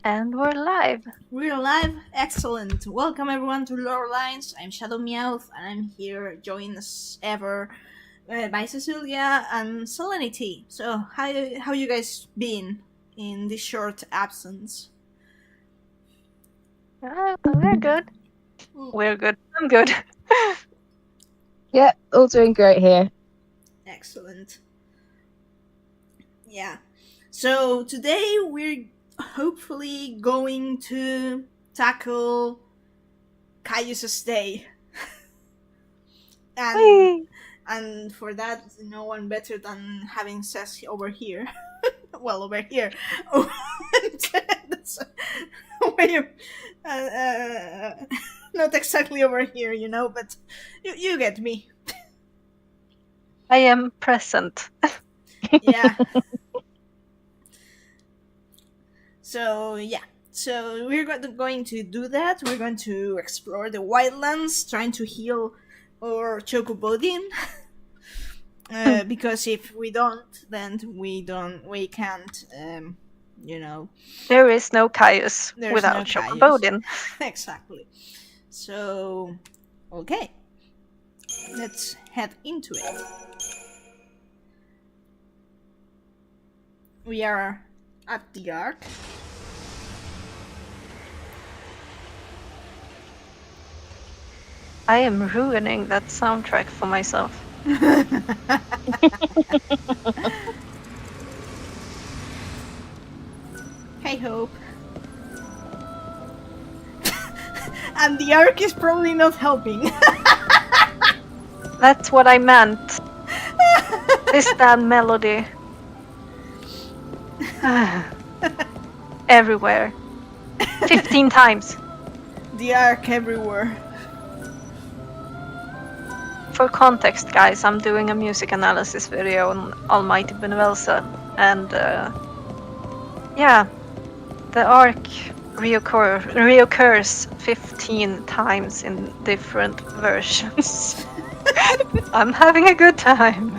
And we're live. We're live? Excellent. Welcome everyone to Lore Lines. I'm ShadowMeowth and I'm here joined as ever by Cecilia and Selenity. So, how you guys been in this short absence? We're good. We're good. I'm good. Yeah, all doing great here. Excellent. Yeah. So, today we're hopefully going to tackle Caius's Day. And for that, no one better than having Ceci over here. Well, over here. That's a way of, not exactly over here, but you get me. I am present. Yeah. So we're going to do that. We're going to explore the wildlands, trying to heal our Chocobodin. Because if we don't, then we can't, There is no Caius without no Chocobodin. Exactly. So, okay. Let's head into it. We are at the Ark. I am ruining that soundtrack for myself. Hey, Hope. And the Ark is probably not helping. That's what I meant. This damn melody. Everywhere. 15 times. The Ark everywhere. For context, guys, I'm doing a music analysis video on Almighty Benevelsa, and the Ark reoccurs 15 times in different versions. I'm having a good time.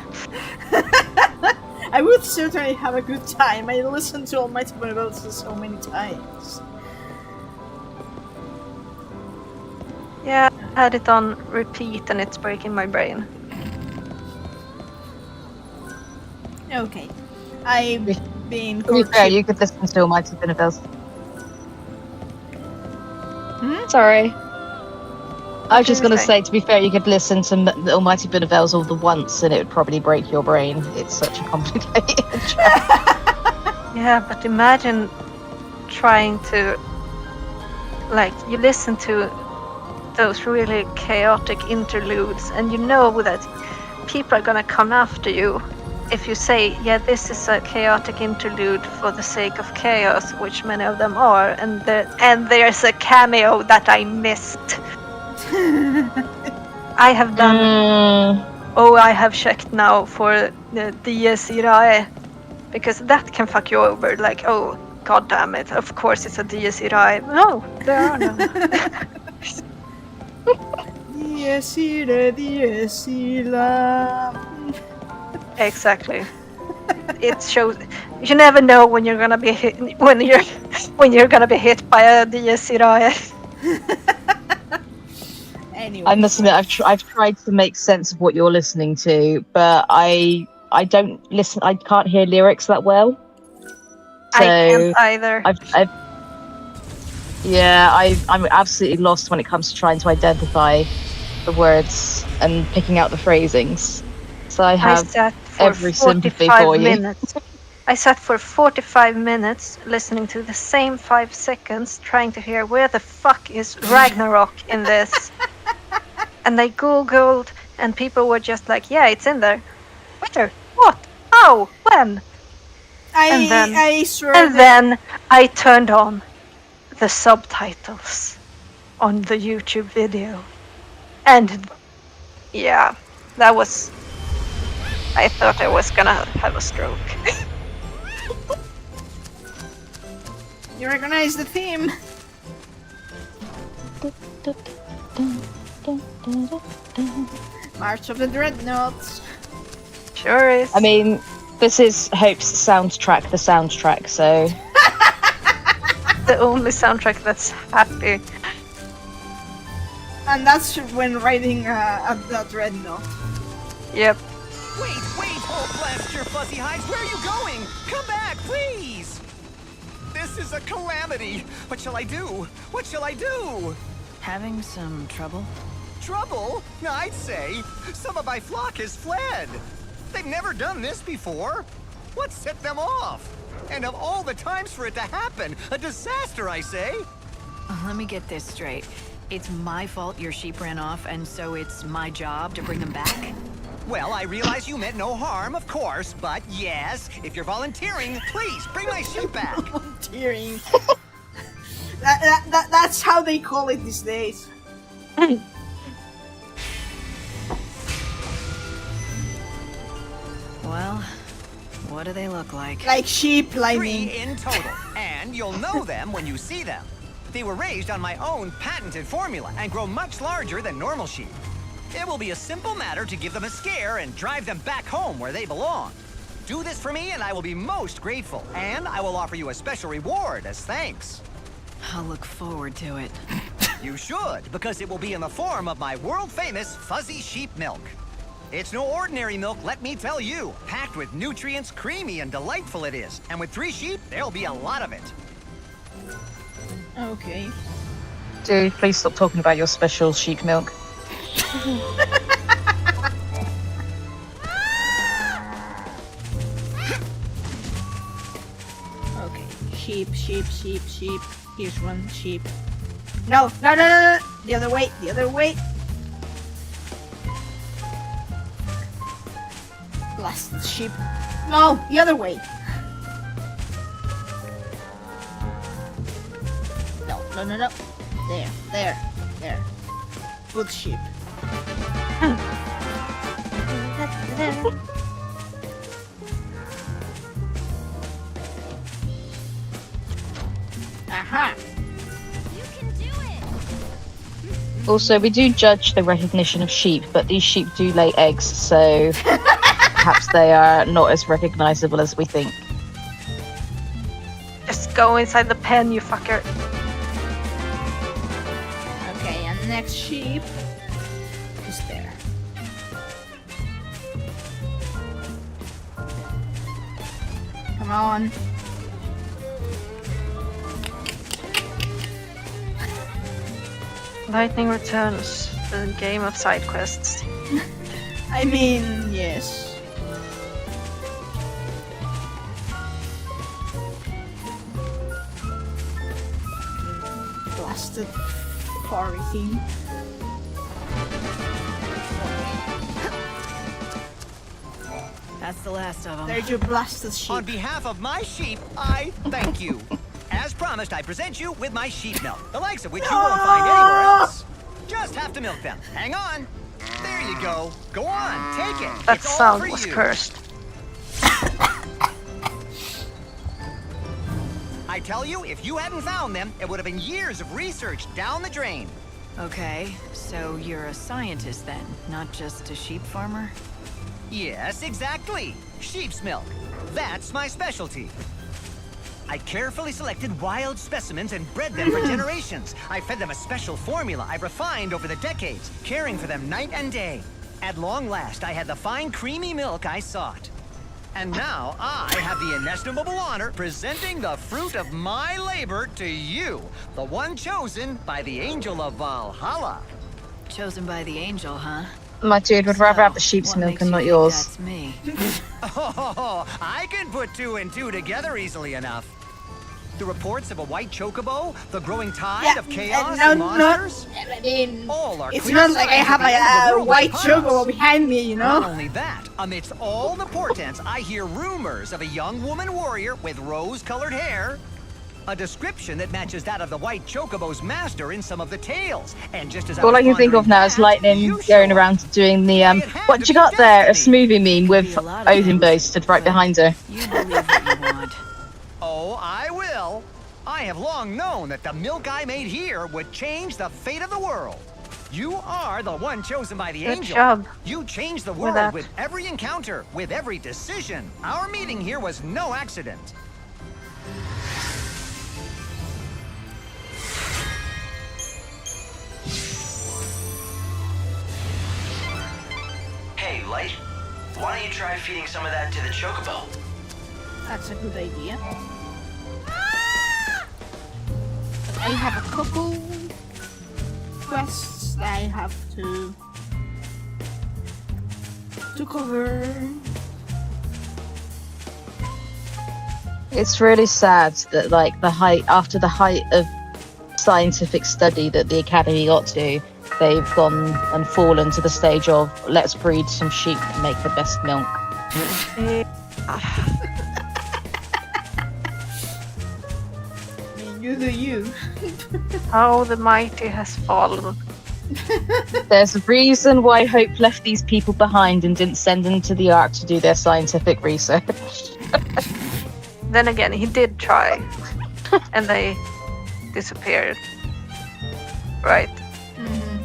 I would certainly have a good time. I listened to Almighty Benevelsa so many times. Yeah, I had it on repeat and it's breaking my brain. Okay. I've been... To be fair, you could listen to Almighty Benevel's. Sorry. I was just going to say, to be fair, you could listen to the Almighty Benevel's all the once and it would probably break your brain. It's such a complicated track. Yeah, but imagine trying to... you listen to those really chaotic interludes and you know that people are gonna come after you if you say, yeah, this is a chaotic interlude for the sake of chaos, which many of them are, and there's a cameo that I missed. I have done I have checked now for the Dies Irae, because that can fuck you over, oh god damn it, of course it's a Dies Irae. No, there are no. Dies Irae, Dies Irae. Exactly. It shows you never know when you're gonna be hit when you're gonna be hit by a Dies Irae. Anyway, I must admit, I've tried to make sense of what you're listening to, but I don't listen. I can't hear lyrics that well. So I can't either. I'm absolutely lost when it comes to trying to identify the words and picking out the phrasings. So I have every sympathy for you. I sat for 45 minutes listening to the same 5 seconds, trying to hear where the fuck is Ragnarok in this. And I googled, and people were just like, yeah, it's in there. Where? What? How? When? Then I turned on the subtitles on the YouTube video. And yeah, that was... I thought I was gonna have a stroke. You recognize the theme? March of the Dreadnoughts. Sure is. I mean, this is Hope's soundtrack, the soundtrack, so... The only soundtrack that's happy. And that's when riding that dreadnought. Yep. Wait, oh blast your fuzzy hides, where are you going? Come back, please! This is a calamity. What shall I do? What shall I do? Having some trouble? Trouble? I'd say. Some of my flock has fled. They've never done this before. What set them off? And of all the times for it to happen, a disaster, I say. Let me get this straight. It's my fault your sheep ran off, and so it's my job to bring them back? Well, I realize you meant no harm, of course, but yes, if you're volunteering, please bring my sheep back. Volunteering. That's how they call it these days. Well, what do they look like? Like sheep lining. 3 in total, and you'll know them when you see them. They were raised on my own patented formula and grow much larger than normal sheep. It will be a simple matter to give them a scare and drive them back home where they belong. Do this for me and I will be most grateful, and I will offer you a special reward as thanks. I'll look forward to it. You should, because it will be in the form of my world-famous fuzzy sheep milk. It's no ordinary milk, let me tell you. Packed with nutrients, creamy and delightful it is. And with 3 sheep, there'll be a lot of it. Okay. Dude, please stop talking about your special sheep milk. Okay. Sheep. Here's one sheep. No. The other way. Blasted sheep. No, the other way. No. There. Good sheep. Aha! Also, we do judge the recognition of sheep, but these sheep do lay eggs, so perhaps they are not as recognizable as we think. Just go inside the pen, you fucker. Okay, and the next sheep is there. Come on. Lightning returns. The game of side quests. I mean, yes. Blasted furry thing. That's the last of them. There's your blasted sheep. On behalf of my sheep, I thank you. As promised, I present you with my sheep milk, the likes of which you won't find anywhere else. Just have to milk them. Hang on. There you go. Go on, take it. That It's all sound for was you. cursed. I tell you, if you hadn't found them, it would have been years of research down the drain. Okay, so you're a scientist then, not just a sheep farmer? Yes, exactly. Sheep's milk. That's my specialty. I carefully selected wild specimens and bred them for generations. I fed them a special formula I refined over the decades, caring for them night and day. At long last, I had the fine, creamy milk I sought. And now I have the inestimable honor presenting the fruit of my labor to you, the one chosen by the angel of Valhalla. Chosen by the angel, huh? My dude would rather have the sheep's What milk makes and you not think yours. That's me. Oh, I can put 2 and 2 together easily enough. The reports of a white chocobo, the growing tide of chaos and monsters. I mean, All are it's clear not like I signs have of the end of the a world white upon us. chocobo behind me, you Not know? only that, amidst all the portents, I hear rumors of a young woman warrior with rose-colored hair. A description that matches that of the white chocobo's master in some of the tales. And just as All I can think of now is Lightning going around doing the what you got there? A smoothie meme with Odin bow stood right behind her. You believe what you want. Oh, I will. I have long known that the milk I made here would change the fate of the world. You are the one chosen by the Good angel. job. You changed the With world that. with every encounter, with every decision. Our meeting here was no accident. light? Why don't you try feeding some of that to the chocobo? That's a good idea. But I have a couple quests that I have to cover. It's really sad that, like, after the height of scientific study that the Academy got to, they've gone and fallen to the stage of let's breed some sheep and make the best milk. You do you. How the mighty has fallen. There's a reason why Hope left these people behind and didn't send them to the Ark to do their scientific research. Then again, he did try, and they disappeared. Right.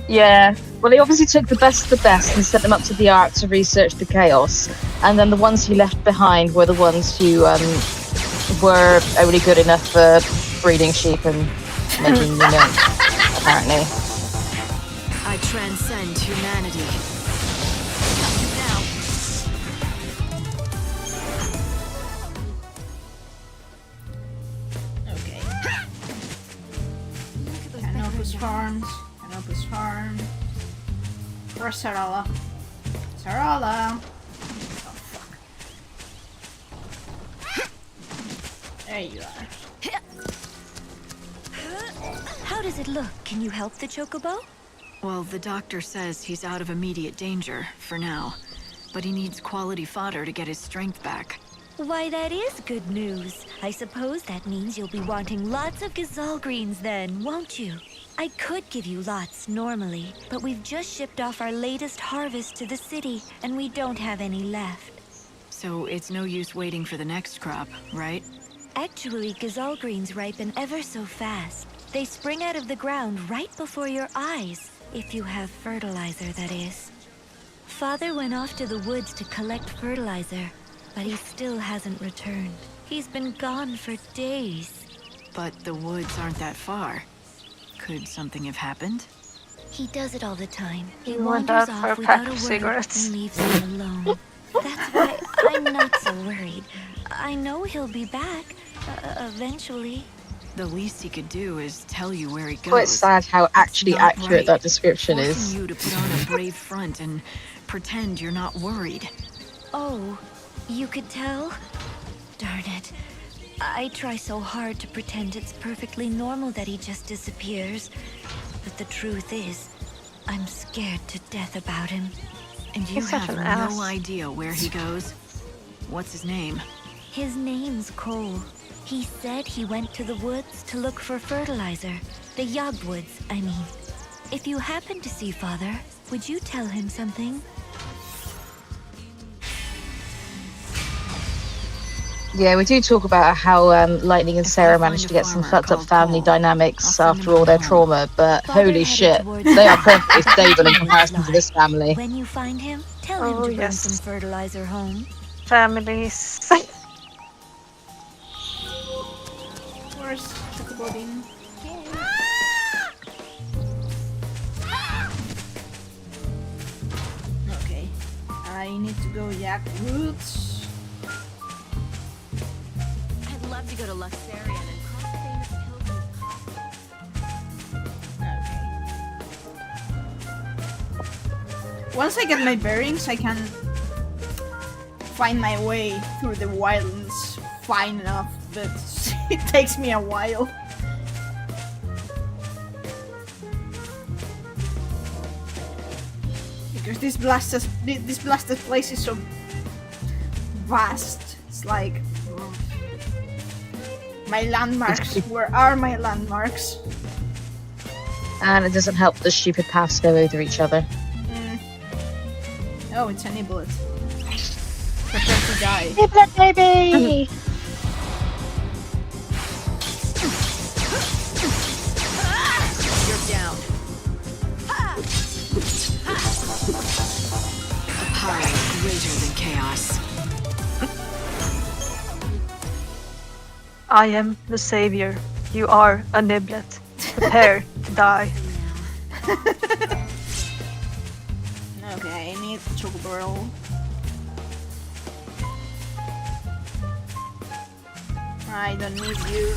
Yeah, well, he obviously took the best of the best and sent them up to the Ark to research the chaos, and then the ones he left behind were the ones who were only good enough for breeding sheep and making new milk, apparently. I transcend humanity. Now. Okay. Canopus Farms. Canopus Farm. Where's Sarala? Sarala! Oh, fuck. There you are. How does it look? Can you help the chocobo? Well, the doctor says he's out of immediate danger, for now. But he needs quality fodder to get his strength back. Why, that is good news. I suppose that means you'll be wanting lots of gazelle greens then, won't you? I could give you lots normally, but we've just shipped off our latest harvest to the city, and we don't have any left. So it's no use waiting for the next crop, right? Actually, gazelle greens ripen ever so fast. They spring out of the ground right before your eyes, if you have fertilizer, that is. Father went off to the woods to collect fertilizer, but he still hasn't returned. He's been gone for days. But the woods aren't that far. Could something have happened? He does it all the time. He He went wanders out for off a pack without a of word cigarettes. and leaves them alone. That's why I'm not so worried. I know he'll be back, eventually. The least he could do is tell you where he goes. Quite sad how actually Not accurate right. that description Forcing is. you to put on a brave front and pretend you're not worried. Oh, you could tell? Darn it. I try so hard to pretend it's perfectly normal that he just disappears. But the truth is, I'm scared to death about him. And you He's such have an ass. no idea where he goes? What's his name? His name's Cole. He said he went to the woods to look for fertilizer. The Yogwoods, I mean. If you happen to see Father, would you tell him something? Yeah, we do talk about how Lightning and If Sarah I find managed a to get some farmer fucked up called family Cole, dynamics I'll send after him all their home. trauma, but Father holy headed shit, towards they are the- perfectly stable in comparison to this family. When you find him, tell him Oh, to bring yes. some fertilizer home. Families. Where's Chocobo Bean? Okay. I need to go yak roots. I'd love to go to Luxarian and cross famous pilgrims. Okay. Once I get my bearings, I can find my way through the wildlands fine enough, but it takes me a while. Because this blasted place is so vast. It's like my landmarks. Where are my landmarks? And it doesn't help the stupid paths go over each other. Oh, it's a niblet. Prepare to die. Niblet baby! You're down. A power greater than chaos. I am the savior. You are a niblet. Prepare to die. Okay, I need Chocobo. I don't need you.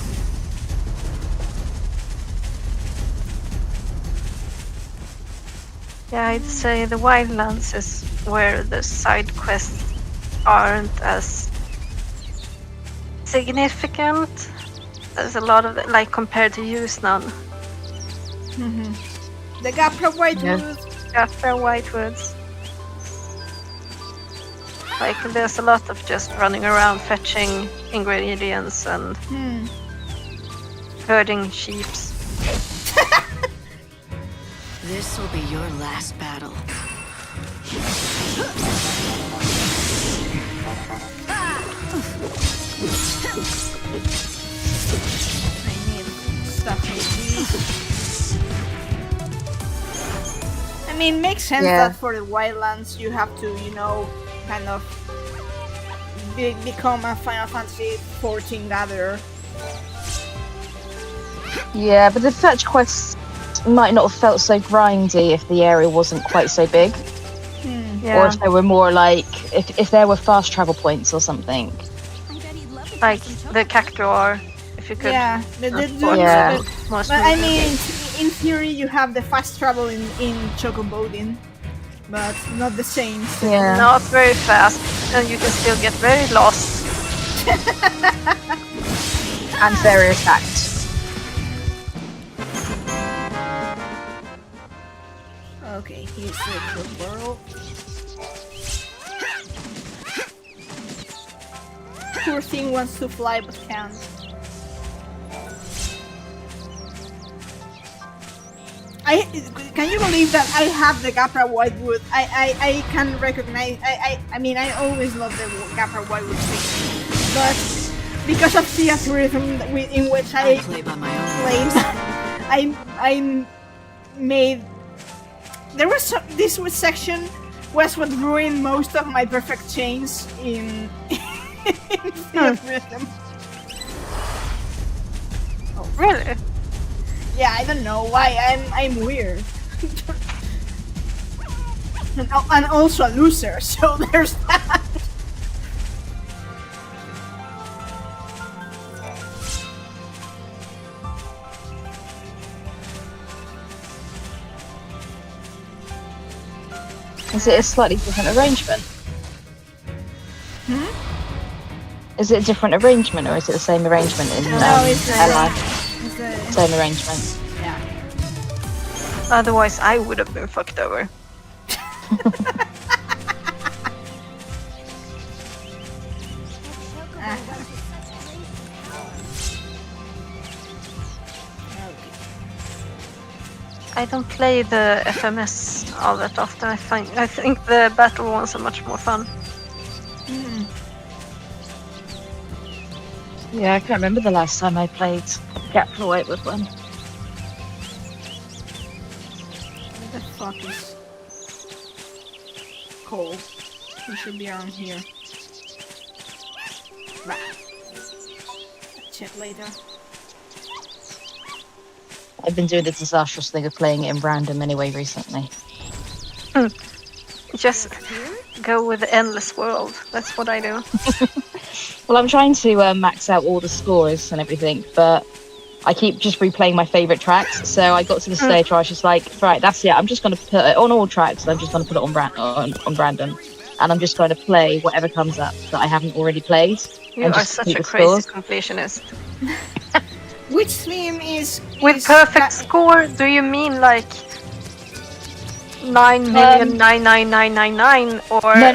Yeah, I'd say the Wildlands is where the side quests aren't as significant. There's a lot of it, like compared to None. The Gapra Whitewood. Yeah. After Whitewoods. Like there's a lot of just running around fetching ingredients and herding sheeps. This will be your last battle. I need stuff like these. I mean, makes sense that for the Wildlands you have to, you know, kind of become a Final Fantasy 14 gatherer. Yeah, but the fetch quests might not have felt so grindy if the area wasn't quite so big. Or if they were more like, if there were fast travel points or something. Like the Cactuar, if you could. Yeah, But I mean, in theory you have the fast travel in Chocobodin, but not the same. So. Yeah. Not very fast, and you can still get very lost. And very attacked. Okay, here's the world. Poor thing wants to fly but can't. Can you believe that I have the Gapra Whitewood? I can recognize. I mean, I always love the Gapra Whitewood thing, but because of the algorithm in which I play by my own played, I made. There was this section was what ruined most of my perfect chains in the algorithm. Oh, really? Yeah, I don't know why. I'm weird. and also a loser, so there's that. Is it a slightly different arrangement? Is it a different arrangement or is it the same arrangement in it's LI? the Same arrangement. yeah. Otherwise, I would have been fucked over. I don't play the FMS all that often. I think the battle ones are much more fun. Yeah, I can't remember the last time I played Gapra Whitewood one. What the fuck is cold? He should be around here. Right. Check later. I've been doing the disastrous thing of playing it in random anyway recently. Just go with the endless world. That's what I do. Well, I'm trying to max out all the scores and everything, but I keep just replaying my favourite tracks. So I got to the stage where I was just like, right, that's it. I'm just going to put it on all tracks. And I'm just going to put it on random, and I'm just going to play whatever comes up that I haven't already played. You are such a crazy completionist. Which theme is With perfect score, do you mean like 9,000,99999 or? No.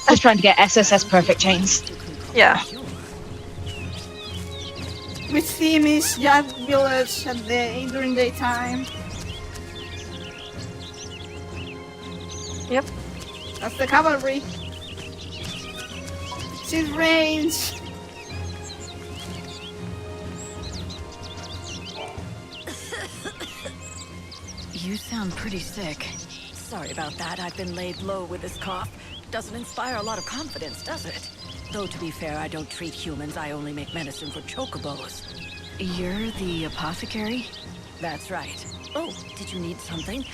Just trying to get SSS perfect chains. Yeah. Which theme is Jad Village at during daytime? Yep. That's the cavalry. It rains. You sound pretty sick. Sorry about that. I've been laid low with this cough. Doesn't inspire a lot of confidence, does it? Though to be fair, I don't treat humans. I only make medicine for chocobos. You're the apothecary? That's right. Oh, did you need something?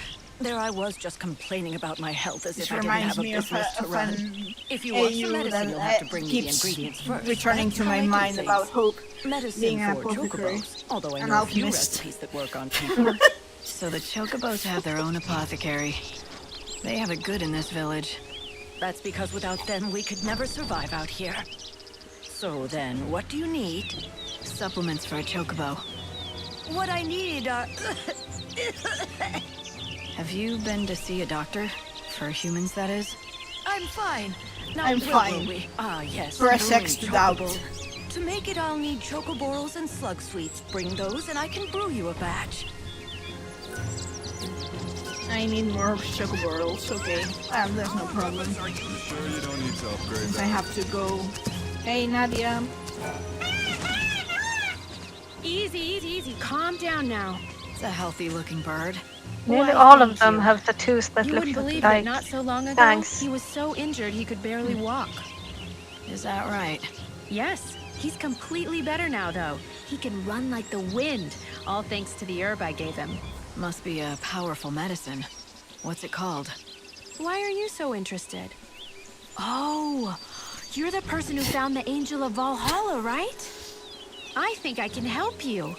There I was just complaining about my health as This if I didn't reminds have a me of, business to of run. an If you want some AU medicine, you'll have to that bring me the keeps ingredients first. returning That's to how my I do mind things. about Hope Medicine being an for apothecary. chocobos, although I An know a few alchemist. recipes that work on people. So the chocobos have their own apothecary. They have it good in this village. That's because without them, we could never survive out here. So then, what do you need? Supplements for a chocobo. What I need are... Have you been to see a doctor? For humans, that is? I'm fine. Now, I'm where fine. were we? Ah, yes. Press brewing X to doubt. chocobo. To make it, I'll need chocoborals and slug sweets. Bring those, and I can brew you a batch. I need more chocoborals, okay. There's no problem. Sure you don't need to upgrade Since I have to go. Hey, Nadia. Easy, easy, easy. Calm down now. It's a healthy-looking bird. Nearly Why, all of thank them you. have tattoos that You look wouldn't believe like it, not so long ago, thanks. he was so injured he could barely walk. Is that right? Yes, he's completely better now, though. He can run like the wind, all thanks to the herb I gave him. Must be a powerful medicine. What's it called? Why are you so interested? Oh, you're the person who found the Angel of Valhalla, right? I think I can help you.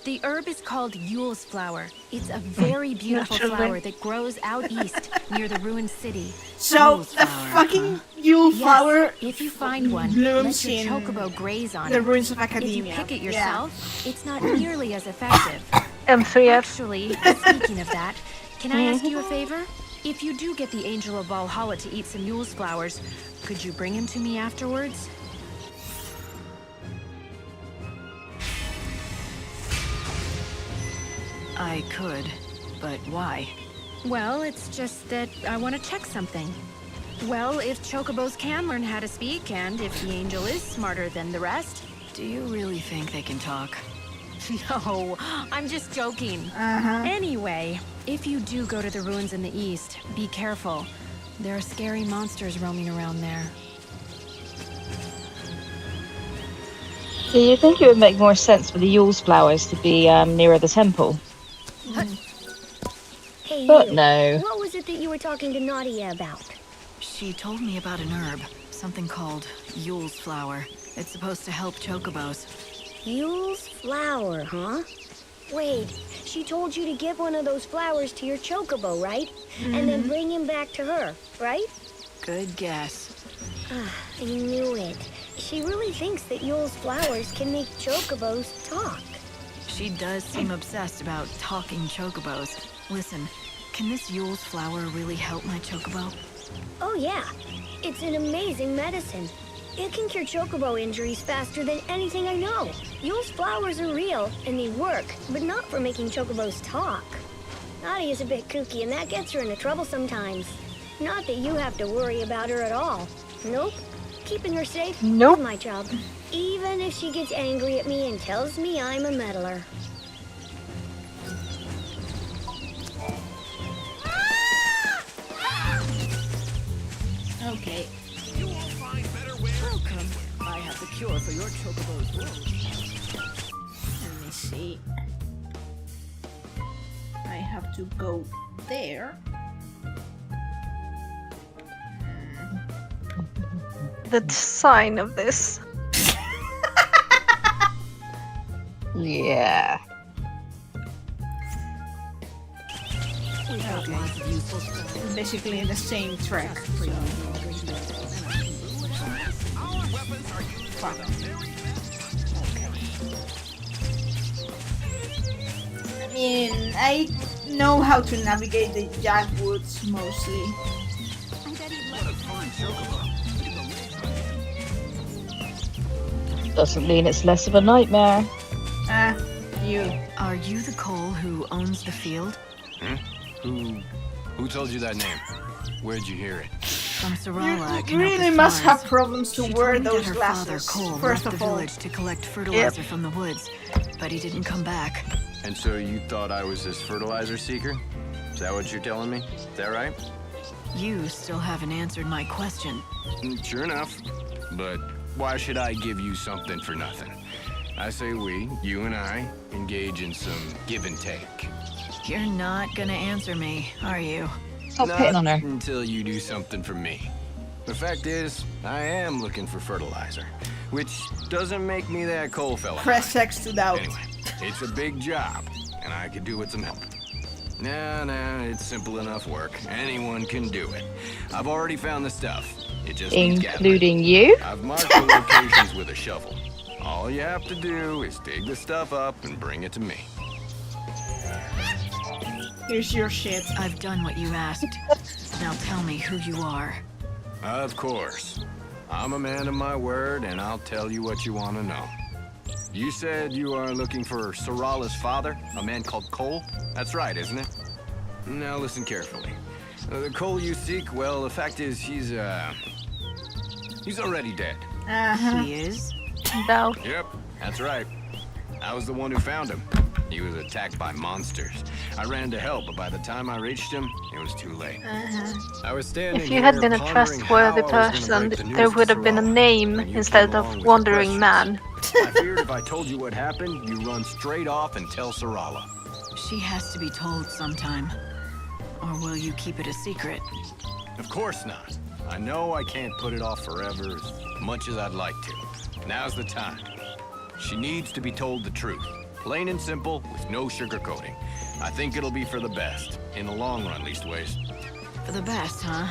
The herb is called Yule's flower. It's a very beautiful Naturally. flower that grows out east near the ruined city. So, Yule's the flower, fucking Yule Yes, flower if you find one, blooms let your in chocobo graze on the it. ruins of If you academia. pick it Yeah. yourself, it's not nearly as effective. M3F. Actually, speaking of that, can I ask you a favor? If you do get the Angel of Valhalla to eat some Yule's flowers, could you bring him to me afterwards? I could, but why? Well, it's just that I want to check something. Well, if chocobos can learn how to speak, and if the angel is smarter than the rest... Do you really think they can talk? No, I'm just joking. Anyway, if you do go to the ruins in the east, be careful. There are scary monsters roaming around there. Do you think it would make more sense for the Yule's flowers to be nearer the temple? Hey, But you. no. What was it that you were talking to Nadia about? She told me about an herb, something called Yule's flower. It's supposed to help chocobos. Yule's flower, huh? Wait, she told you to give one of those flowers to your chocobo, right? And then bring him back to her, right? Good guess. I knew it. She really thinks that Yule's flowers can make chocobos talk. She does seem obsessed about talking chocobos. Listen, can this Yule's flower really help my chocobo? Oh yeah, it's an amazing medicine. It can cure chocobo injuries faster than anything I know. Yule's flowers are real, and they work, but not for making chocobos talk. Nadia's a bit kooky, and that gets her into trouble sometimes. Not that you have to worry about her at all. Nope. Keeping her safe Nope. is my job. Even if she gets angry at me and tells me I'm a meddler. Okay. Welcome. I have the cure for your chocobo's wounds. Let me see. I have to go there. The design of this. Yeah. We have lots of useful stuff. It's basically the same track. Fuck. I mean, I know how to navigate the Jackwoods mostly. Doesn't mean it's less of a nightmare. You. Are you the Cole who owns the field? Who told you that name? Where'd you hear it? From Sarala. I You can really help with must have farms. problems to She wear told me those that her glasses. father, Cole, First left of the all, village to collect fertilizer from the woods, but he didn't come back. And so you thought I was this fertilizer seeker? Is that what you're telling me? Is that right? You still haven't answered my question. Sure enough. But why should I give you something for nothing? I say we, you and I, engage in some give and take. You're not gonna answer me, are you? Stop Not hitting on her. until you do something for me. The fact is, I am looking for fertilizer, which doesn't make me that coal fella. Press X to doubt. Anyway, it's a big job, and I could do with some help. Nah, it's simple enough work. Anyone can do it. I've already found the stuff. It just needs gathering. Including you? I've marked the locations with a shovel. All you have to do is dig the stuff up and bring it to me. Here's your shit. I've done what you asked. Now tell me who you are. Of course. I'm a man of my word, and I'll tell you what you want to know. You said you are looking for Sorala's father, a man called Cole? That's right, isn't it? Now listen carefully. The Cole you seek, well, the fact is he's already dead. He is? Doubt. Yep, that's right. I was the one who found him. He was attacked by monsters. I ran to help, but by the time I reached him, it was too late. I was standing If you had been a here pondering trustworthy how I was person, gonna break the news there to would have been a Sorala name when you instead came along of with Wandering your Man. questions. I feared if I told you what happened, you run straight off and tell Sorala. She has to be told sometime. Or will you keep it a secret? Of course not. I know I can't put it off forever as much as I'd like to. Now's the time. She needs to be told the truth. Plain and simple, with no sugarcoating. I think it'll be for the best. In the long run, leastways. For the best, huh?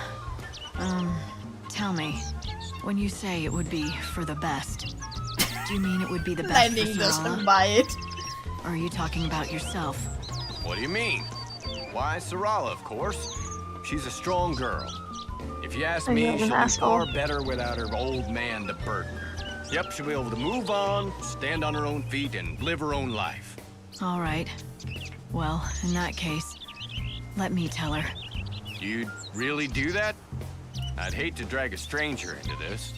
Tell me. When you say it would be for the best, do you mean it would be the best for Lightning doesn't Sorala? buy it. Or are you talking about yourself? What do you mean? Why, Sorala, of course. She's a strong girl. If you ask Are you me, an she'll be asshole? far better without her old man to burden her. Yep, she'll be able to move on, stand on her own feet, and live her own life. All right. Well, in that case, let me tell her. You'd really do that? I'd hate to drag a stranger into this.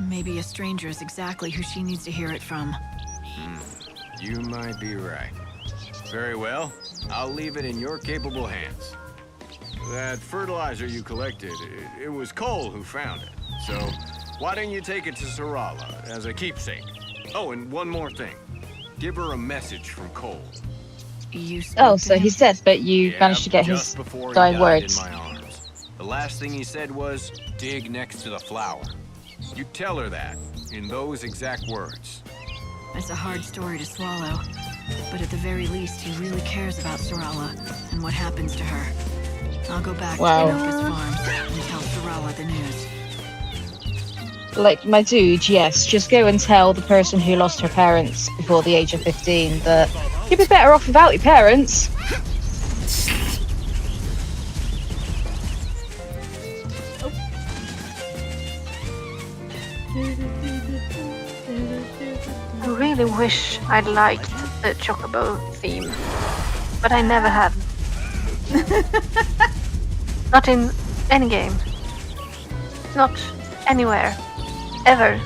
Maybe a stranger is exactly who she needs to hear it from. You might be right. Very well. I'll leave it in your capable hands. That fertilizer you collected, it was Cole who found it. So, why don't you take it to Sorala as a keepsake? Oh, and one more thing. Give her a message from Cole. You spoke Oh, to so him? he's dead, but you Yeah, managed to get just his before he dying died words. in my arms. The last thing he said was, dig next to the flower. You tell her that, in those exact words. It's a hard story to swallow. But at the very least, he really cares about Sorala and what happens to her. I'll go back Wow. to Opus Farms and tell Sorala the news. Like, my dude, yes, just go and tell the person who lost her parents before the age of 15 that you'd be better off without your parents. I really wish I liked the Chocobo theme, but I never had. Not in any game. Not anywhere. Ever.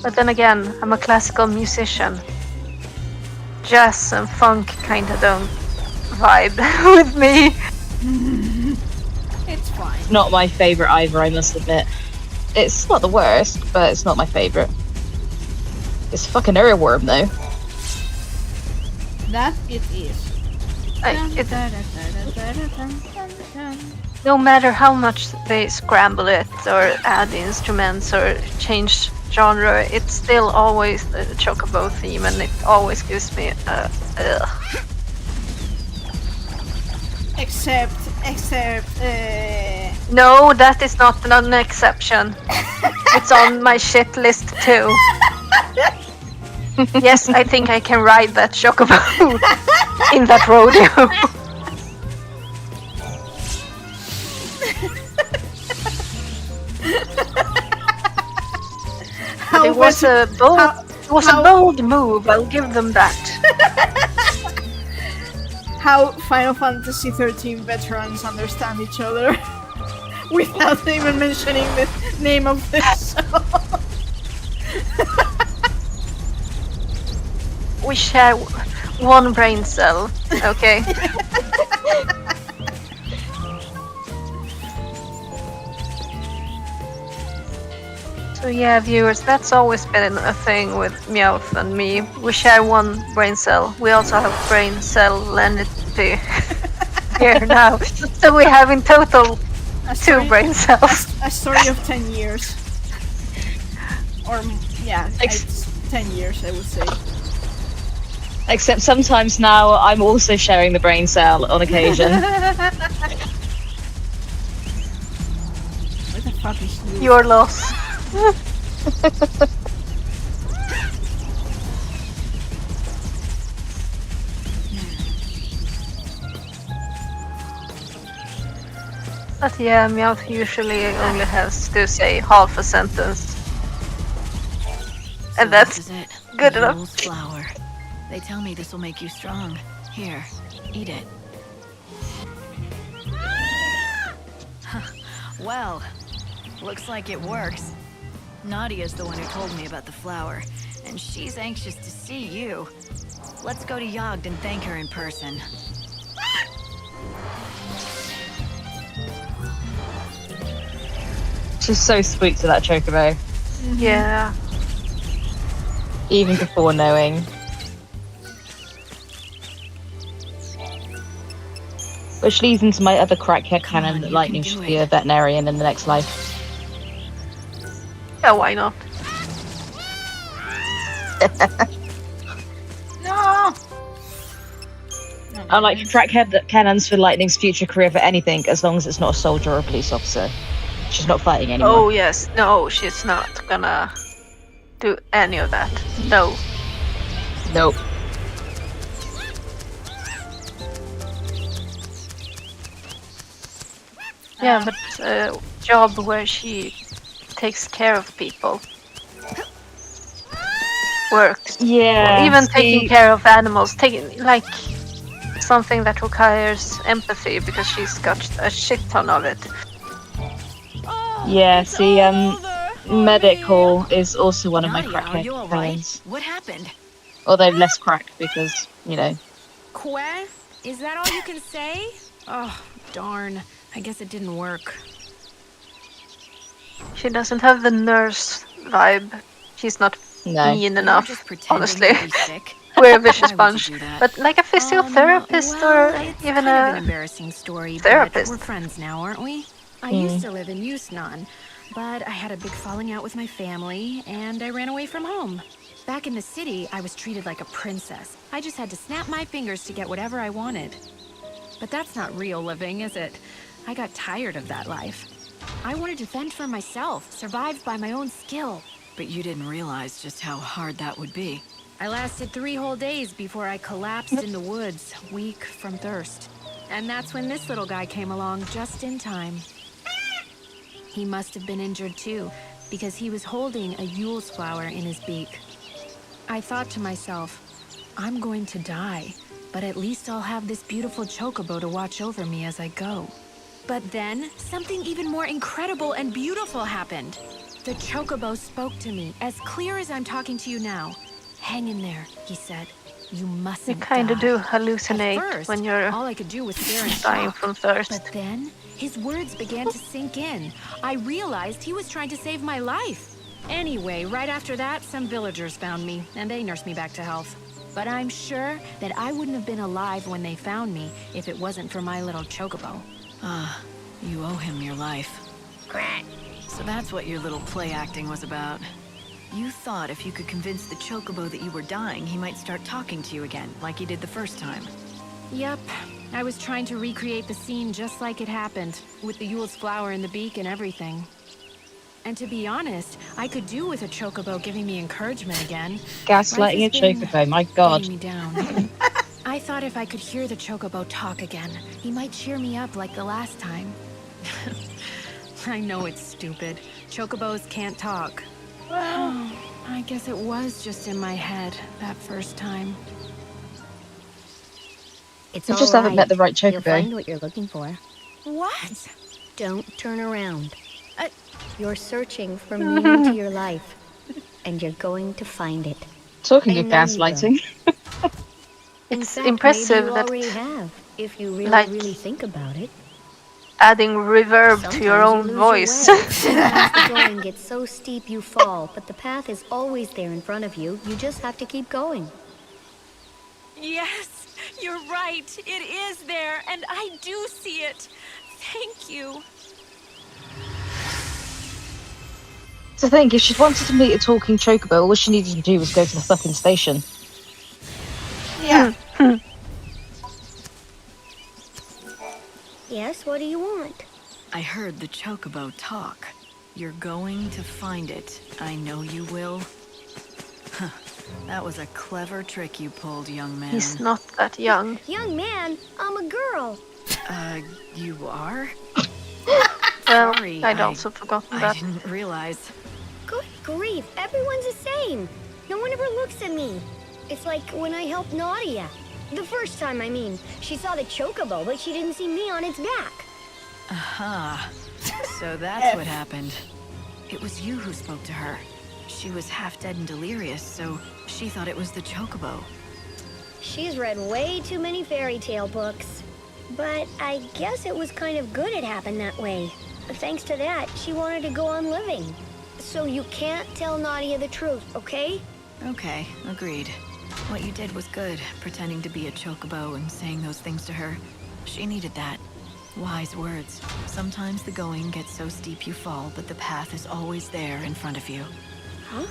But then again, I'm a classical musician. Jazz and funk kinda don't vibe with me. It's fine. Not my favourite either, I must admit. It's not the worst, but it's not my favourite. It's fucking earworm though. That it is. No matter how much they scramble it or add instruments or change genre, it's still always the Chocobo theme, and it always gives me ugh. Except, No, that is not an exception. It's on my shit list too. Yes, I think I can ride that Chocobo in that rodeo. It was a bold move. I'll give them that. how Final Fantasy 13 veterans understand each other without even mentioning the name of the song. We share one brain cell, okay? So So yeah, viewers, that's always been a thing with Meowth and me. We share one brain cell. We also have brain Selenity here now. So we have in total two brain cells. A story of 10 years. Or, yeah, it's 10 years, I would say. Except sometimes now I'm also sharing the brain cell on occasion. What the fuck is you? Your loss. But yeah, Meowth usually only has to say half a sentence. And that's This is it. good The enough. Yule's flower. They tell me this will make you strong. Here, eat it. Well, looks like it works. Nadia's the one who told me about the flower, and she's anxious to see you. Let's go to Yogd and thank her in person. She's so sweet to that chocobo, Yeah. even before knowing. Which leads into my other crackhead canon that Lightning should be a veterinarian in the next life. Yeah, why not? No! I like crackhead canons for Lightning's future career for anything, as long as it's not a soldier or a police officer. She's not fighting anymore. Oh yes, no, she's not gonna do any of that. No. Nope. Yeah, but a job where she takes care of people works. Yeah. Or even see- taking care of animals, taking like something that requires empathy because she's got a shit ton of it. Yeah, see, medical is also one of my Nadia, are crackhead you all right? canons. What happened? Although less crack because, you know. Que? Is that all you can say? Oh, darn. I guess it didn't work. She doesn't have the nurse vibe. She's not No. mean You were enough, just pretending honestly. to be sick. We're a vicious Why would bunch. you do that? But like a physiotherapist Well, or it's even kind of an a embarrassing story, therapist. but we're friends now, aren't we? I used to live in Yusnan, but I had a big falling out with my family, and I ran away from home. Back in the city, I was treated like a princess. I just had to snap my fingers to get whatever I wanted. But that's not real living, is it? I got tired of that life. I wanted to fend for myself, survive by my own skill. But you didn't realize just how hard that would be. I lasted 3 whole days before I collapsed in the woods, weak from thirst. And that's when this little guy came along just in time. He must have been injured too, because he was holding a Yule's flower in his beak. I thought to myself, I'm going to die, but at least I'll have this beautiful chocobo to watch over me as I go. But then, something even more incredible and beautiful happened. The chocobo spoke to me, as clear as I'm talking to you now. Hang in there, he said. You mustn't you kind of die. do At hallucinate first, when you're all I could do was stare and dying shock. from thirst. But then, his words began to sink in. I realized he was trying to save my life. Anyway, right after that, some villagers found me, and they nursed me back to health. But I'm sure that I wouldn't have been alive when they found me if it wasn't for my little chocobo. Ah, you owe him your life. So that's what your little play acting was about. You thought if you could convince the chocobo that you were dying, he might start talking to you again, like he did the first time. Yep, I was trying to recreate the scene just like it happened, with the Yule's flower in the beak and everything. And to be honest, I could do with a chocobo giving me encouragement again. Gaslighting a Life has been chocobo, my god. getting me down. I thought if I could hear the chocobo talk again, he might cheer me up like the last time. I know it's stupid. Chocobos can't talk. Well, I guess it was just in my head that first time. It's You all just haven't met the right You'll chocobo. find what you're looking for. What? Don't turn around. You're searching for meaning to your life, and you're going to find it. Talking I of know you gaslighting. In It's fact, impressive maybe you that, already have, if you really, like, really think about it. adding reverb to your Sometimes own you lose voice. your way. going gets so steep you fall, but the path is always there in front of you. You just have to keep going. Yes, you're right. It is there, and I do see it. Thank you. To think, if she wanted to meet a talking chocobo, all she needed to do was go to the fucking station. Yeah. Yes, what do you want? I heard the chocobo talk. You're going to find it. I know you will. Huh. That was a clever trick you pulled, young man. He's not that young. Young man, I'm a girl. You are? Well, Sorry, I'd also forgotten I that. didn't realize. Good grief, everyone's the same. No one ever looks at me. It's like when I helped Nadia. The first time, I mean. She saw the chocobo, but she didn't see me on its back. Aha. So that's what happened. It was you who spoke to her. She was half dead and delirious, so she thought it was the chocobo. She's read way too many fairy tale books. But I guess it was kind of good it happened that way. Thanks to that, she wanted to go on living. So you can't tell Nadia the truth, okay? Okay, agreed. What you did was good, pretending to be a chocobo and saying those things to her. She needed that. Wise words. Sometimes the going gets so steep you fall, but the path is always there in front of you. Huh?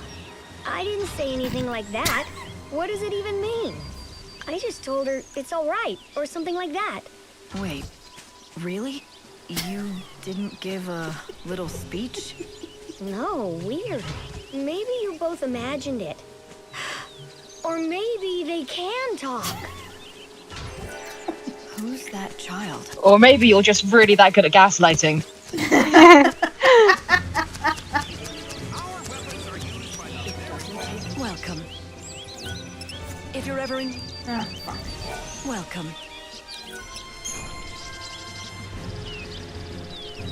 I didn't say anything like that. What does it even mean? I just told her it's all right, or something like that. Wait, really? You didn't give a little speech? No, weird. Maybe you both imagined it. Or maybe they can talk. Who's that child? Or maybe you're just really that good at gaslighting. Welcome. If you're ever in... Welcome.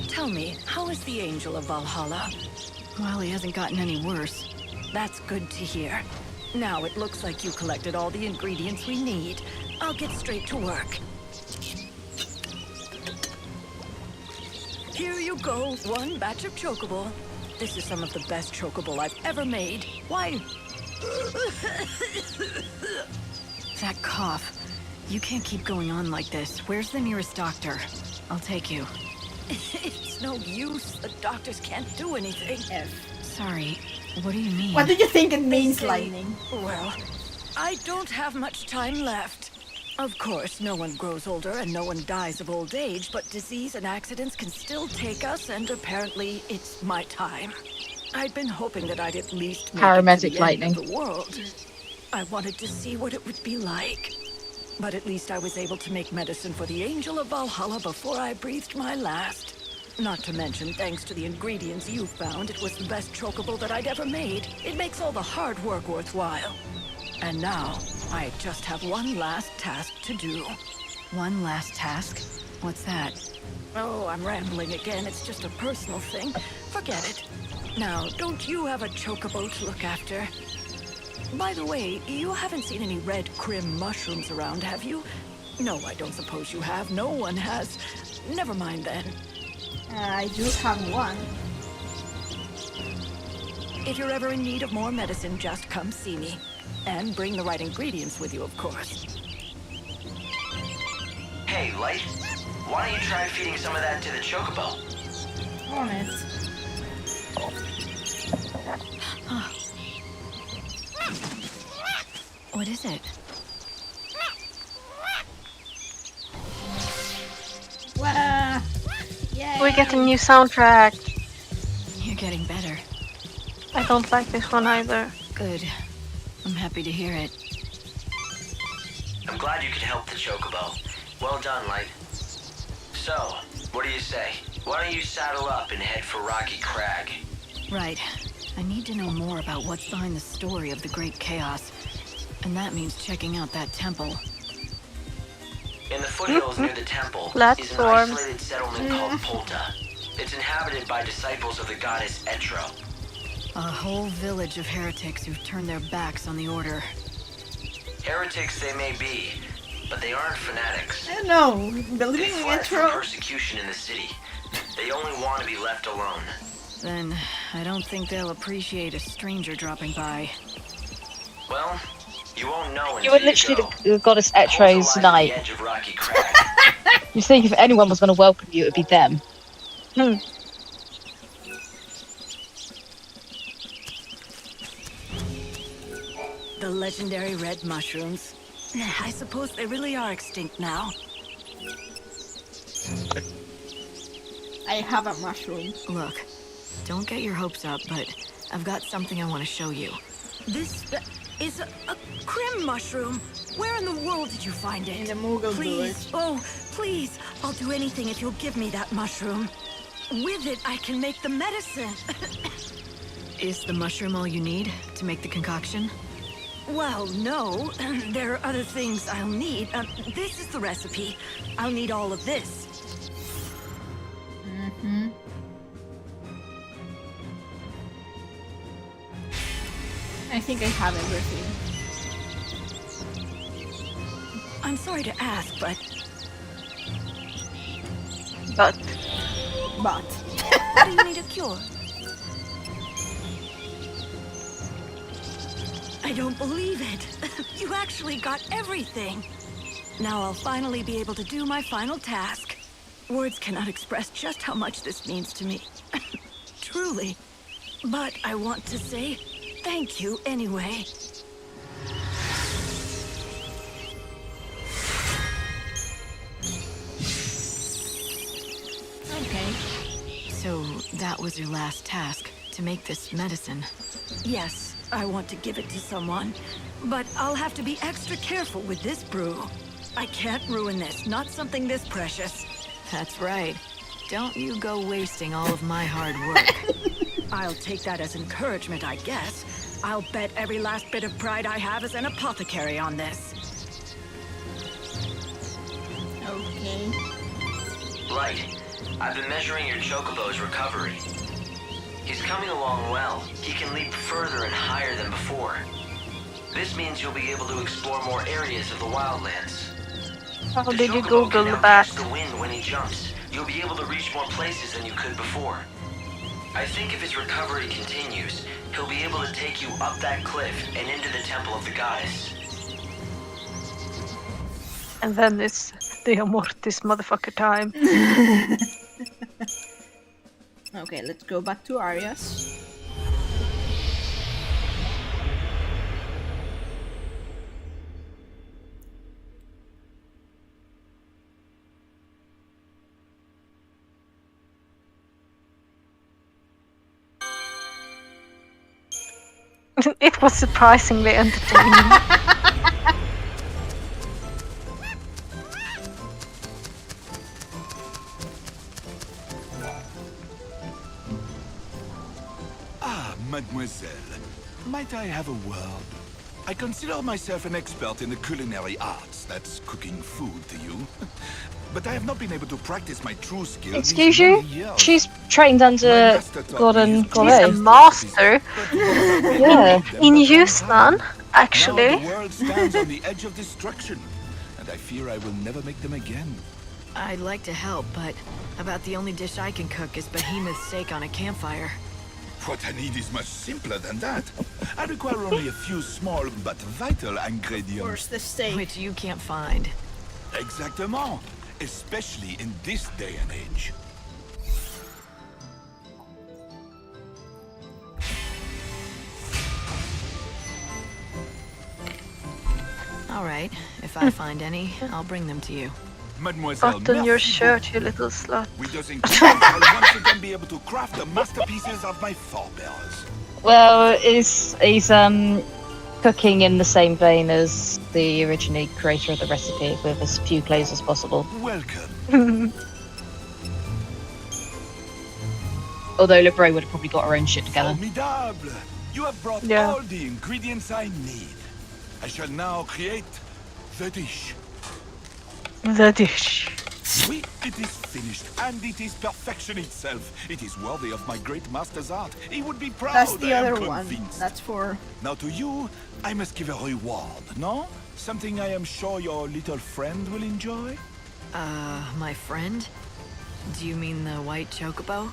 Tell me, how is the Angel of Valhalla? Well, he hasn't gotten any worse. That's good to hear. Now it looks like you collected all the ingredients we need. I'll get straight to work. Here you go, one batch of chocobo. This is some of the best chocobo I've ever made. Why? That cough. You can't keep going on like this. Where's the nearest doctor? I'll take you. It's no use. The doctors can't do anything. Sorry, what do you mean? What do you think it means, Lightning? Well, I don't have much time left. Of course, no one grows older and no one dies of old age, but disease and accidents can still take us, and apparently it's my time. I'd been hoping that I'd at least make Paramedic it to the lightning. end of the world. I wanted to see what it would be like. But at least I was able to make medicine for the Angel of Valhalla before I breathed my last. Not to mention, thanks to the ingredients you found, it was the best chocobo that I'd ever made. It makes all the hard work worthwhile. And now, I just have one last task to do. One last task? What's that? Oh, I'm rambling again. It's just a personal thing. Forget it. Now, don't you have a chocobo to look after? By the way, you haven't seen any red crim mushrooms around, have you? No, I don't suppose you have. No one has. Never mind then. I do have one. If you're ever in need of more medicine, just come see me. And bring the right ingredients with you, of course. Hey, Light. Why don't you try feeding some of that to the chocobo? On it. What is it? Wow. Yay. We get a new soundtrack. You're getting better. I don't like this one either. Good. I'm happy to hear it. I'm glad you could help the chocobo. Well done, Light. So, what do you say? Why don't you saddle up and head for Rocky Crag? Right. I need to know more about what's behind the story of the Great Chaos. And that means checking out that temple. In the foothills near the temple is an Platform. isolated settlement called Polta. It's inhabited by disciples of the goddess Etro. A whole village of heretics who've turned their backs on the Order. Heretics they may be, but they aren't fanatics. I don't know. They Believing in fled from intro. persecution in the city. They only want to be left alone. then I don't think they'll appreciate a stranger dropping by. Well, you won't know You were until literally go. the goddess Portal Etro's lies at knight. the edge of Rocky Crag. You think if anyone was going to welcome you, it would be them. The legendary red mushrooms. I suppose they really are extinct now. I have a mushroom. Look, don't get your hopes up, but I've got something I want to show you. This is a crim mushroom. Where in the world did you find it? In the Moogle Please, village. oh, please, I'll do anything if you'll give me that mushroom. With it, I can make the medicine. Is the mushroom all you need to make the concoction? Well, no. There are other things I'll need. This is the recipe. I'll need all of this. Mm-hmm. I think I have everything. I'm sorry to ask, but But. do you need a cure? I don't believe it. You actually got everything. Now I'll finally be able to do my final task. Words cannot express just how much this means to me. Truly. But I want to say thank you anyway. Okay. So that was your last task, to make this medicine. Yes, I want to give it to someone, but I'll have to be extra careful with this brew. I can't ruin this, not something this precious. That's right. Don't you go wasting all of my hard work. I'll take that as encouragement, I guess. I'll bet every last bit of pride I have as an apothecary on this. Okay. Light, I've been measuring your Chocobo's recovery. He's coming along well. He can leap further and higher than before. This means you'll be able to explore more areas of the wildlands. How The did you Chocobo Google can the now bat? catch the wind when he jumps. You'll be able to reach more places than you could before. I think if his recovery continues, he'll be able to take you up that cliff and into the temple of the goddess. And then it's the Amortis motherfucker time. Okay, let's go back to Arias. It was surprisingly entertaining. Ah, mademoiselle. Might I have a word? I consider myself an expert in the culinary arts. That's cooking food to you. But I have not been able to practice my true skills. Excuse these you? many years. She's trained My under master taught Gordon me his He's a Goret. master. Yeah. In Houston, Now actually. the world stands on the edge of destruction, and I fear I will never make them again. I'd like to help, but about the only dish I can cook is behemoth steak on a campfire. What I need is much simpler than that. I require only a few small but vital ingredients. Where's the steak? Which you can't find. Exactement. Especially in this day and age. All right, if I find any, I'll bring them to you. Mademoiselle, Button your merci shirt, you little slut. With those ingredients, I'll once again be able to craft the masterpieces of my forebears. Well, he's cooking in the same vein as the original creator of the recipe, with as few clothes as possible. Welcome. Although Lebray would have probably got her own shit together. Formidable! You have brought Yeah. all the ingredients I need. I shall now create the dish. The dish. Oui, it is finished, and it is perfection itself. It is worthy of my great master's art. He would be proud. That's the I am other one. convinced. That's for... Now to you, I must give a reward, no? Something I am sure your little friend will enjoy? My friend? Do you mean the white chocobo?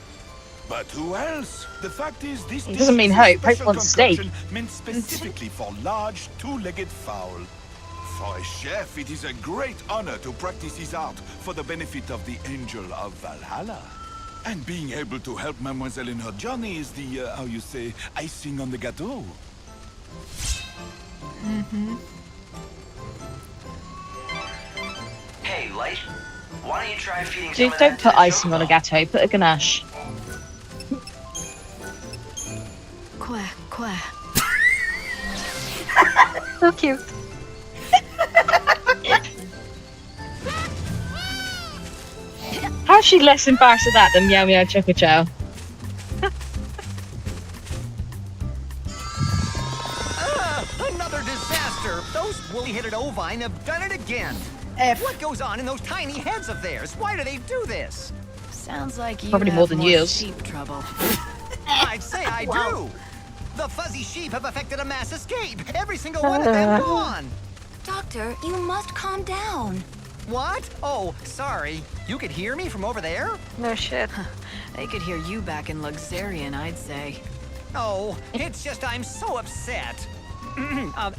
But who else? The fact is, this It doesn't mean hope. Hope wants steak. meant specifically for large, two-legged fowl. For a chef, it is a great honor to practice his art for the benefit of the Angel of Valhalla. And being able to help Mademoiselle in her journey is the, how you say, icing on the gâteau. Hey, Light. Why don't you try feeding some Dude, of don't that to put the icing on a chocobo? gâteau, put a ganache. Quack, quack. So cute. How's she less embarrassed at that than Meow Meow Choco Chow? Another disaster! Those woolly-headed ovine have done it again! F. What goes on in those tiny heads of theirs? Why do they do this? Sounds like you Probably have more than years. sheep trouble. I'd say I do! The fuzzy sheep have effected a mass escape! Every single one of them gone! Doctor, you must calm down. What? Oh, sorry. You could hear me from over there? No shit. They could hear you back in Luxarian, I'd say. Oh, it's just I'm so upset.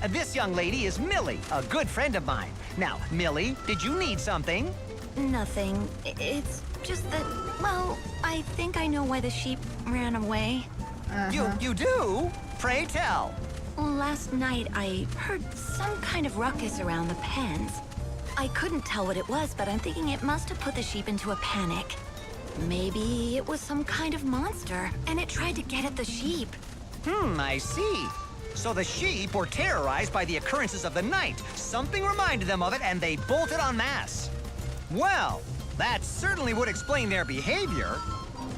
This young lady is Millie, a good friend of mine. Now, Millie, did you need something? Nothing. It's just that, well, I think I know why the sheep ran away. You do? Pray tell. Last night, I heard some kind of ruckus around the pens. I couldn't tell what it was, but I'm thinking it must have put the sheep into a panic. Maybe it was some kind of monster, and it tried to get at the sheep. I see. So the sheep were terrorized by the occurrences of the night. Something reminded them of it, and they bolted en masse. Well, that certainly would explain their behavior.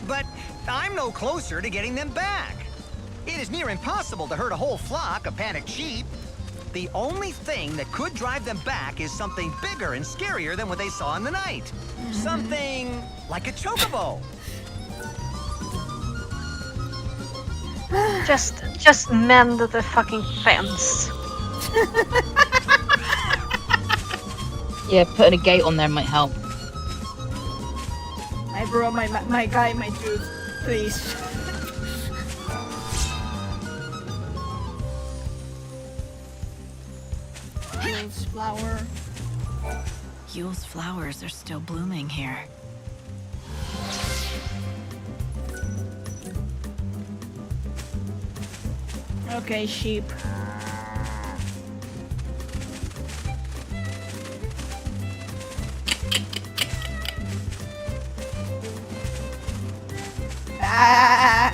But I'm no closer to getting them back. It is near impossible to herd a whole flock of panicked sheep. The only thing that could drive them back is something bigger and scarier than what they saw in the night. Something like a chocobo. Just mend the fucking fence. Yeah, putting a gate on there might help. I brought my guy, my dude. Please. Rose flower. Yule's flowers are still blooming here. Okay, sheep. Ah!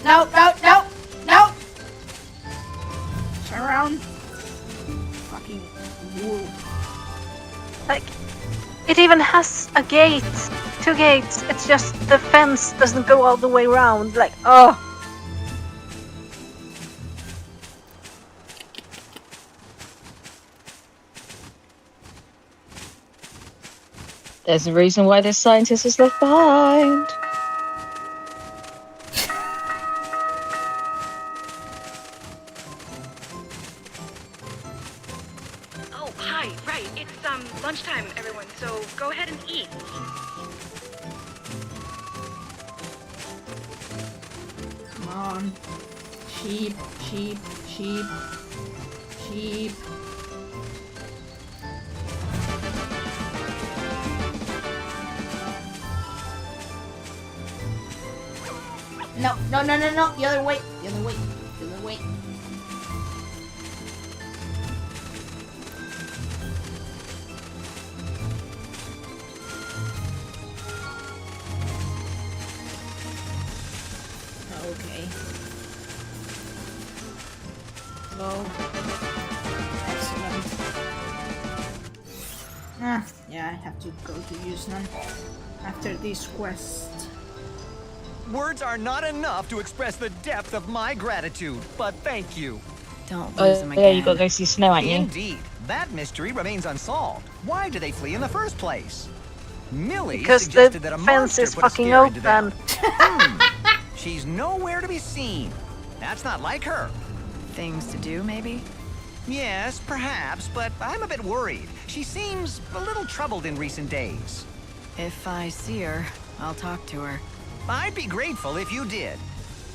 No, no, no, no! Turn around. Fucking wool. Like, it even has a gate. 2 gates. It's just the fence doesn't go all the way around. Like, oh. There's a reason why this scientist is left behind. Oh, hi. Right. It's lunchtime, everyone. So go ahead and eat. Come on. Sheep, sheep, sheep, sheep. No, no, no, no, no. The other way. The other way. The other way. Okay. Oh. Excellent. Yeah, I have to go to use none after this quest. Words are not enough to express the depth of my gratitude, but thank you. Don't lose him again. Yeah, you gotta go see Snow, aren't you? Indeed. That mystery remains unsolved. Why did they flee in the first place? Millie Because suggested the that a fence monster is put a fucking scare into them. open. She's nowhere to be seen. That's not like her. Things to do, maybe? Yes, perhaps, but I'm a bit worried. She seems a little troubled in recent days. If I see her, I'll talk to her. I'd be grateful if you did.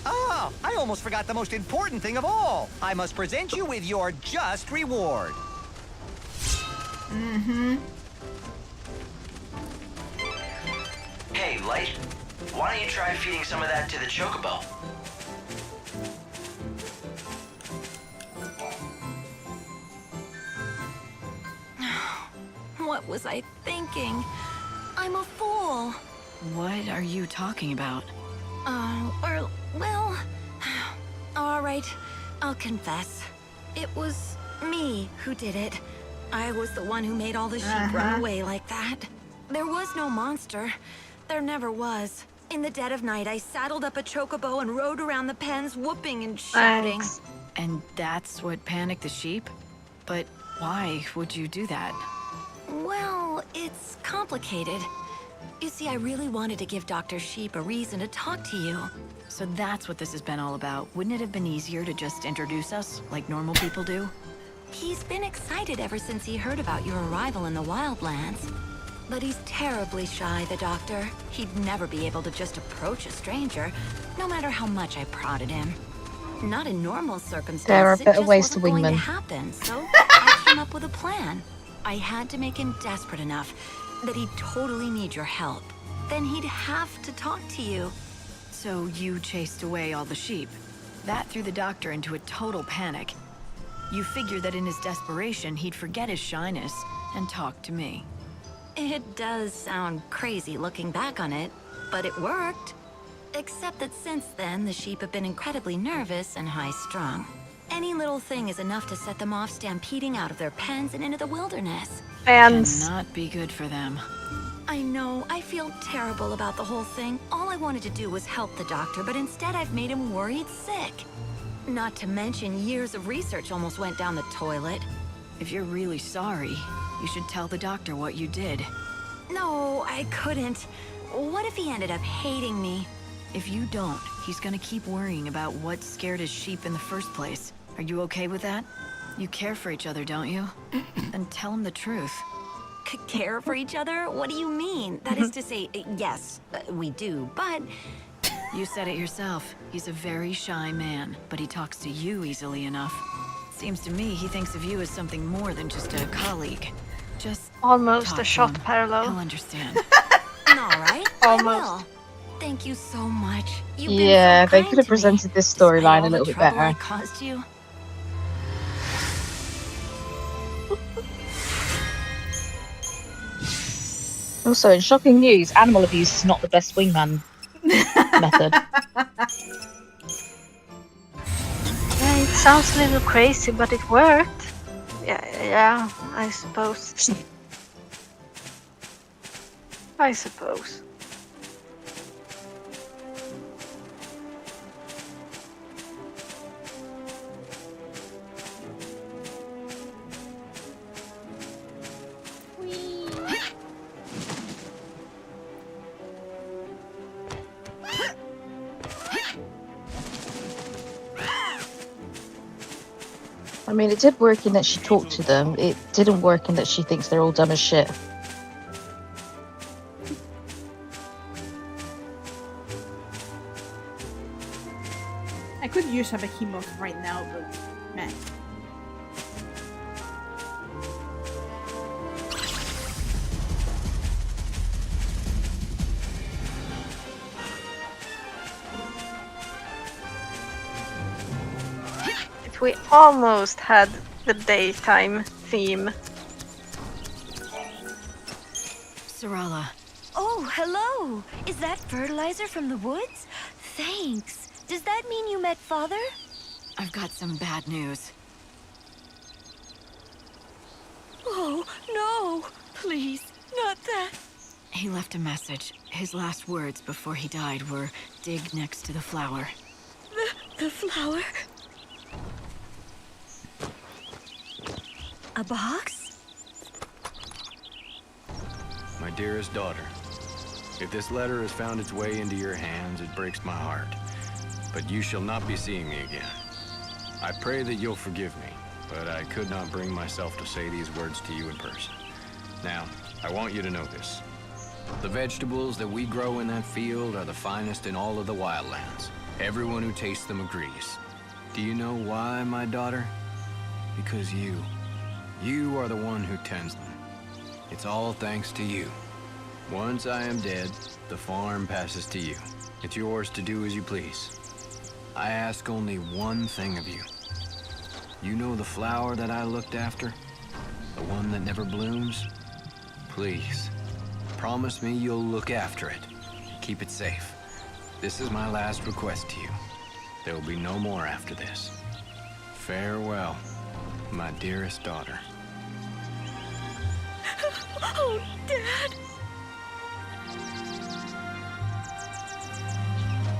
Ah, I almost forgot the most important thing of all. I must present you with your just reward. Hey, Light, why don't you try feeding some of that to the chocobo? What was I thinking? I'm a fool. What are you talking about? Well... All right, I'll confess. It was me who did it. I was the one who made all the sheep run away like that. There was no monster. There never was. In the dead of night, I saddled up a chocobo and rode around the pens, whooping and shouting. Thanks. And that's what panicked the sheep? But why would you do that? Well, it's complicated. You see, I really wanted to give Dr. Sheep a reason to talk to you. So that's what this has been all about. Wouldn't it have been easier to just introduce us, like normal people do? He's been excited ever since he heard about your arrival in the Wildlands. But he's terribly shy, the doctor. He'd never be able to just approach a stranger, no matter how much I prodded him. Not in normal circumstances. There are it better just ways to wasn't wing going them. happen, so I came up with a plan. I had to make him desperate enough that he'd totally need your help. Then he'd have to talk to you. So you chased away all the sheep. That threw the doctor into a total panic. You figured that in his desperation, he'd forget his shyness and talk to me. It does sound crazy looking back on it, but it worked. Except that since then, the sheep have been incredibly nervous and high-strung. Any little thing is enough to set them off stampeding out of their pens and into the wilderness. Fans. Cannot be good for them. I know, I feel terrible about the whole thing. All I wanted to do was help the doctor, but instead I've made him worried sick. Not to mention, years of research almost went down the toilet. If you're really sorry, you should tell the doctor what you did. No, I couldn't. What if he ended up hating me? If you don't, he's gonna keep worrying about what scared his sheep in the first place. Are you okay with that? You care for each other, don't you? Then tell him the truth. Care for each other? What do you mean? That is to say, yes, we do, but... You said it yourself. He's a very shy man, but he talks to you easily enough. Seems to me he thinks of you as something more than just a colleague. Just Almost talk a to shot him. parallel. He'll understand. All right, Almost. I will. Thank you so much. You've Yeah, been so they kind could have to me, presented this despite storyline all a the little bit trouble I better. caused you. Also, in shocking news, animal abuse is not the best wingman method. Yeah, it sounds a little crazy, but it worked. Yeah, I suppose. I suppose. I mean, it did work in that she talked to them. It didn't work in that she thinks they're all dumb as shit. I could use a behemoth right now, but man. We almost had the daytime theme. Sarala. Oh, hello! Is that fertilizer from the woods? Thanks. Does that mean you met Father? I've got some bad news. Oh, no! Please, not that. He left a message. His last words before he died were, dig next to the flower. The flower? A box? My dearest daughter, if this letter has found its way into your hands, it breaks my heart. But you shall not be seeing me again. I pray that you'll forgive me, but I could not bring myself to say these words to you in person. Now, I want you to know this. The vegetables that we grow in that field are the finest in all of the wildlands. Everyone who tastes them agrees. Do you know why, my daughter? Because you are the one who tends them. It's all thanks to you. Once I am dead, the farm passes to you. It's yours to do as you please. I ask only one thing of you. You know the flower that I looked after? The one that never blooms? Please, promise me you'll look after it. Keep it safe. This is my last request to you. There will be no more after this. Farewell, my dearest daughter. Oh, Dad!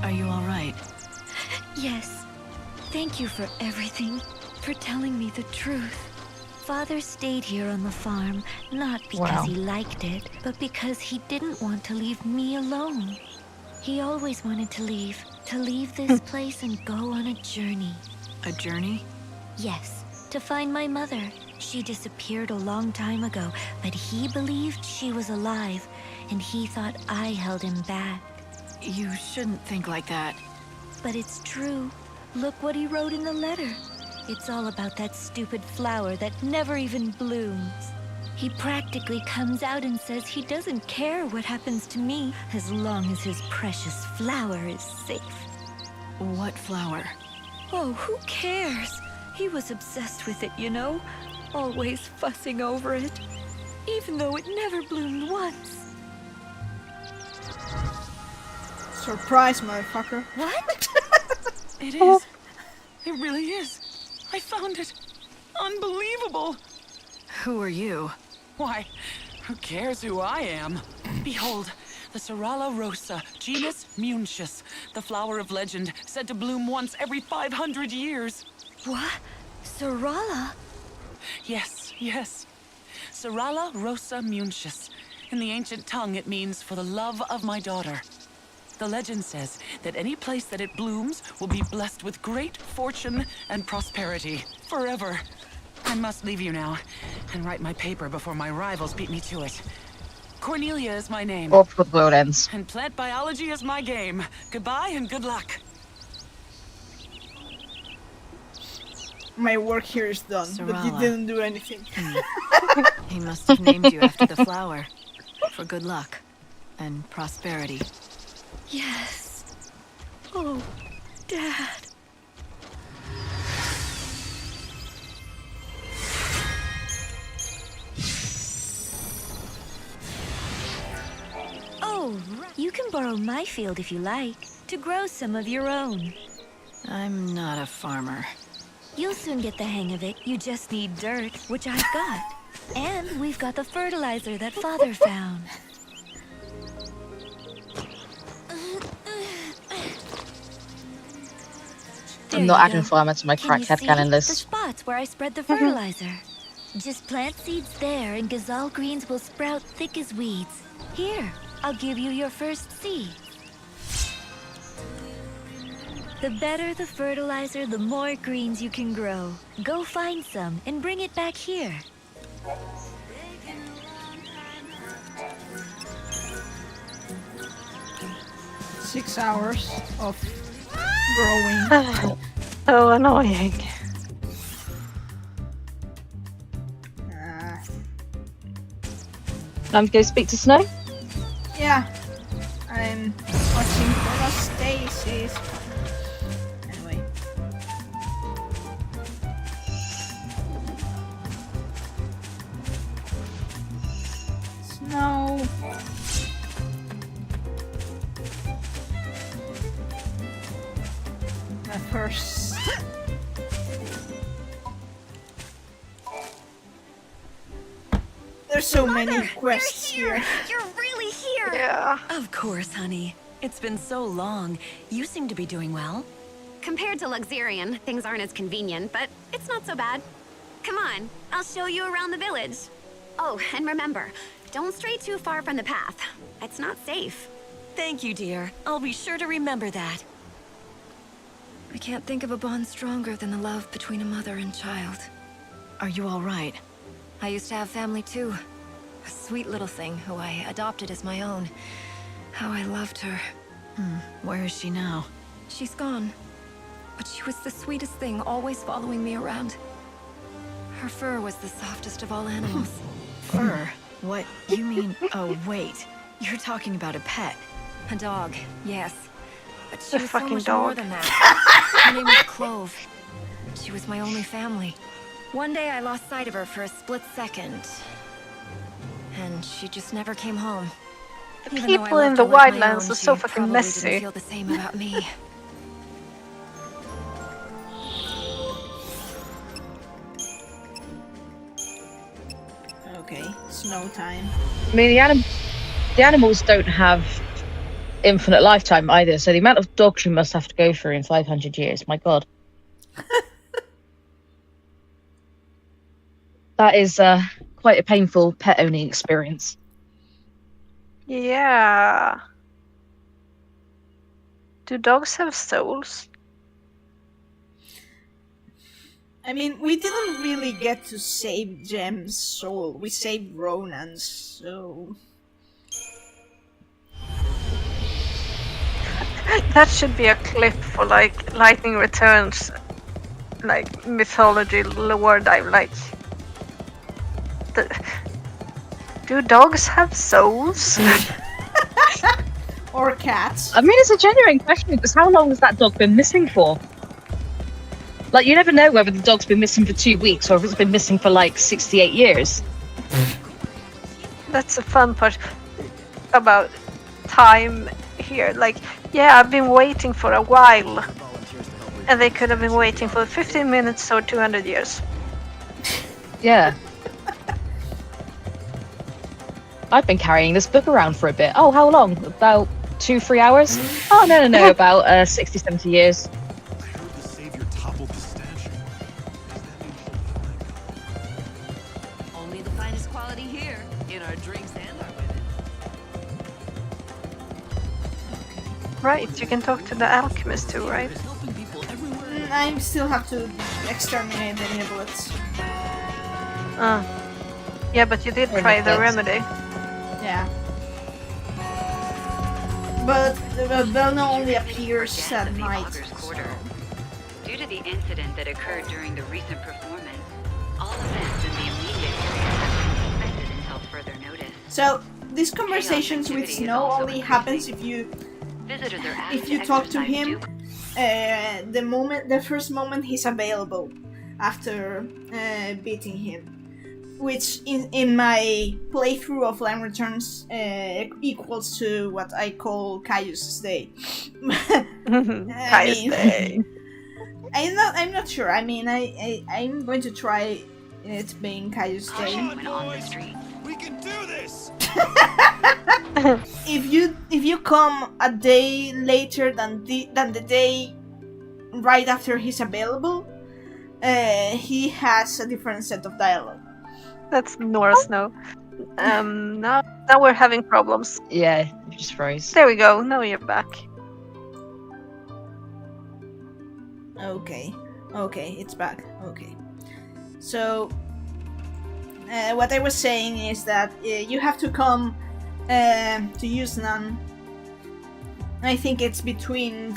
Are you all right? Yes. Thank you for everything. For telling me the truth. Father stayed here on the farm, not because he liked it, but because he didn't want to leave me alone. He always wanted to leave this place and go on a journey. A journey? Yes, to find my mother. She disappeared a long time ago, but he believed she was alive, and he thought I held him back. You shouldn't think like that. But it's true. Look what he wrote in the letter. It's all about that stupid flower that never even blooms. He practically comes out and says he doesn't care what happens to me as long as his precious flower is safe. What flower? Oh, who cares? He was obsessed with it, you know? Always fussing over it. Even though it never bloomed once. Surprise, motherfucker. What? It is. It really is. I found it. Unbelievable. Who are you? Why, who cares who I am? Behold, the Serrala rosa, genus Munchus, the flower of legend, said to bloom once every 500 years. What? Serrala? Yes, yes. Serrala rosa Munchus. In the ancient tongue, it means for the love of my daughter. The legend says that any place that it blooms will be blessed with great fortune and prosperity forever. I must leave you now and write my paper before my rivals beat me to it. Cornelia is my name. Off with world ends. And plant biology is my game. Goodbye and good luck. My work here is done, but you Serrala. didn't do anything. He must have named you after the flower. For good luck and prosperity. Yes. Oh, Dad. Oh, you can borrow my field if you like, to grow some of your own. I'm not a farmer. You'll soon get the hang of it. You just need dirt, which I've got. And we've got the fertilizer that Father found. I'm not adding farmer to my Can you crackhead see cannon the list. spots where I spread the fertilizer? Just plant seeds there and gazelle greens will sprout thick as weeds. Here, I'll give you your first seed. The better the fertilizer, the more greens you can grow. Go find some and bring it back here. Six hours of growing. So annoying. Time to go speak to Snow? Yeah, I'm watching for the stasis. Anyway. Snow. My first. There's so many quests here. You're really here! Yeah. Of course, honey. It's been so long. You seem to be doing well. Compared to Luxurian, things aren't as convenient, but it's not so bad. Come on, I'll show you around the village. Oh, and remember, don't stray too far from the path. It's not safe. Thank you, dear. I'll be sure to remember that. I can't think of a bond stronger than the love between a mother and child. Are you all right? I used to have family too. A sweet little thing who I adopted as my own. How I loved her. Where is she now? She's gone. But she was the sweetest thing, always following me around. Her fur was the softest of all animals. Fur? What? You mean... Oh, wait. You're talking about a pet. A dog, yes. But she A was so fucking much dog. more than that. Her name was Clove. She was my only family. One day I lost sight of her for a split second. And she just never came home. The Even though I people in loved the her like my wildlands own, are so she fucking probably messy. didn't feel the same about me. Okay, snow time. I mean, the animals don't have infinite lifetime either, so the amount of dogs you must have to go through in 500 years, my god. That is quite a painful pet owning experience. Yeah. Do dogs have souls? I mean, we didn't really get to save Jem's soul. We saved Ronan's, so... That should be a clip for like Lightning Returns, like mythology Loredive, like. Do dogs have souls? Or cats. I mean, it's a genuine question because how long has that dog been missing for? Like, you never know whether the dog's been missing for 2 weeks or if it's been missing for like 68 years. That's the fun part about time here. Like, yeah, I've been waiting for a while. And they could have been waiting for 15 minutes or 200 years. Yeah. I've been carrying this book around for a bit. Oh, how long? About 2-3 hours? Oh, no, about 60, 70 years. I heard the savior toppled the statue. Only the finest quality here, in our drinks and our women. Right, you can talk to the alchemist too, right? I still have to exterminate the niblets. Yeah, but you did try the remedy. Yeah. But Velna only appears at night. So. Due to the incident that occurred during the recent performance, all events in the immediate area have been suspended until further notice. So these conversations with Snow only happens if you talk to him the first moment he's available after beating him. Which in my playthrough of Land Returns equals to what I call Caius' Day. Caius' Day. I'm not sure. I mean, I'm going to try it being Caius' Day. We can do this. If you come a day later than the day right after he's available, he has a different set of dialogue. That's Nora Snow. Now we're having problems. Yeah, you just froze. There we go. Now you're back. Okay, it's back. Okay. So, what I was saying is that you have to come to Yuznan. I think it's between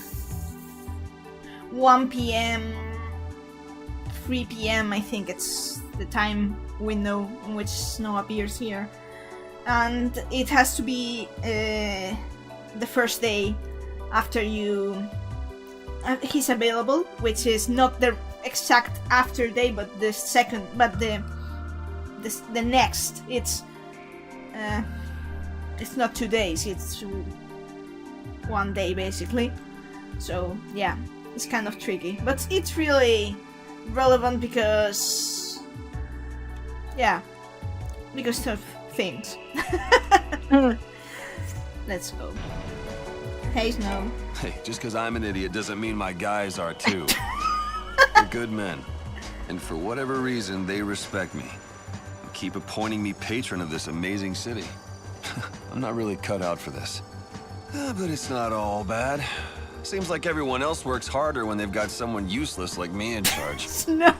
1 p.m., 3 p.m. I think it's the time window in which Snow appears here. And it has to be the first day after he's available, which is not the exact after day, but the second, but the next. It's not 2 days, it's 1 day basically. So yeah, it's kind of tricky, but it's really relevant because of things. Let's go. Hey, Snow. Hey, just because I'm an idiot doesn't mean my guys are too. They're good men. And for whatever reason, they respect me. And keep appointing me patron of this amazing city. I'm not really cut out for this. But it's not all bad. Seems like everyone else works harder when they've got someone useless like me in charge. Snow.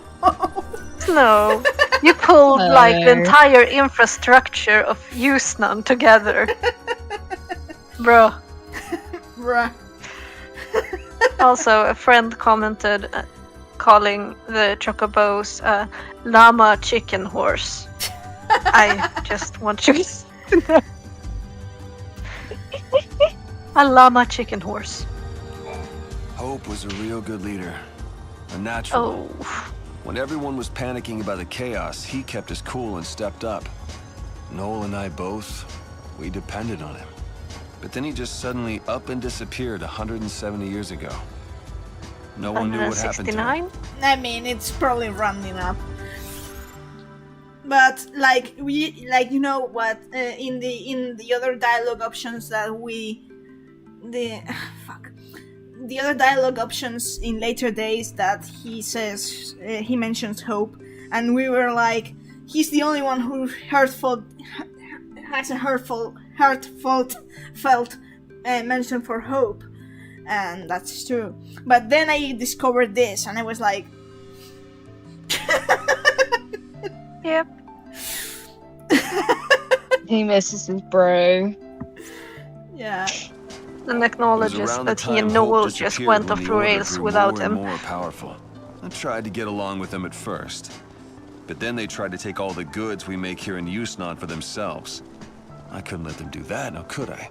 No, you pulled like the entire infrastructure of Yusnan together. Bruh. Bruh. Also, a friend commented calling the chocobos llama chicken horse. I just want you to know. A llama chicken horse. Hope was a real good leader. A natural. Oh. When everyone was panicking about the chaos, he kept us cool and stepped up. Noel and I both, we depended on him. But then he just suddenly up and disappeared 170 years ago. No one knew what happened to him. I mean, it's probably running up. But like you know what? In the other dialogue options that the other dialogue options in later days that he says he mentions Hope, and we were like, he's the only one who has a heartfelt mention for Hope, and that's true. But then I discovered this, and I was like, yep. He misses his bro. Yeah. And acknowledges that he and Noel just went off the rails without him. More powerful. I tried to get along with them at first, but then they tried to take all the goods we make here in Yusnan for themselves. I couldn't let them do that, now could I?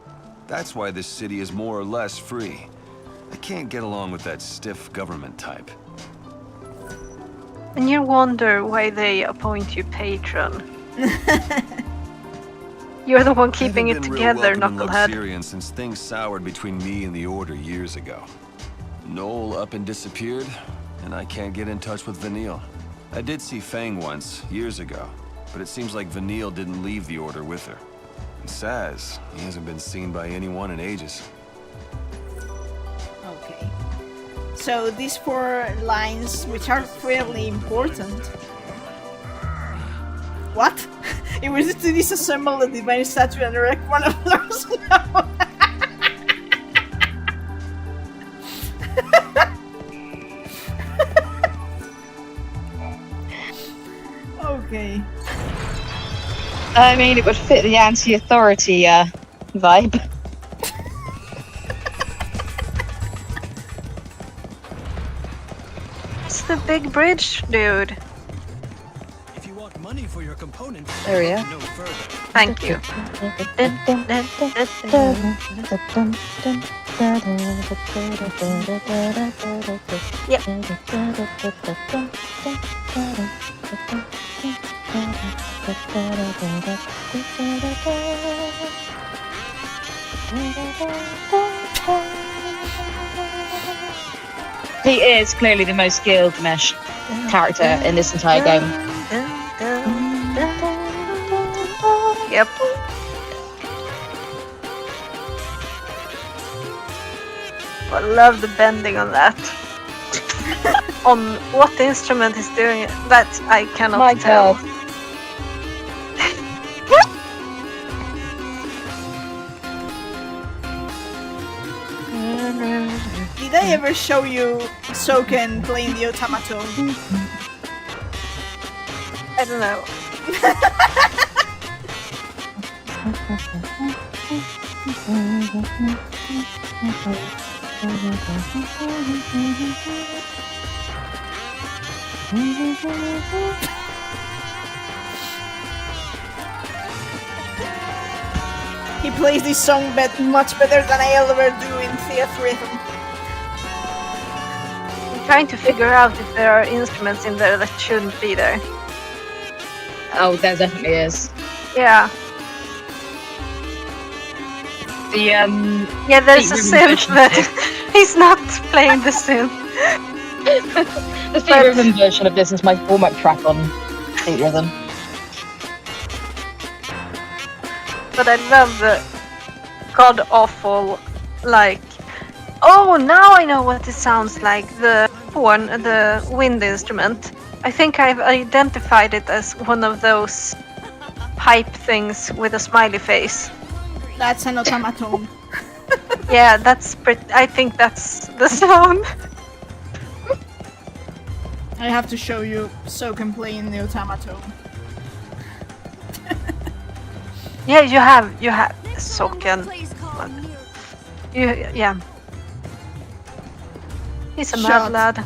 That's why this city is more or less free. I can't get along with that stiff government type. And you wonder why they appoint you patron. You're the one keeping it together, knucklehead. Since things soured between me and the Order years ago. Noel up and disappeared, and I can't get in touch with Vanille. I did see Fang once, years ago, but it seems like Vanille didn't leave the Order with her. And Saz, he hasn't been seen by anyone in ages. Okay. So these 4 lines, which are fairly important. What? It was to disassemble the divine statue and erect one of those now. Okay. I mean, it would fit the anti-authority vibe. It's the big bridge, dude. If you want money for your components, there we are. no further. Thank you. He is clearly the most skilled mesh character in this entire game. Yep. I love the bending on that. On what instrument he's doing it, that I cannot tell. God. Did I ever show you Soken playing the automaton? I don't know. He plays this song much better than I ever do in theater rhythm. I'm trying to figure out if there are instruments in there that shouldn't be there. Oh, there definitely is. Yeah. Yeah, there's a synth, but he's not playing the synth. The Theat Rhythm version of this is my warm-up track on Theat Rhythm. But I love god awful, like. Oh, now I know what it sounds like. The horn, the wind instrument. I think I've identified it as one of those pipe things with a smiley face. That's an automaton. Yeah, that's pretty. I think that's the sound. I have to show you so can play in the automaton. Yeah, you have Soken. Yeah. He's a mad lad.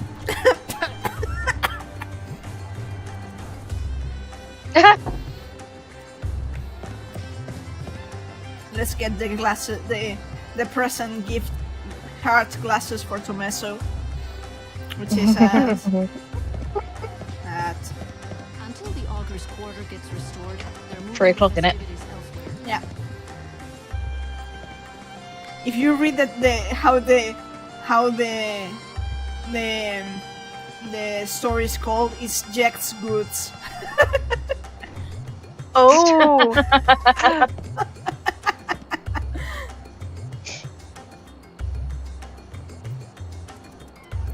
Let's get the glasses, the present gift heart glasses for Tomeso, which is at Until the Augur's quarter gets restored, they're moving 3 o'clock, innit? yeah. If you read that how the story is called, it's Jack's Goods. Oh.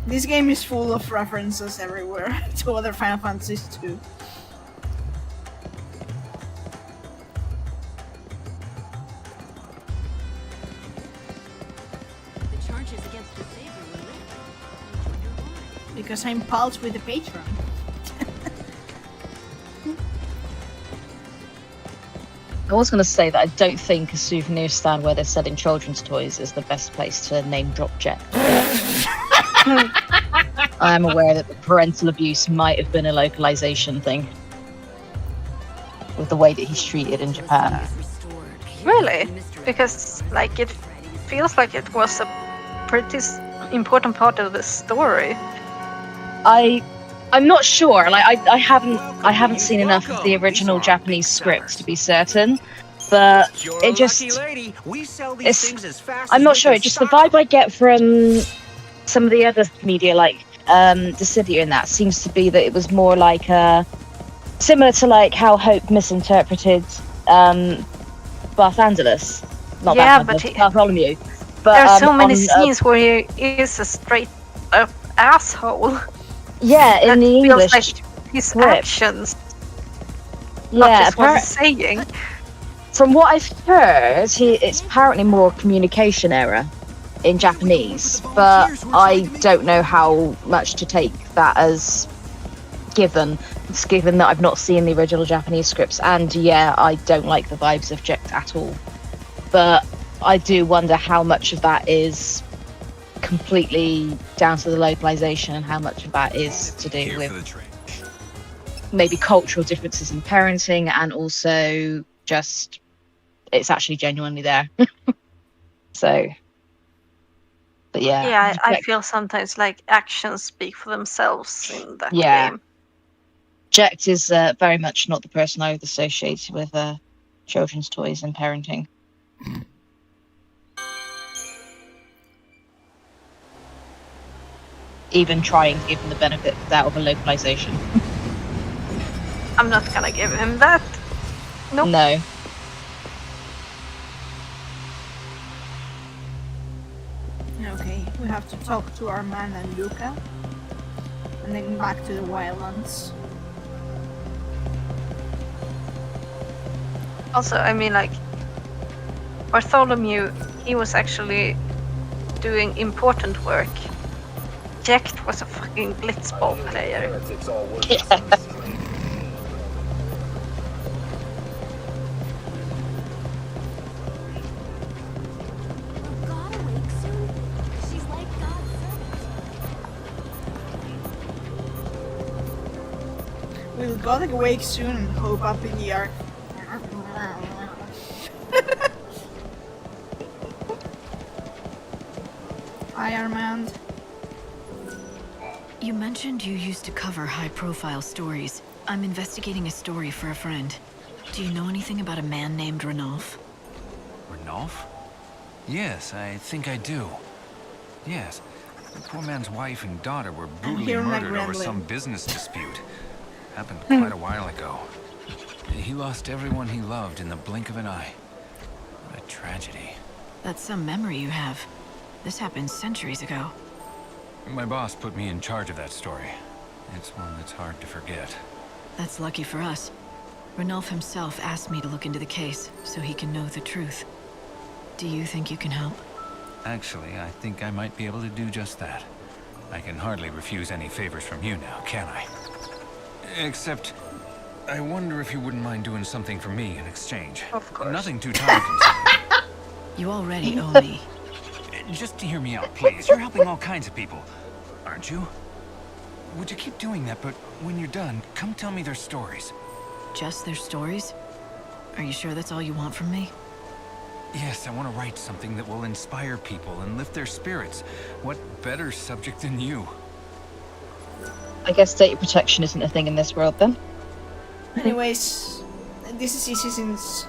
This game is full of references everywhere to other Final Fantasies too. The charges against the savior were lit. Because I'm pulsed with the patron. I was going to say that I don't think a souvenir stand where they're selling children's toys is the best place to name drop Jet. I am aware that the parental abuse might have been a localization thing with the way that he's treated in Japan. Really? Because like it feels like it was a pretty important part of the story. I'm not sure. Like I haven't seen enough of the original Japanese script to be certain, but it just I'm not sure. Just the vibe I get from some of the other media, like Cecilia and that, seems to be that it was more like similar to like how Hope misinterpreted Barthandelus. Not Yeah, Barthandelus, Bartholomew. But there are so many scenes where he is a straight up asshole. Yeah, in the English feels like his script. actions. Yeah, not just what he's saying. From what I've heard, it's apparently more communication error in Japanese, but I don't know how much to take that as given. It's given that I've not seen the original Japanese scripts, and yeah, I don't like the vibes of Jekt at all. But I do wonder how much of that is completely down to the localization and how much of that is to do with maybe cultural differences in parenting, and also just it's actually genuinely there. So, but yeah. Yeah, I feel sometimes like actions speak for themselves in that game. Jekt is very much not the person I would associate with children's toys and parenting. Even trying to give him the benefit of the doubt of a localization. I'm not gonna give him that. Nope. No. Okay, we have to talk to our man and Luca, and then back to the Wildlands. Also, I mean, like, Bartholomew, he was actually doing important work. Jekt was a fucking blitzball player. Yeah. Will God awake soon and hope up in the ark? Iron Man. You mentioned you used to cover high-profile stories. I'm investigating a story for a friend. Do you know anything about a man named Ranulf? Ranulf? Yes, I think I do. Yes. The poor man's wife and daughter were brutally murdered over some business dispute. Happened quite a while ago. He lost everyone he loved in the blink of an eye. What a tragedy. That's some memory you have. This happened centuries ago. My boss put me in charge of that story. It's one that's hard to forget. That's lucky for us. Ranulf himself asked me to look into the case, so he can know the truth. Do you think you can help? Actually, I think I might be able to do just that. I can hardly refuse any favors from you now, can I? Except, I wonder if you wouldn't mind doing something for me in exchange. Of course. Nothing too time-consuming. You already owe me. Just to hear me out, please. You're helping all kinds of people, aren't you? Would you keep doing that, but when you're done, come tell me their stories. Just their stories? Are you sure that's all you want from me? Yes, I want to write something that will inspire people and lift their spirits. What better subject than you? I guess data protection isn't a thing in this world, then. Anyways, this is easy since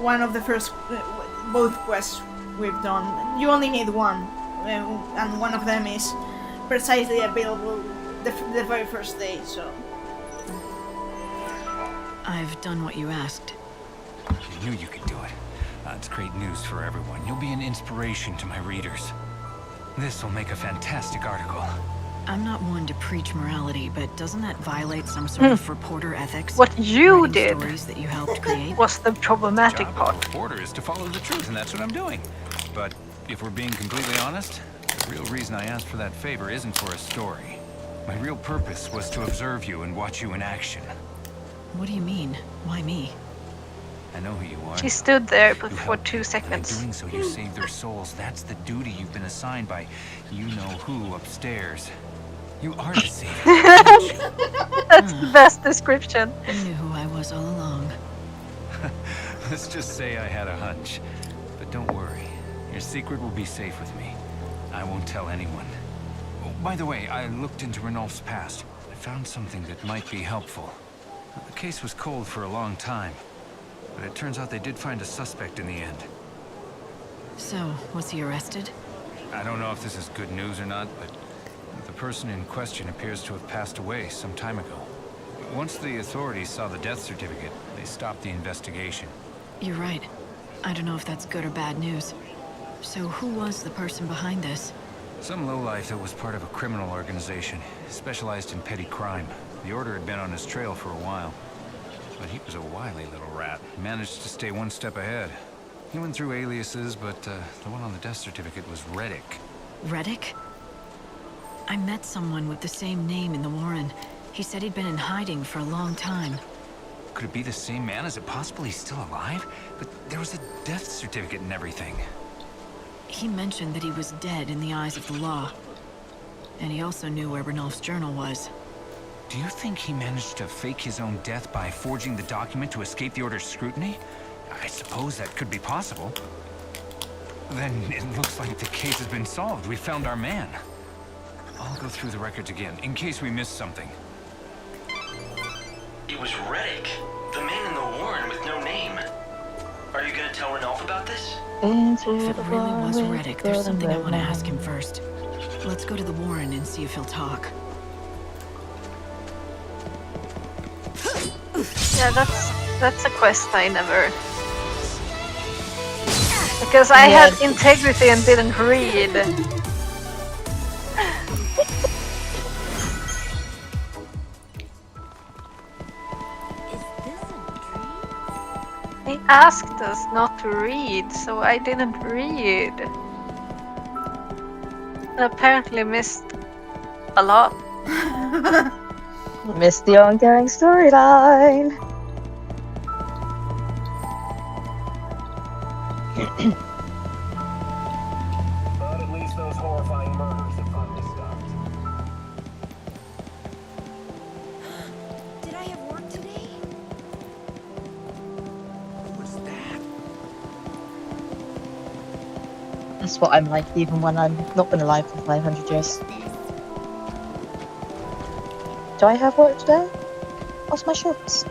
one of the first both quests we've done. You only need one, and one of them is precisely available the very first day. So I've done what you asked. I knew you could do it. That's great news for everyone. You'll be an inspiration to my readers. This will make a fantastic article. I'm not one to preach morality, but doesn't that violate some sort of reporter ethics? What you Writing did stories that you helped create? was the problematic The job part. of a reporter is to follow the truth, and that's what I'm doing. But if we're being completely honest, the real reason I asked for that favor isn't for a story. My real purpose was to observe you and watch you in action. What do you mean? Why me? I know who you are. She stood there You for helped 2 By seconds. doing so, you save their souls. That's the duty you've been assigned by you-know-who upstairs. You are the savior. That's the best description. I knew who I was all along. Let's just say I had a hunch. But don't worry. Your secret will be safe with me. I won't tell anyone. Oh, by the way, I looked into Ranulf's past. I found something that might be helpful. The case was cold for a long time. But it turns out they did find a suspect in the end. So, was he arrested? I don't know if this is good news or not, but the person in question appears to have passed away some time ago. Once the authorities saw the death certificate, they stopped the investigation. You're right. I don't know if that's good or bad news. So who was the person behind this? Some lowlife that was part of a criminal organization, specialized in petty crime. The Order had been on his trail for a while. But he was a wily little rat. Managed to stay one step ahead. He went through aliases, but the one on the death certificate was Reddick. Reddick? I met someone with the same name in the Warren. He said he'd been in hiding for a long time. Could it be the same man? Is it possible he's still alive? But there was a death certificate and everything. He mentioned that he was dead in the eyes of the law. And he also knew where Ranulf's journal was. Do you think he managed to fake his own death by forging the document to escape the Order's scrutiny? I suppose that could be possible. Then it looks like the case has been solved. We found our man. I'll go through the records again, in case we missed something. It was Reddick, the man in the Warren with no name. Are you gonna tell Ranulf about this? If it really was Reddick, there's something I want to ask him first. Let's go to the Warren and see if he'll talk. Yeah, that's a quest I never... Because I had integrity and didn't read. They asked us not to read, so I didn't read. I apparently missed a lot. Missed the ongoing storyline. But at least those horrifying murders have finally stopped. Did I have work today? What's that? That's what I'm like, even when I'm not been alive for 500 years. Do I have work today? What's my shorts?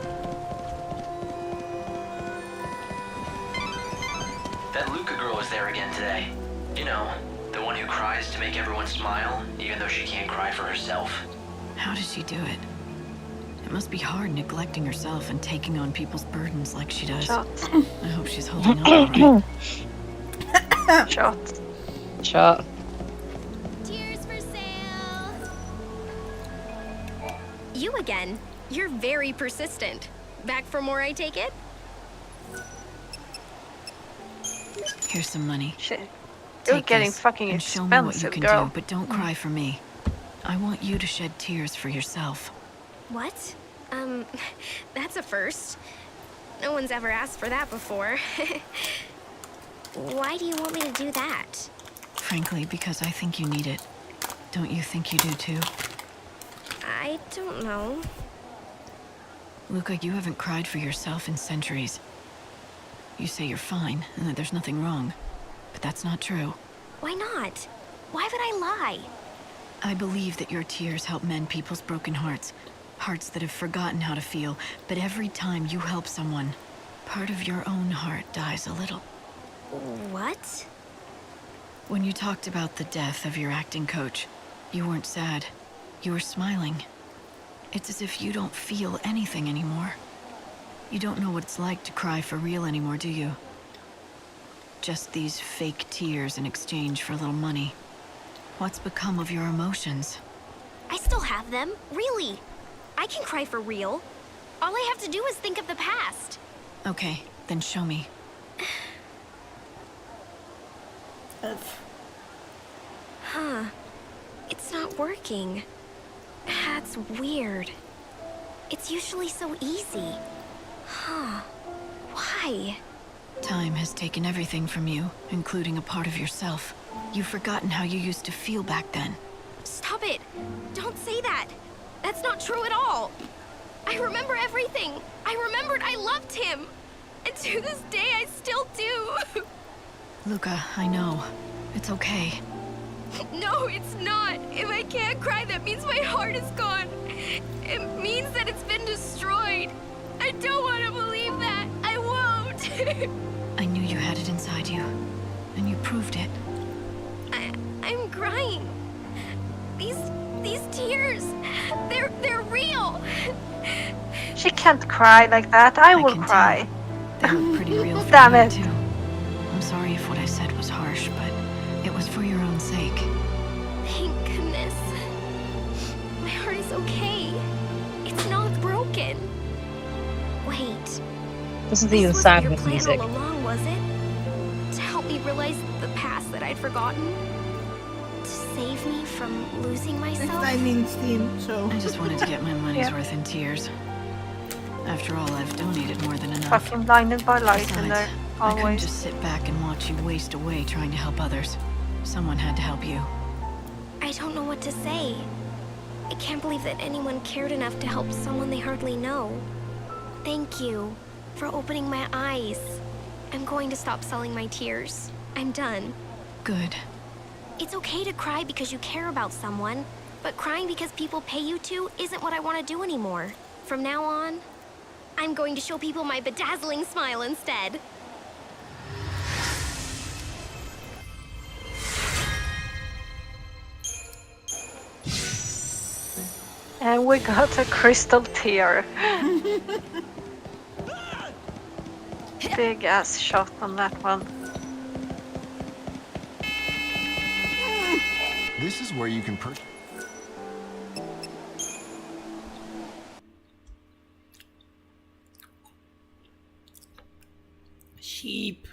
That Luca girl was there again today. You know, the one who cries to make everyone smile, even though she can't cry for herself. How does she do it? It must be hard neglecting herself and taking on people's burdens like she does. I hope she's holding up all right. Shot. Shot. Tears for sale. You again. You're very persistent. Back for more, I take it? Here's some money. Shit. You're Take getting this fucking and show me what you expensive, can girl. do, but don't cry for me. I want you to shed tears for yourself. What? That's a first. No one's ever asked for that before. Why do you want me to do that? Frankly, because I think you need it. Don't you think you do too? I don't know. Luca, you haven't cried for yourself in centuries. You say you're fine and that there's nothing wrong, but that's not true. Why not? Why would I lie? I believe that your tears help mend people's broken hearts. Hearts that have forgotten how to feel, but every time you help someone, part of your own heart dies a little. What? When you talked about the death of your acting coach, you weren't sad. You were smiling. It's as if you don't feel anything anymore. You don't know what it's like to cry for real anymore, do you? Just these fake tears in exchange for a little money. What's become of your emotions? I still have them, really. I can cry for real. All I have to do is think of the past. Okay, then show me. Huh. It's not working. That's weird. It's usually so easy. Huh. Why? Time has taken everything from you, including a part of yourself. You've forgotten how you used to feel back then. Stop it! Don't say that! That's not true at all! I remember everything! I remembered I loved him! And to this day, I still do! Luca, I know. It's okay. No, it's not! If I can't cry, that means my heart is gone! It means that it's been destroyed! I don't want to believe that! I won't! I knew you had it inside you, and you proved it. I'm crying. These tears, they're real. She can't cry like that. I will cry. They look pretty real for Damn me, it. too. I'm sorry if what I said was harsh, but it was for your own sake. Thank goodness. My heart is okay. It's not broken. Wait. This is even sad with music. All along, was it? To help me realize the past that I'd forgotten? To save me from losing myself? Next time means theme, so... I just wanted to get my money's Yeah. worth in tears. After all, I've donated more than enough. Fucking blinded by light in there. I couldn't Always. just sit back and watch you waste away trying to help others. Someone had to help you. I don't know what to say. I can't believe that anyone cared enough to help someone they hardly know. Thank you for opening my eyes. I'm going to stop selling my tears. I'm done. Good. It's okay to cry because you care about someone, but crying because people pay you to isn't what I want to do anymore. From now on, I'm going to show people my bedazzling smile instead. And we got a crystal tear. Big ass shot on that one. This is where you can purchase. Sheep.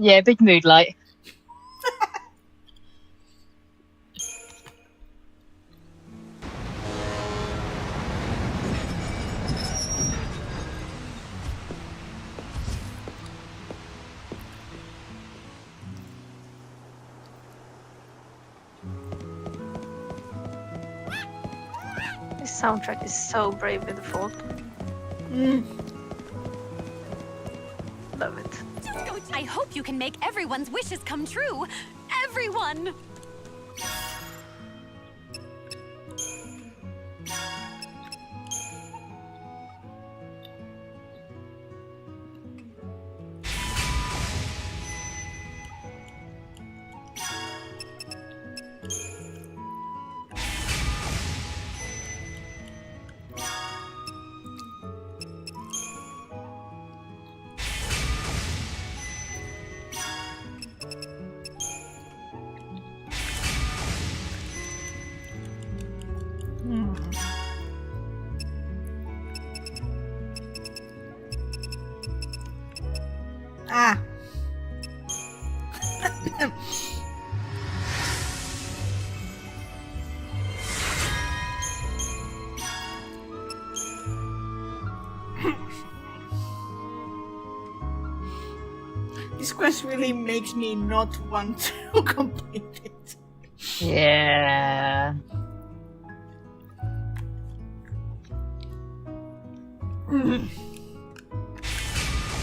Yeah, big mood light. This soundtrack is so brave with the fault. Love it. I hope you can make everyone's wishes come true. Everyone! Ah. This quest really makes me not want to complete it. Yeah.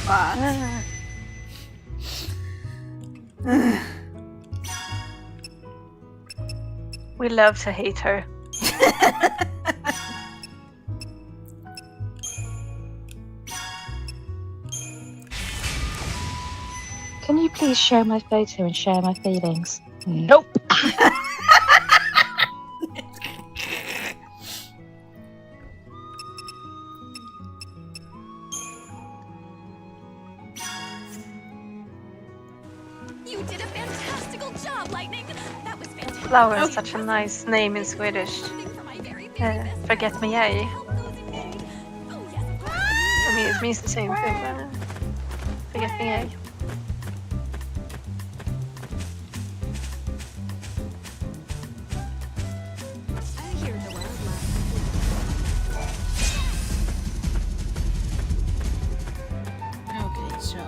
But we love to hate her. Can you please share my photo and share my feelings? Nope. You did a fantastical job, Lightning. That was fantastic. Flower is such a nice name in Swedish. Forget me ej. I mean, it means the same thing, but forget me ej. okay, so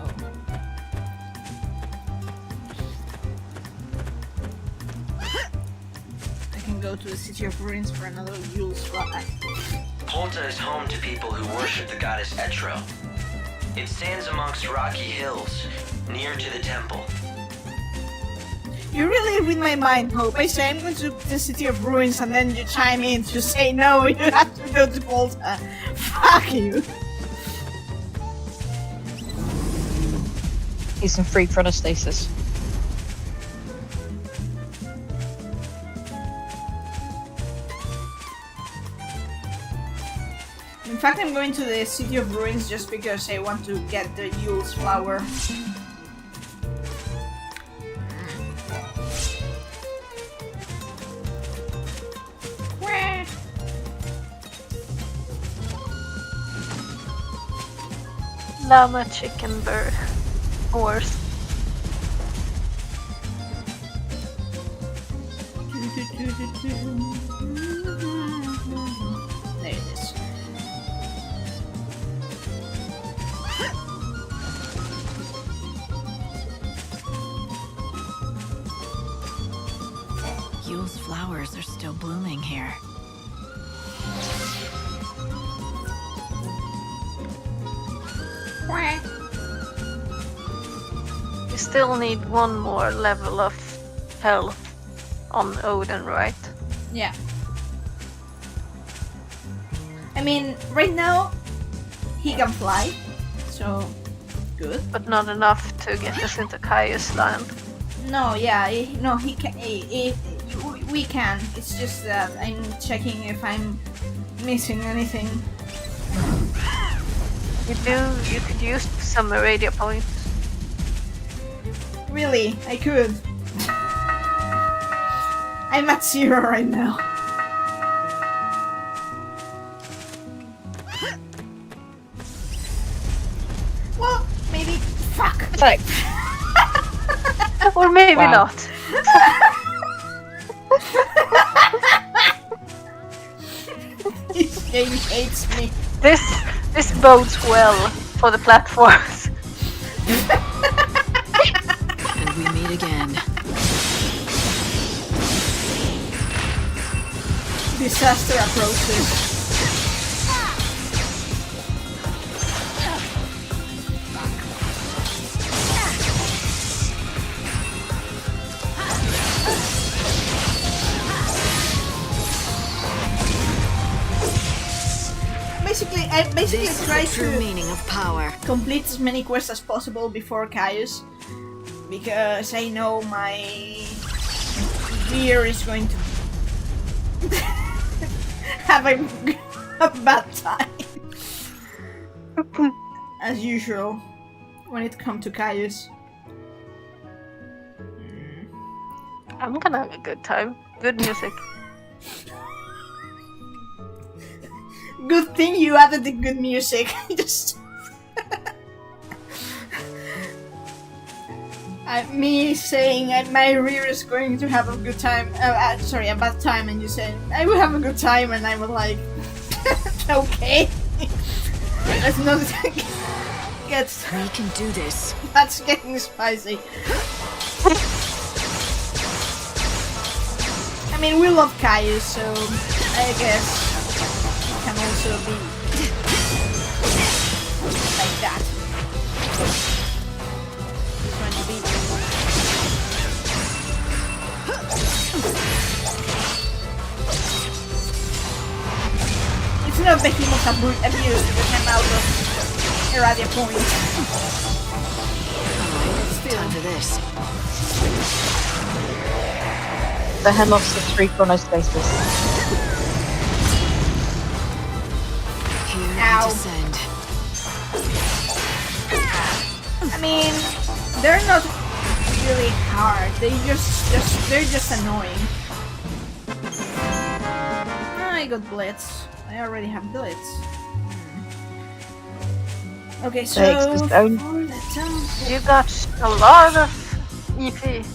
I can go to the City of Ruins for another Yule's fly. Polta is home to people who worship the goddess Etro. It stands amongst rocky hills, near to the temple. You really read my mind, Hope. I say I'm going to the City of Ruins and then you chime in to say no, you have to go to Polta. Fuck you. He's some free chronostasis. In fact, I'm going to the City of Ruins just because I want to get the Yule's flower. Llama, chicken, bird, horse. There it is. Yule's flowers are still blooming here. You still need one more level of health on Odin, right? Yeah. I mean, right now, he can fly, so good. But not enough to get us into Caius land. No, yeah, he can. We can. It's just that I'm checking if I'm missing anything. You could use some radio points. Really, I could. I'm at 0 right now. Well, maybe. Fuck. Like. Or maybe Wow. not. This game hates me. This bodes well for the platforms. And we meet again. Disaster approaches. I basically try True to meaning of power. complete as many quests as possible before Caius, because I know my gear is going to have a bad time as usual when it comes to Caius. I'm gonna have a good time. Good music. Good thing you added the good music. Just Me saying my rear is going to have a good time. Sorry, a bad time, and you said I will have a good time, and I was like, okay, let's not get. We can do this. That's getting spicy. I mean, we love Caillou, so I guess it can also be like that. It's not the Behemoth abuse to get him out of Iradia Point. Time for this. Behemoth's the 3 chronostasis. Here Ow. we descend. I mean, they're not really hard. They're just annoying. I got Blitz. I already have Blitz. Okay, so you got a lot of EP.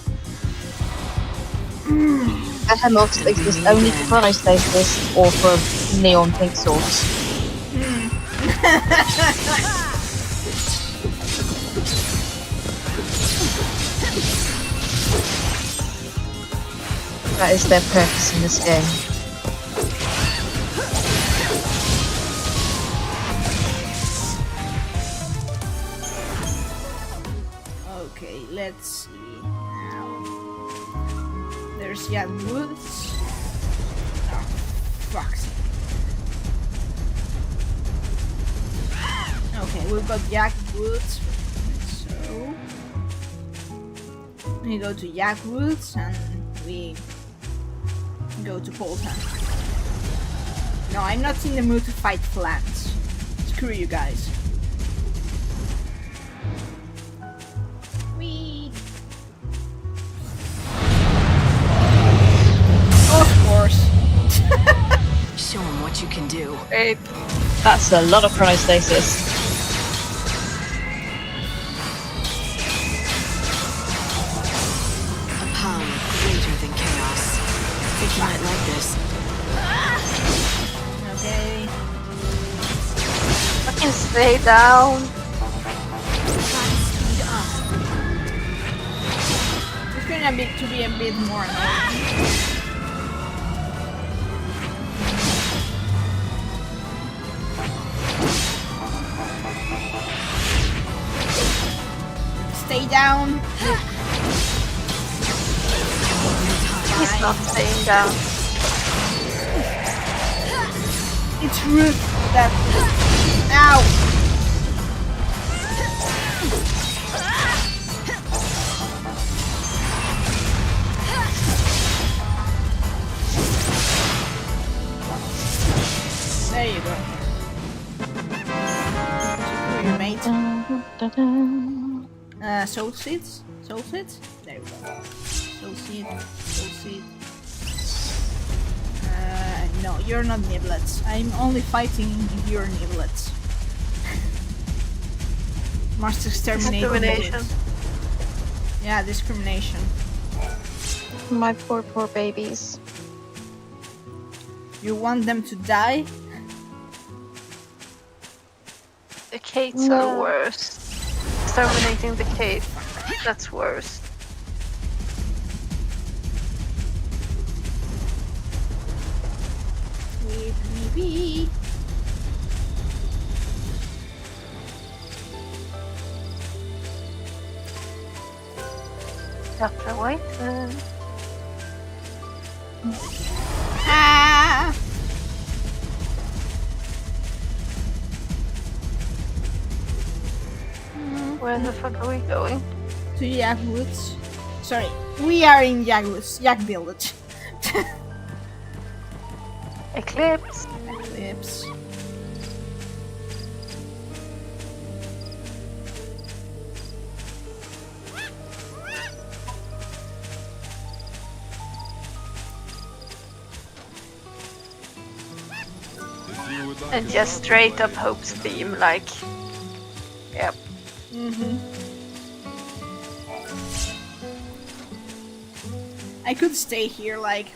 Behemoths exist only for chronostasis or for neon pink swords. That is their purpose in this game. Okay, let's see now. There's Woods. Oh, fuck. Okay, we've got Woods. So we go to Woods and we go to Poltan. No, I'm not in the mood to fight flats. Screw you guys. Of course. Show him what you can do. That's a lot of chronostasis. A power greater than chaos. Think you might like this. Okay. Fucking stay down. It's gonna be to be a bit more annoying. Stay down. He's not staying down. It's rude that. Ow! There you go. Secure your mate. Soul seeds? Soul seeds? There we go. Soul seed. Soul seed. No, you're not niblets. I'm only fighting your niblets. Must exterminate Discrimination. niblets. Yeah, discrimination. My poor babies. You want them to die? The Kates are worse. Exterminating the Kate. That's worse. Leave me be. Dr. White. Ah! Where the fuck are we going? To Yak Woods. Sorry, we are in Yak Woods, Yak Village. Eclipse. Eclipse. And just straight up Hope's theme, like, yep. I could stay here, like,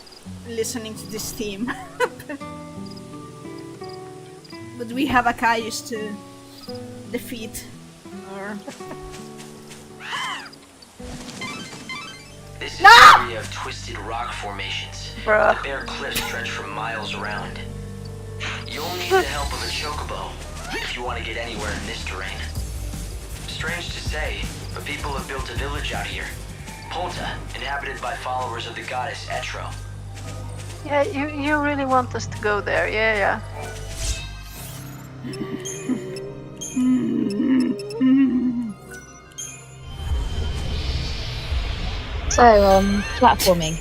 listening to this theme. But we have a Caius to defeat. Or... This is an area of twisted rock formations. Bruh. The bare cliffs stretch for miles around. You'll need the help of a chocobo if you want to get anywhere in this terrain. Strange to say, but people have built a village out here. Polta, inhabited by followers of the goddess Etro. Yeah, you really want us to go there. Yeah. So, platforming.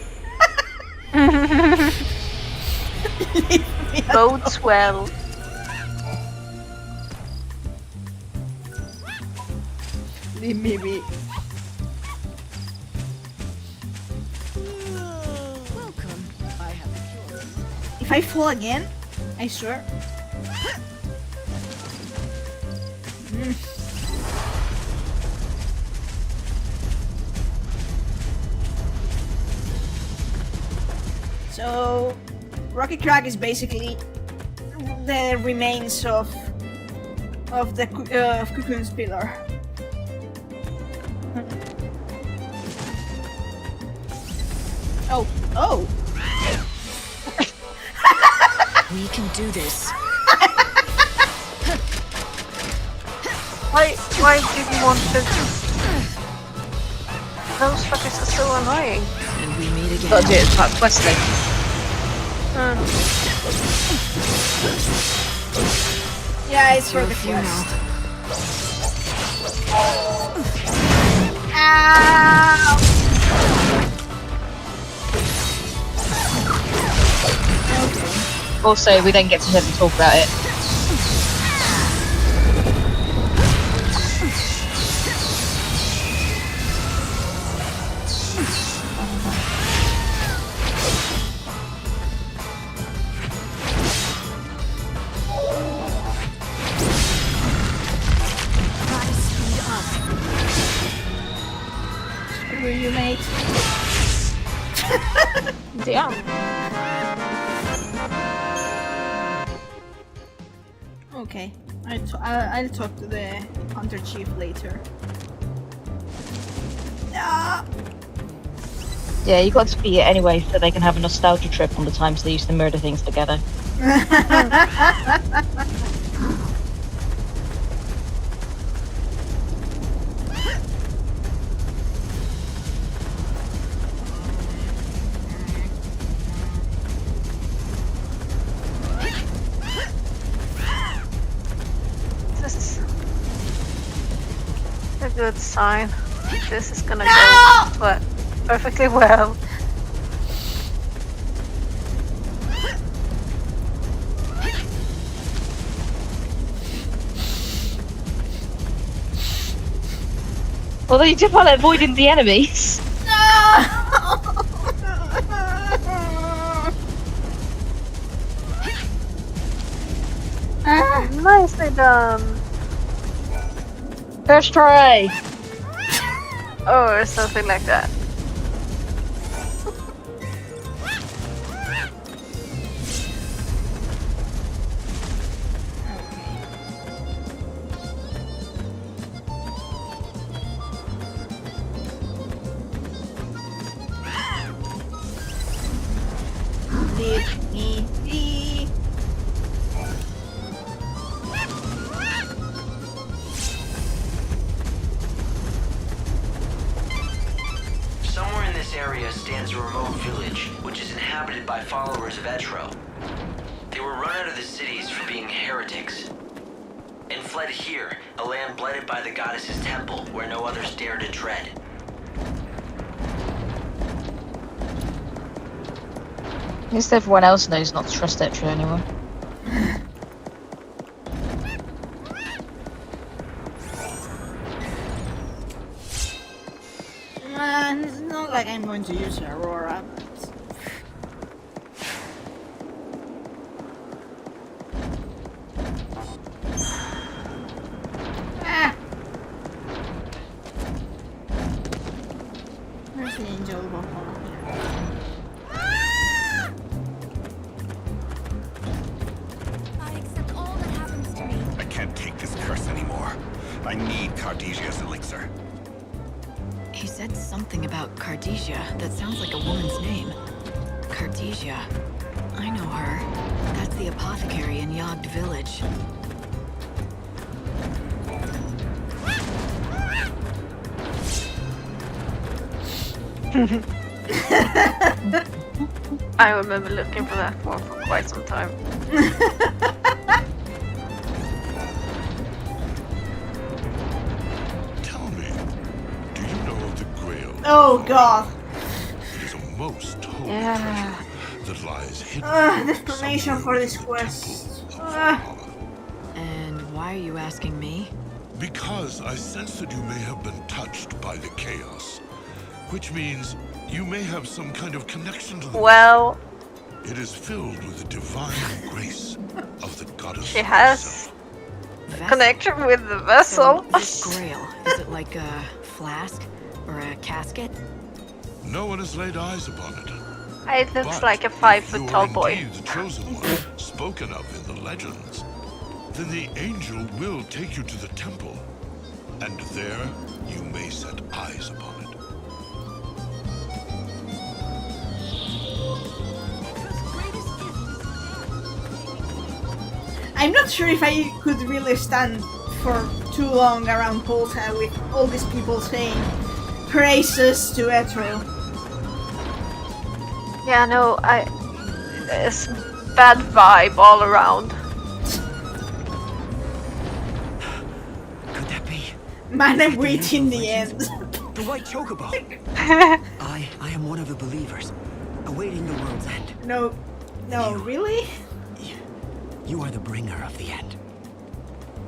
Bodes well. Leave me be. Welcome. I have a cure. If I fall again, I swear. So, Rocky Crack is basically the remains of the Cocoon's pillar. Oh! We can do this. Why did you want to? Those fuckers are so annoying. And we meet again. Gotta do it as part of Wesley. Yeah, it's for the quest. Ow! Also, we then get to hear them talk about it. Screw you, mate. Yeah. Okay, I'll talk to the Hunter Chief later. Ah! Yeah, you got to beat it anyway so they can have a nostalgia trip on the times they used to murder things together. This is a good sign. This is gonna go perfectly well. Although you did while avoiding the enemies. Nicely done. First try. Or something like that. Leave me be. Somewhere in this area stands a remote village, which is inhabited by followers of Etro. They were run out of the cities for being heretics, and fled here, a land blighted by the goddess's temple, where no others dare to tread. At least everyone else knows not to trust Etro anymore. It's not like I'm going to use Aurora. Ah! Where's the angel of Valhalla? I need Cardesia's elixir. He said something about Cardesia. That sounds like a woman's name. Cardesia. I know her. That's the apothecary in Yogd Village. I remember looking for that one for quite some time. Tell me, do you know of the Grail? Oh god. It is a most holy Yeah. treasure that lies hidden. The explanation for this quest. And why are you asking me? Because I sense that you may have been touched by the chaos, which means you may have some kind of connection to the Well, It is filled with the divine grace of the goddess. she has a connection with the vessel. So this grail, is it like a flask or a casket? No one has laid eyes upon it. It looks But like a 5 if foot you tall are boy. indeed the chosen one spoken of in the legends, then the angel will take you to the temple, and there you may set eyes upon it. I'm not sure if I could really stand for too long around Polta with all these people saying praises to Etro. Yeah, no, it's bad vibe all around. Could that be? Man, I'm waiting the end. The white chocobo. I am one of the believers, awaiting the world's end. No, really? You are the bringer of the end.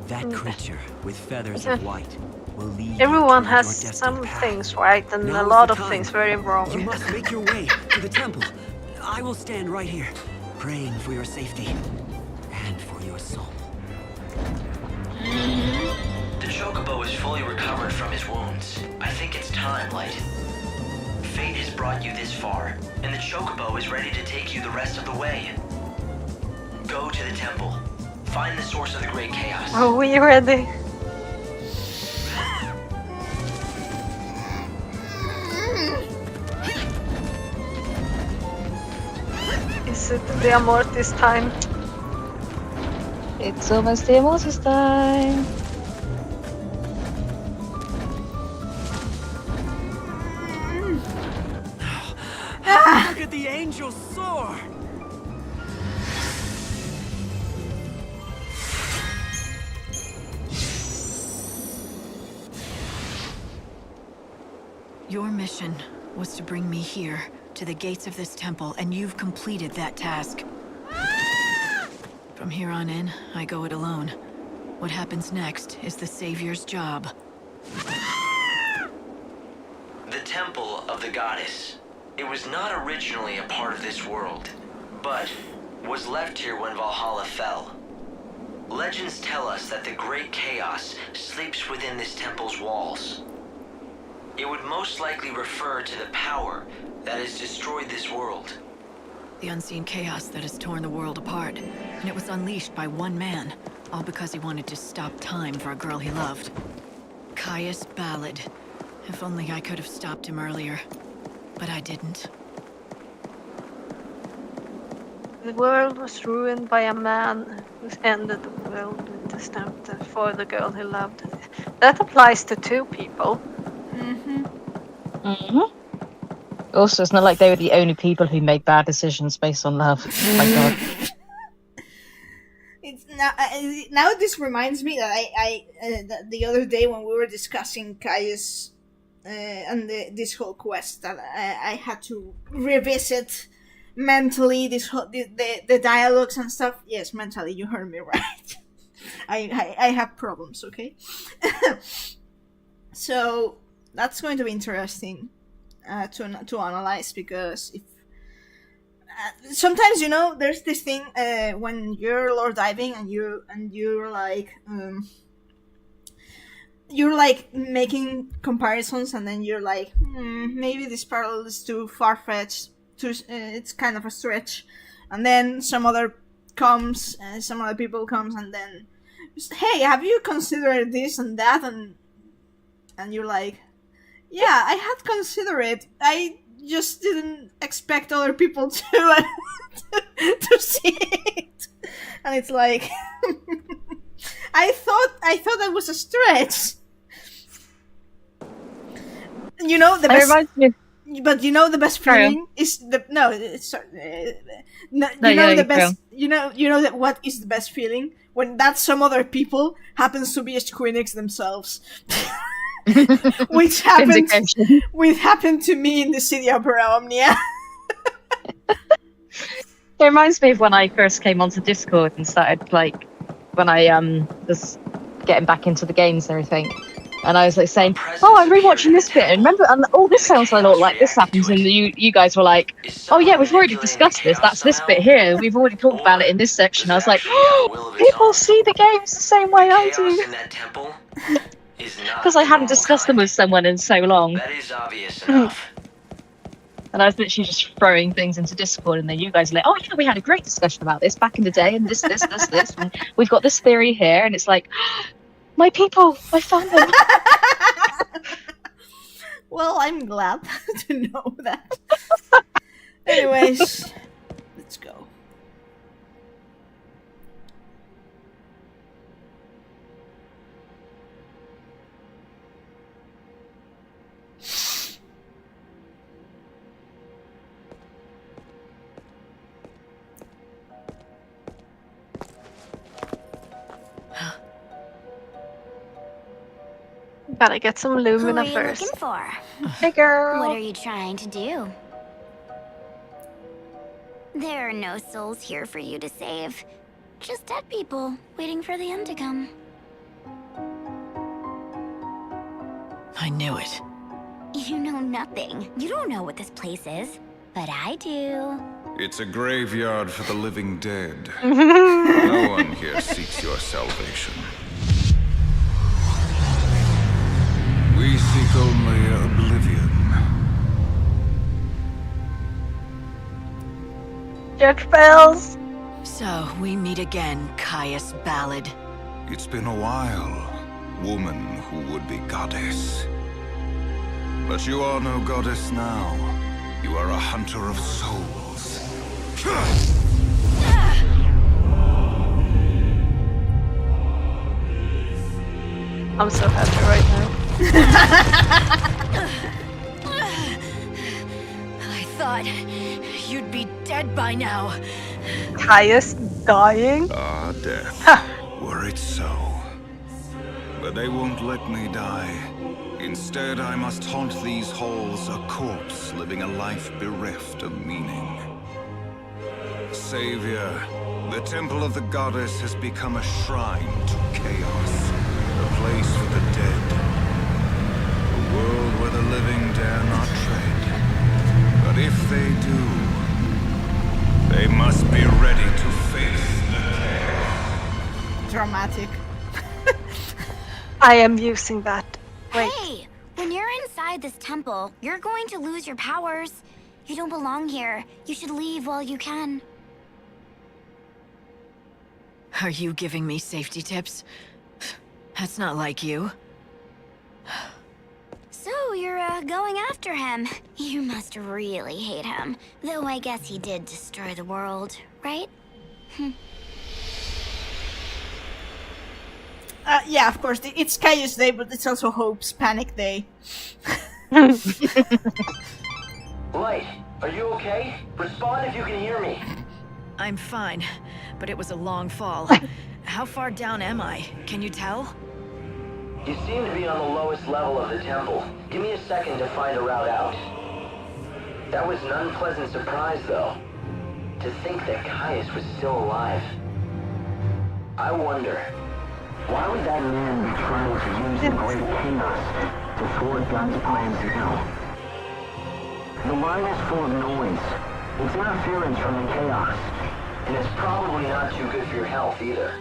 That creature with feathers of white will lead Everyone you has toward your some destined path. things right and Now a is lot the of time. things very wrong. You must make your way to the temple. I will stand right here, praying for your safety and for your soul. The chocobo is fully recovered from his wounds. I think it's time, Light. Fate has brought you this far, and the chocobo is ready to take you the rest of the way. Go to the temple. Find the source of the great chaos. Are we ready? Is it the Amortis time? It's almost the Amortis time. Look at the angel soar! Your mission was to bring me here, to the gates of this temple, and you've completed that task. From here on in, I go it alone. What happens next is the Savior's job. The temple of the goddess. It was not originally a part of this world, but was left here when Valhalla fell. Legends tell us that the great chaos sleeps within this temple's walls. It would most likely refer to the power that has destroyed this world. The unseen chaos that has torn the world apart, and it was unleashed by one man, all because he wanted to stop time for a girl he loved. Caius Ballad. If only I could have stopped him earlier. But I didn't. The world was ruined by a man who ended the world with distemper for the girl he loved. That applies to two people. Also, it's not like they were the only people who made bad decisions based on love. Oh my god. It's now this reminds me that the other day when we were discussing Caius and this whole quest, that I had to revisit mentally the dialogues and stuff. Yes, mentally, you heard me right. I have problems, okay? So that's going to be interesting to analyze, because if sometimes, you know, there's this thing when you're Lorediving and you're like making comparisons, and then you're like, maybe this parallel is too far-fetched, it's kind of a stretch, and then some other people comes and then hey, have you considered this and that? And you're like, yeah, I had considered it. I just didn't expect other people to to see it. And it's like, I thought that was a stretch. You know the best. But you know the best feeling is the no. It's no, you know the best. You know that what is the best feeling when that some other people happens to be Squeenix themselves, which happened to me in the city of Omnia. It reminds me of when I first came onto Discord and started when I was getting back into the games and everything. And I was saying, "Oh, I'm rewatching this bit, and remember, and this sounds a lot like this happens." And you guys were like, "Oh yeah, we've already discussed this. That's this bit here. We've already talked about it in this section." I was like, "Oh, people see the games the same way I do," because I hadn't discussed them with someone in so long. That is obvious enough. And I was literally just throwing things into Discord, and then you guys were like, "Oh yeah, we had a great discussion about this back in the day, and this, and we've got this theory here," and it's like. My people, I found them. Well, I'm glad to know that. Anyways, let's go. Gotta get some Lumina Who are you first. looking for? Hey girl. What are you trying to do? There are no souls here for you to save. Just dead people waiting for the end to come. I knew it. You know nothing. You don't know what this place is. But I do. It's a graveyard for the living dead. No one here seeks your salvation. We seek only oblivion. Church bells. So, we meet again, Caius Ballad. It's been a while, woman who would be goddess. But you are no goddess now. You are a hunter of souls. I'm so happy right now. I thought you'd be dead by now. Caius dying? Ah, death. Were it so. But they won't let me die. Instead, I must haunt these halls, a corpse living a life bereft of meaning. Savior, the temple of the goddess has become a shrine to chaos, a place for the dead. A world where the living dare not tread. But if they do, they must be ready to face the dead. Dramatic. I am using that. Wait. Hey! When you're inside this temple, you're going to lose your powers. You don't belong here. You should leave while you can. Are you giving me safety tips? That's not like you. So you're going after him. You must really hate him. Though I guess he did destroy the world, right? Yeah, of course. It's Caius Day, but it's also Hope's Panic Day. Light, are you okay? Respond if you can hear me. I'm fine, but it was a long fall. How far down am I? Can you tell? You seem to be on the lowest level of the temple. Give me a second to find a route out. That was an unpleasant surprise, though. To think that Caius was still alive. I wonder, why would that man be trying to use the great chaos to thwart God's plans now? The line is full of noise. It's interference from the chaos. And it's probably not too good for your health, either.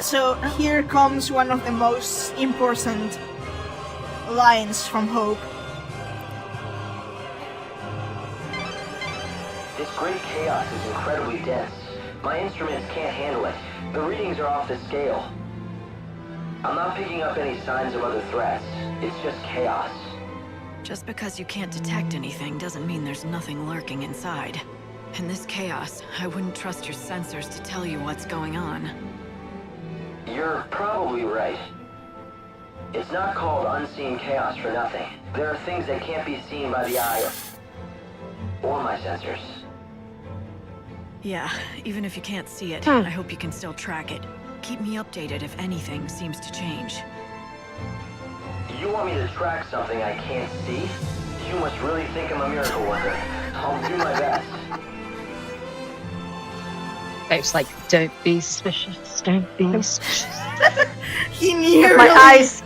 So here comes one of the most important lines from Hope. This great chaos is incredibly dense. My instruments can't handle it. The readings are off the scale. I'm not picking up any signs of other threats. It's just chaos. Just because you can't detect anything doesn't mean there's nothing lurking inside. In this chaos, I wouldn't trust your sensors to tell you what's going on. You're probably right. It's not called unseen chaos for nothing. There are things that can't be seen by the eye or my sensors. Yeah, even if you can't see it, I hope you can still track it. Keep me updated if anything seems to change. You want me to track something I can't see? You must really think I'm a miracle worker. I'll do my best. It's like, don't be suspicious, don't be suspicious. He nearly... My eyes...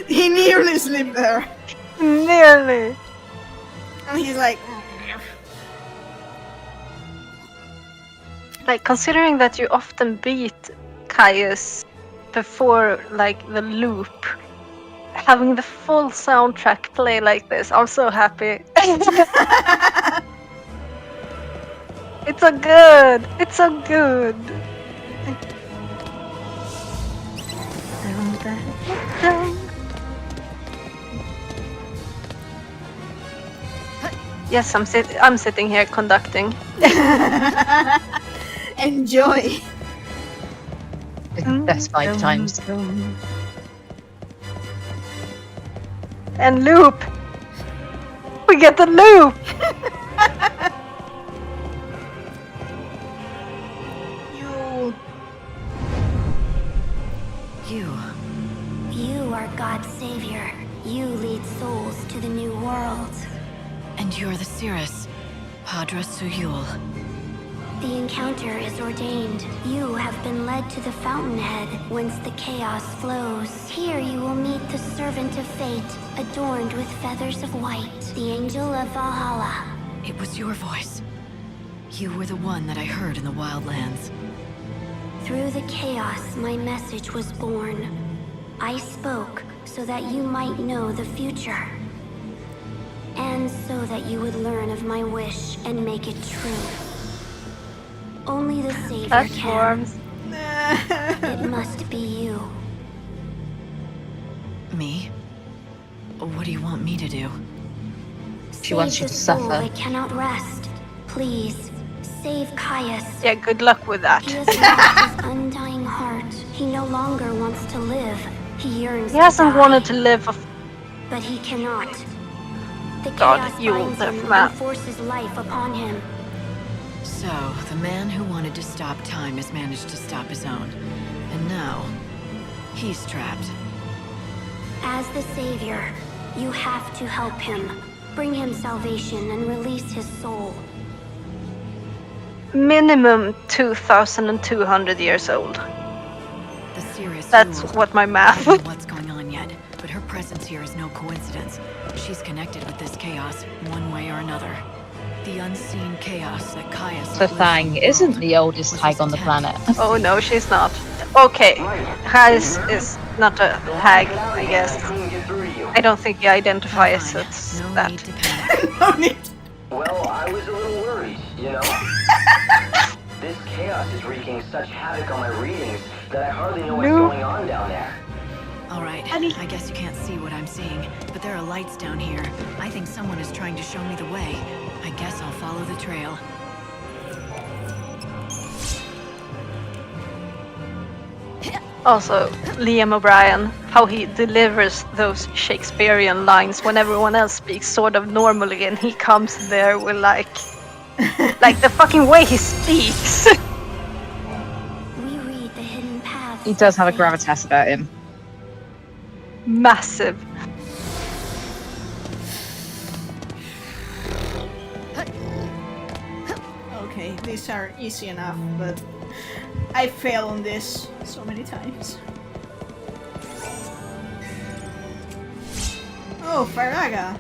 he nearly slipped there. Nearly. And he's like... Like, considering that you often beat Caius before, like, the loop, having the full soundtrack play like this, I'm so happy. It's so good! It's so good! Yes, I'm sitting here conducting. Enjoy! That's 5 times. And loop! We get the loop! You are God's savior. You lead souls to the new world. And you're the Cirrus, Padra Suyul. The encounter is ordained. You have been led to the fountainhead, whence the chaos flows. Here you will meet the servant of fate, adorned with feathers of white, the angel of Valhalla. It was your voice. You were the one that I heard in the wildlands. Through the chaos, my message was born. I spoke so that you might know the future. And so that you would learn of my wish and make it true. Only the Savior can. It must be you. Me? What do you want me to do? She wants you to suffer. That cannot rest. Please, save Caius. Yeah, good luck with that. He has lost his undying heart. He no longer wants to live. He yearns He hasn't to die. wanted to live. But he cannot. The God, chaos you binds deaf him man. and forces life upon him. So, the man who wanted to stop time has managed to stop his own. And now, he's trapped. As the Savior, you have to help him. Bring him salvation and release his soul. Minimum 2,200 years old. The Cirrus That's Yule. what my math. I don't know what's going on yet, but her presence here is no coincidence. She's connected with this chaos, one way or another. The unseen chaos that Caius... The Thang isn't the oldest hag on the planet. Oh no, she's not. Okay, Caius is not a hag, I guess. I don't think he identifies as that. Well, I was a little worried, you know? This chaos is wreaking such havoc on my readings that I hardly know what's going on down there. Alright, I guess you can't see what I'm seeing, but there are lights down here. I think someone is trying to show me the way. I guess I'll follow the trail. Also, Liam O'Brien, how he delivers those Shakespearean lines when everyone else speaks sort of normally and he comes there with like the fucking way he speaks. We read the hidden paths. He does have a gravitas about him. Massive. Okay, these are easy enough, but I fail on this so many times. Oh, Faraga!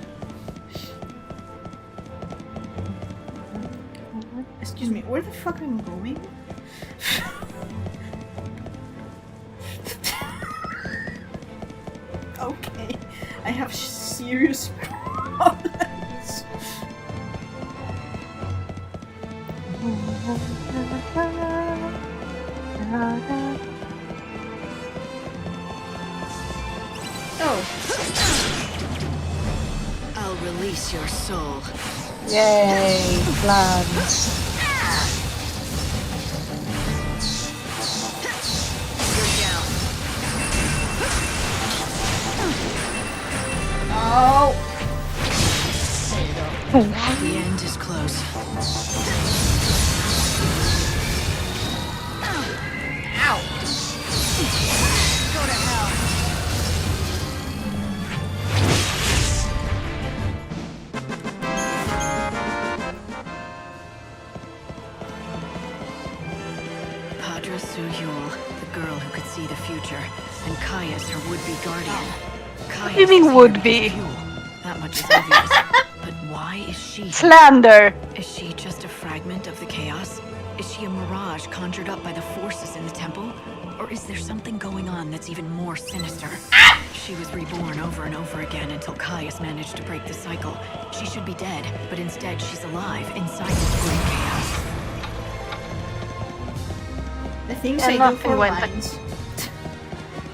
Excuse me, where the fuck am I going? Okay, I have serious problems. I'll release your soul. Yay, plans. Oh! There you go. The end is close. Ow! Go to hell. Padra Suyul, the girl who could see the future, and Caius, her would-be guardian. What do you mean would-be? That much is obvious. But why is she here? Slander! Is she just a fragment of the chaos? Is she a mirage conjured up by the forces in the temple? Or is there something going on that's even more sinister? She was reborn over and over again until Caius managed to break the cycle. She should be dead, but instead she's alive inside this great chaos. The things And I do for lines.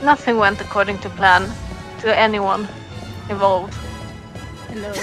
Nothing went according to plan to anyone involved. Hello.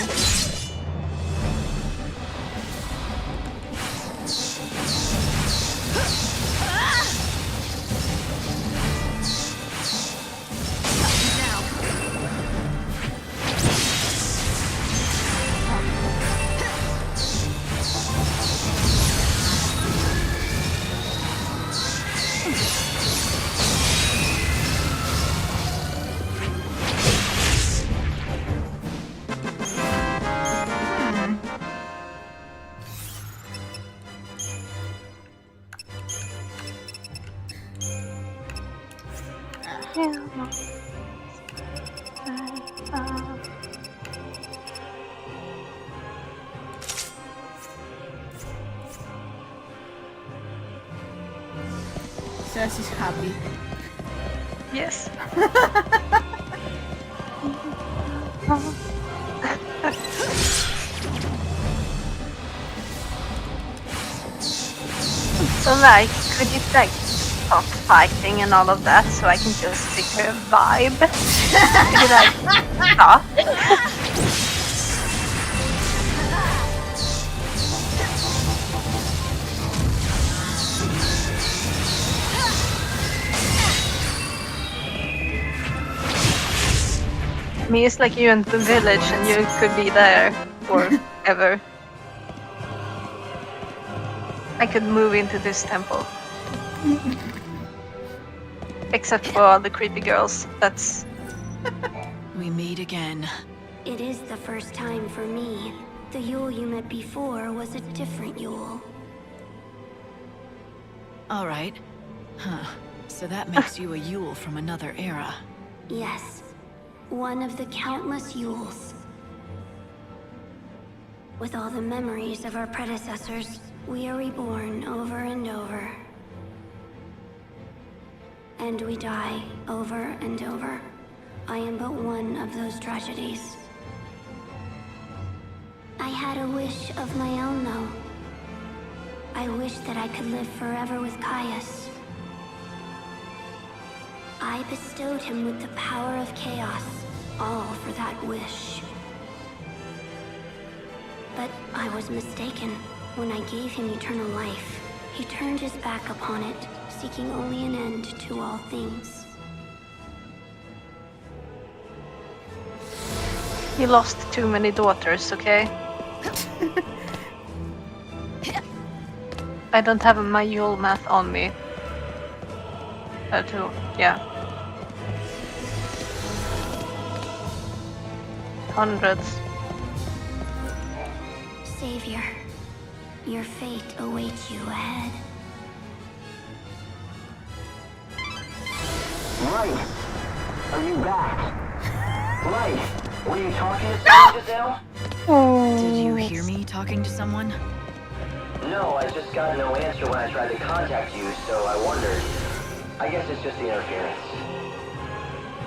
Says he's happy. Yes. So like, could you like stop fighting and all of that so I can just figure a vibe? Could you like stop? Me is like you in the village and you could be there forever. I could move into this temple. Except for all the creepy girls. That's... We meet again. It is the first time for me. The Yule you met before was a different Yule. All right. Huh. So that makes you a Yule from another era. Yes. One of the countless Yules. With all the memories of our predecessors, we are reborn over and over. And we die over and over. I am but one of those tragedies. I had a wish of my own, though. I wish that I could live forever with Caius. I bestowed him with the power of chaos, all for that wish. But I was mistaken. When I gave him eternal life, he turned his back upon it, seeking only an end to all things. You lost too many daughters, okay? I don't have my Yule math on me. Yeah. Hundreds. Savior, your fate awaits you ahead. Right. Are you back? Right. Were you talking to someone just now? Did you hear me talking to someone? No, I just got no answer when I tried to contact you, so I wondered. I guess it's just the interference.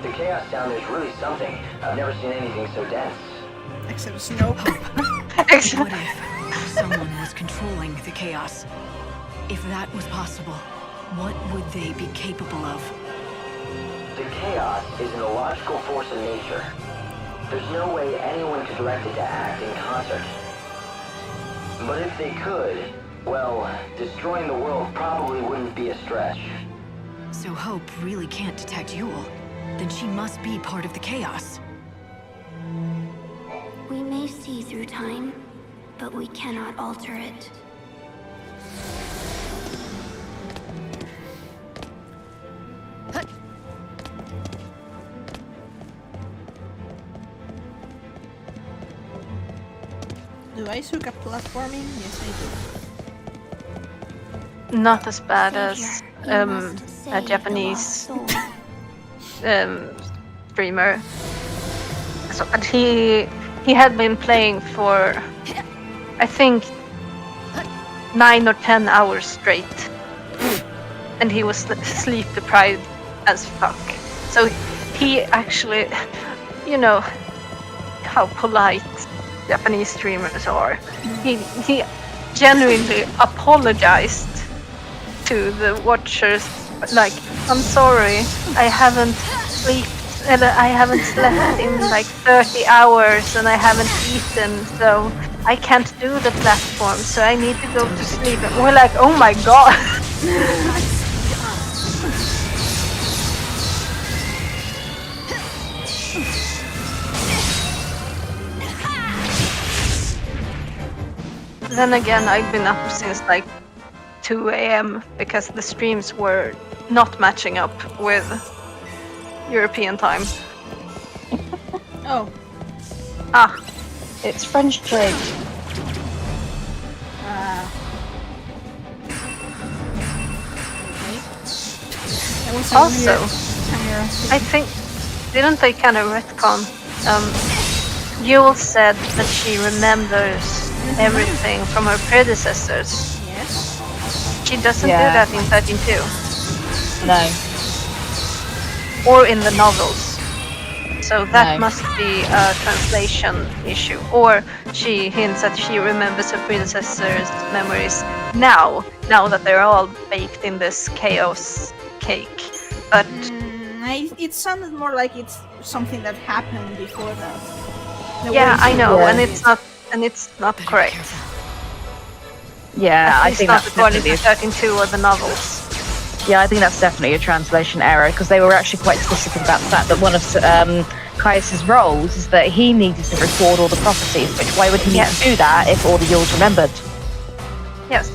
The chaos sound is really something. I've never seen anything so dense. Except snow. What if someone was controlling the chaos? If that was possible, what would they be capable of? The chaos is an illogical force of nature. There's no way anyone could direct it to act in concert. But if they could, well, destroying the world probably wouldn't be a stretch. So Hope really can't detect Yule. Then she must be part of the chaos. We may see through time, but we cannot alter it. Do I suck at platforming? Yes, I do. Not as bad as a Japanese streamer. So, and he had been playing for, I think, 9 or 10 hours straight, and he was sleep deprived as fuck. So he actually, you know how polite Japanese streamers are. He genuinely apologized to the watchers, like, I'm sorry, I haven't slept in like 30 hours and I haven't eaten, so I can't do the platform, so I need to go to sleep. And we're like, oh my god. Then again, I've been up since like 2 a.m. because the streams were not matching up with European time. Oh. Ah. It's French break. Okay. Also, I think, didn't they kind of retcon? Yule said that she remembers everything from her predecessors. Yes. She doesn't do that in 13.2. No. Or in the novels. So that must be a translation issue. Or she hints that she remembers her predecessors' memories now that they're all baked in this chaos cake. But it sounded more like it's something that happened before that. Yeah, I know, and it's not correct. Yeah, I think that's according to definitely 13.2 or the novels. Yeah, I think that's definitely a translation error, because they were actually quite specific about the fact that one of Caius's roles is that he needed to record all the prophecies, which why would he need to do that if all the Yules remembered? Yes,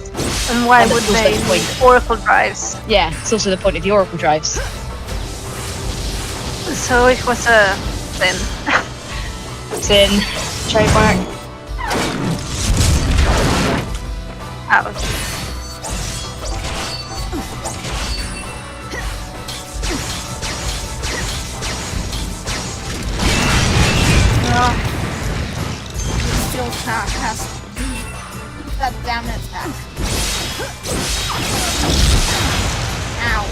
and why would they need Oracle drives? Yeah, it's also the point of the Oracle drives. So it was a sin. Sin. Trademark. Ouch. Still has that damn attack. Ow.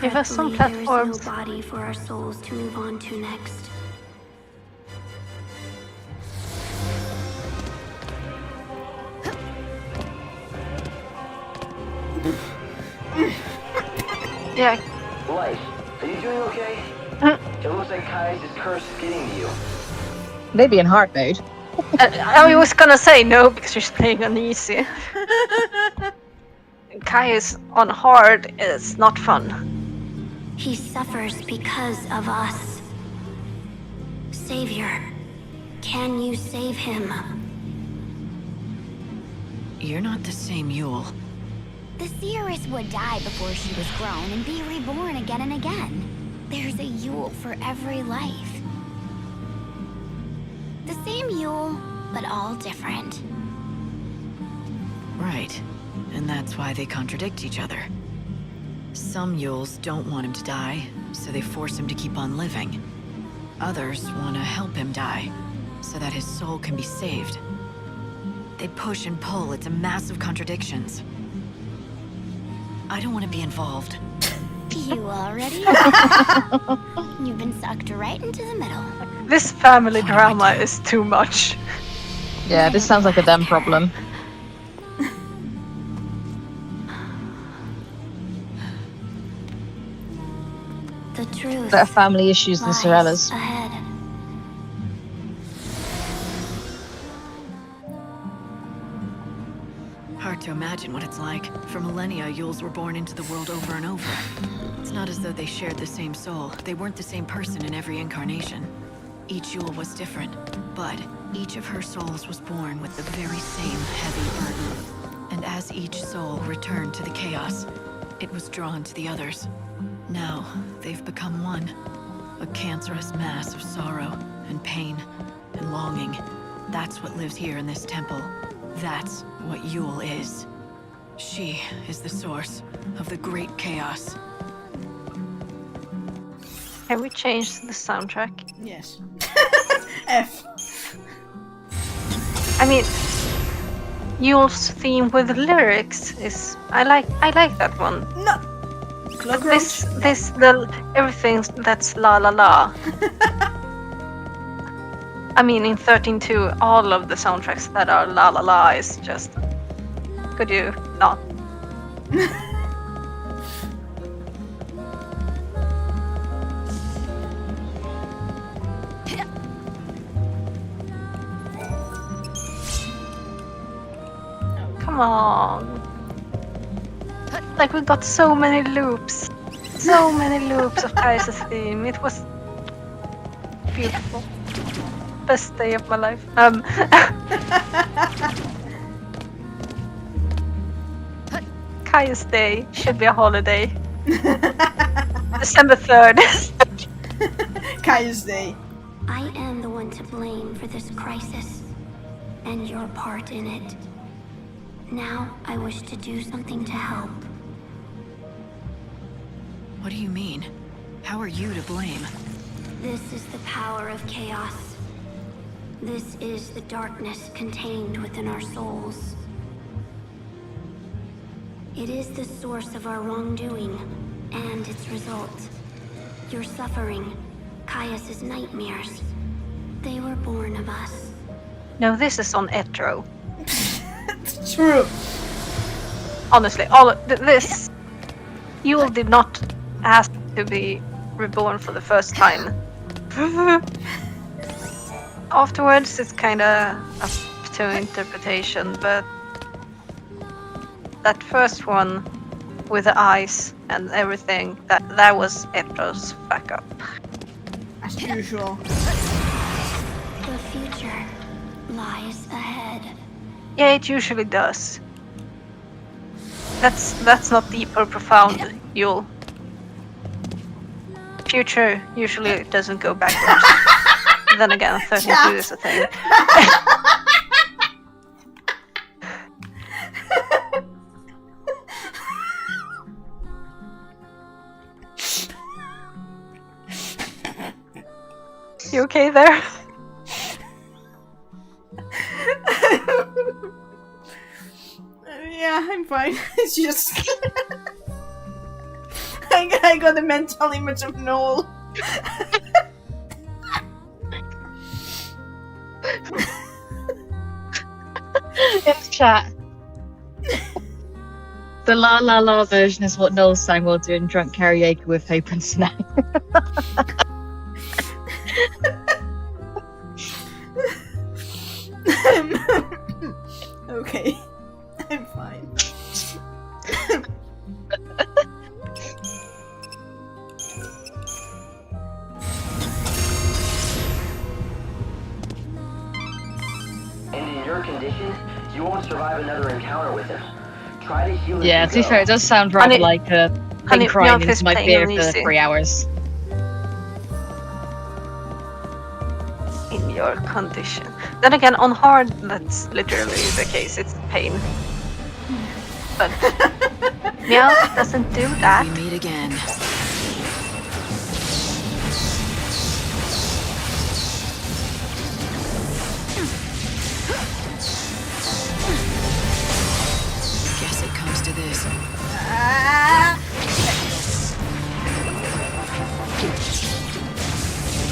Give us some platforms. There is no body for our souls to move on to next. Yeah. Light, are you doing okay? It looks like Caius' curse is getting to you. Maybe in hard mode. I was gonna say no because she's playing on easy. Caius on hard is not fun. He suffers because of us. Savior, can you save him? You're not the same Yule. The seeress would die before she was grown and be reborn again and again. There's a Yule for every life. The same Yule, but all different. Right. And that's why they contradict each other. Some Yules don't want him to die, so they force him to keep on living. Others want to help him die, so that his soul can be saved. They push and pull. It's a mass of contradictions. I don't want to be involved. You already? You've been sucked right into the middle. This family drama is too much. Yeah, this sounds like a them problem. The truth. Better family issues than lies Sorella's. ahead. Hard to imagine what it's like. For millennia, Yules were born into the world over and over. It's not as though they shared the same soul. They weren't the same person in every incarnation. Each Yule was different, but each of her souls was born with the very same heavy burden. And as each soul returned to the chaos, it was drawn to the others. Now, they've become one. A cancerous mass of sorrow and pain and longing. That's what lives here in this temple. That's what Yule is. She is the source of the great chaos. Can we change the soundtrack? Yes. F. I mean, Yule's theme with lyrics is I like that one. No. But everything that's la la la. I mean, in 13.2, all of the soundtracks that are la la la is just. Could you not? Come on. Like, we got so many loops. So many loops of Kaiser's theme. It was beautiful. Best day of my life. Kaya's Day should be a holiday. December 3rd. Kaya's Day. I am the one to blame for this crisis, and your part in it. Now, I wish to do something to help. What do you mean? How are you to blame? This is the power of chaos. This is the darkness contained within our souls. It is the source of our wrongdoing, and its result. Your suffering, Caius's nightmares. They were born of us. No, this is on Etro. True. Honestly, all of this. Yule did not ask to be reborn for the first time. Afterwards, it's kind of up to interpretation, but that first one with the eyes and everything, that was Etro's fuck up. As usual. The future lies ahead. Yeah, it usually does. That's not deep or profound, Yule. Future usually doesn't go backwards. Then again, 32 is a thing. You okay there? Yeah, I'm fine. It's just I got a mental image of Noel. In chat. The La La La version is what Noel sang while doing drunk karaoke with Hope and Snack. Okay, I'm fine. And in your condition, you won't survive another encounter with him. Try to heal. Yeah, to be fair, it does sound rather like a thing crying into my beer for 3 hours. your condition. Then again, on hard, that's literally the case. It's pain. But Meow doesn't do that. We meet again. Guess it comes to this.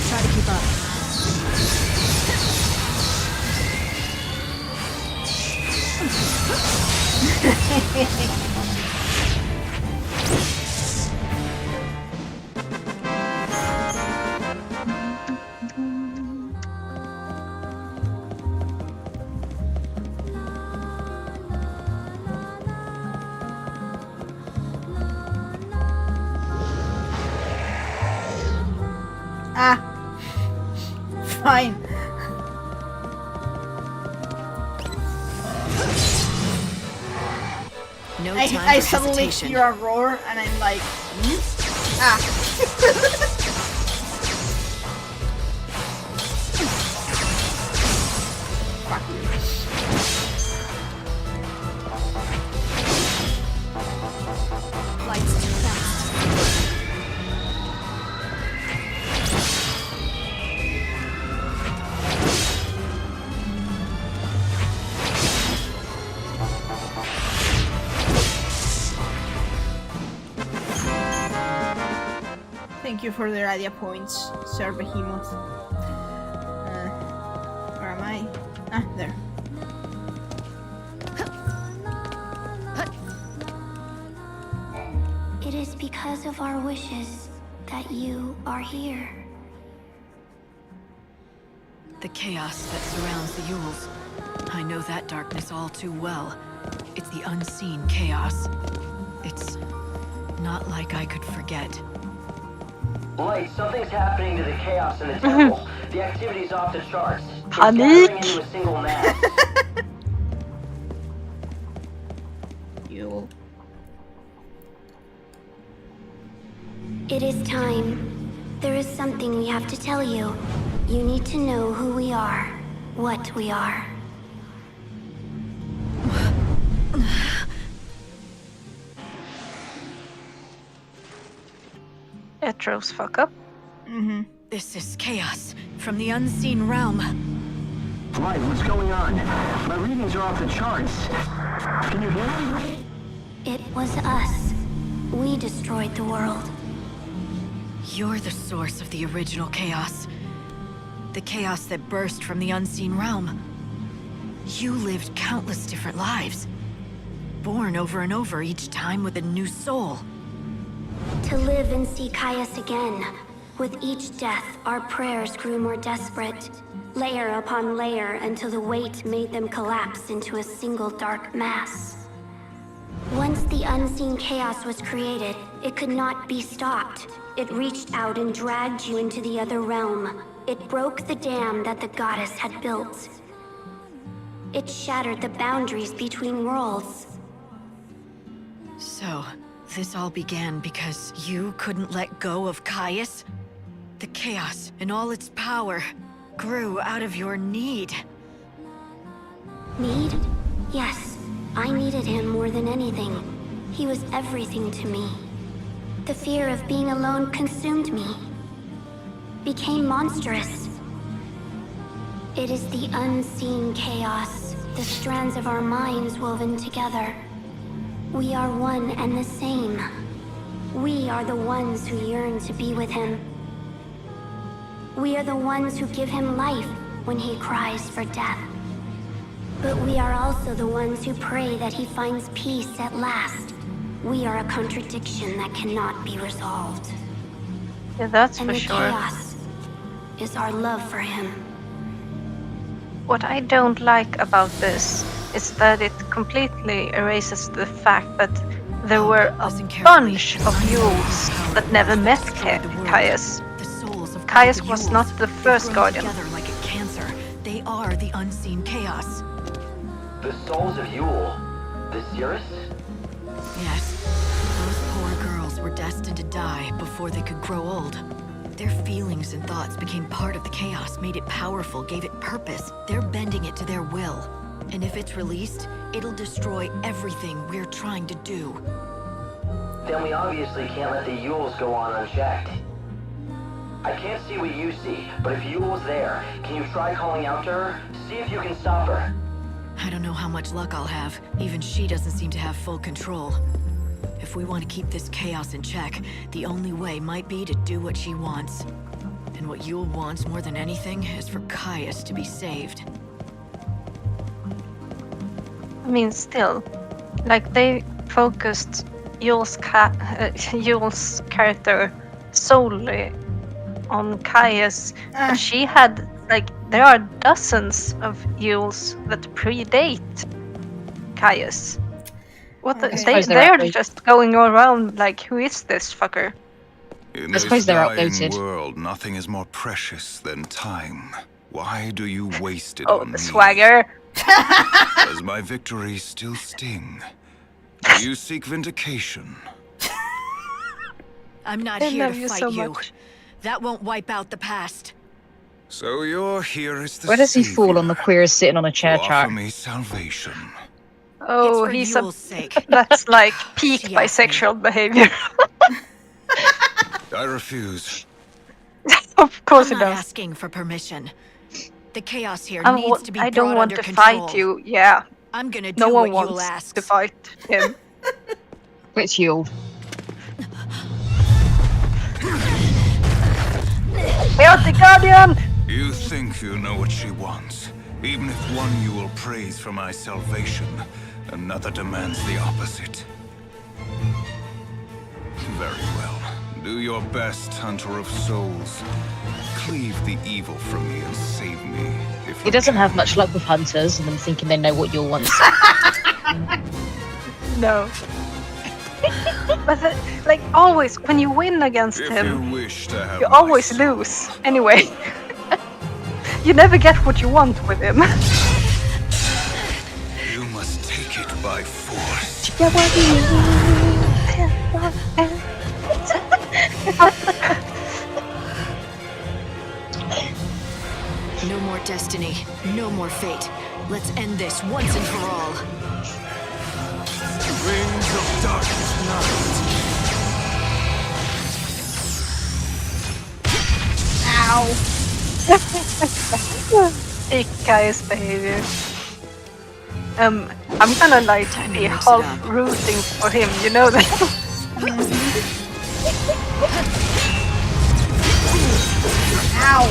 Try to keep up. Fine. No I time for suddenly hesitation. hear a roar and I'm like, Fuck you. Light's too fast. Thank you for the radia points, Sir Behemoth. Where am I? Ah, there. It is because of our wishes that you are here. The chaos that surrounds the Yules. I know that darkness all too well. It's the unseen chaos. It's not like I could forget. Light, something's happening to the chaos in the temple. The activity's off the charts. It's Panic. gathering into a single mass. You. It is time. There is something we have to tell you. You need to know who we are, what we are. Etro's fuck up. This is chaos from the unseen realm. Light, what's going on? My readings are off the charts. Can you hear me? It was us. We destroyed the world. You're the source of the original chaos. The chaos that burst from the unseen realm. You lived countless different lives. Born over and over, each time with a new soul. To live and see Caius again. With each death, our prayers grew more desperate. Layer upon layer until the weight made them collapse into a single dark mass. Once the unseen chaos was created, it could not be stopped. It reached out and dragged you into the other realm. It broke the dam that the goddess had built. It shattered the boundaries between worlds. So, this all began because you couldn't let go of Caius? The chaos and all its power grew out of your need. Need? Yes. I needed him more than anything. He was everything to me. The fear of being alone consumed me. Became monstrous. It is the unseen chaos, the strands of our minds woven together. We are one and the same. We are the ones who yearn to be with him. We are the ones who give him life when he cries for death. But we are also the ones who pray that he finds peace at last. We are a contradiction that cannot be resolved. Yeah, that's and for the sure. chaos is our love for him. What I don't like about this is that it completely erases the fact that there were a bunch of Yules that never met Caius. Caius was not the first guardian. Together like a cancer. They are the unseen chaos. The souls of Yule? The Cirrus? Yes. Those poor girls were destined to die before they could grow old. Their feelings and thoughts became part of the chaos, made it powerful, gave it purpose. They're bending it to their will. And if it's released, it'll destroy everything we're trying to do. Then we obviously can't let the Yules go on unchecked. I can't see what you see, but if Yule's there, can you try calling out to her? See if you can stop her. I don't know how much luck I'll have. Even she doesn't seem to have full control. If we want to keep this chaos in check, the only way might be to do what she wants. And what Yule wants more than anything is for Caius to be saved. I mean, still, like they focused Yule's character solely on Caius. And she had, like, there are dozens of Yules that predate Caius. What the, they're just going around like, who is this fucker? In this dying world, nothing is more precious than time. Why do you waste it on me? Swagger. Does my victory still sting? Do you seek vindication? I'm not here to fight you. That won't wipe out the past. So you're here as the Where does he fall on the queer sitting on a chair chart? Offer me salvation. Oh, he's a... That's like peak bisexual behavior. I refuse. Of course I'm he not does. asking for permission. The chaos here I needs to be I don't brought want under to control. fight you, yeah. I'm gonna do no one what Yule wants asks. to fight him. It's Yule. We are the Guardian! You think you know what she wants. Even if one you will praise for my salvation, another demands the opposite. Very well. Do your best, Hunter of Souls. Cleave the evil from me and save me. If He doesn't have much luck with hunters and them thinking they know what Yule wants. No. But like always, when you win against him, you always lose. Anyway, you never get what you want with him. You must take it by force. No more destiny, no more fate. Let's end this once and for all. Wings of darkness night. Ow. Big guy's behavior. I'm gonna like be half rooting for him, you know that? Ow.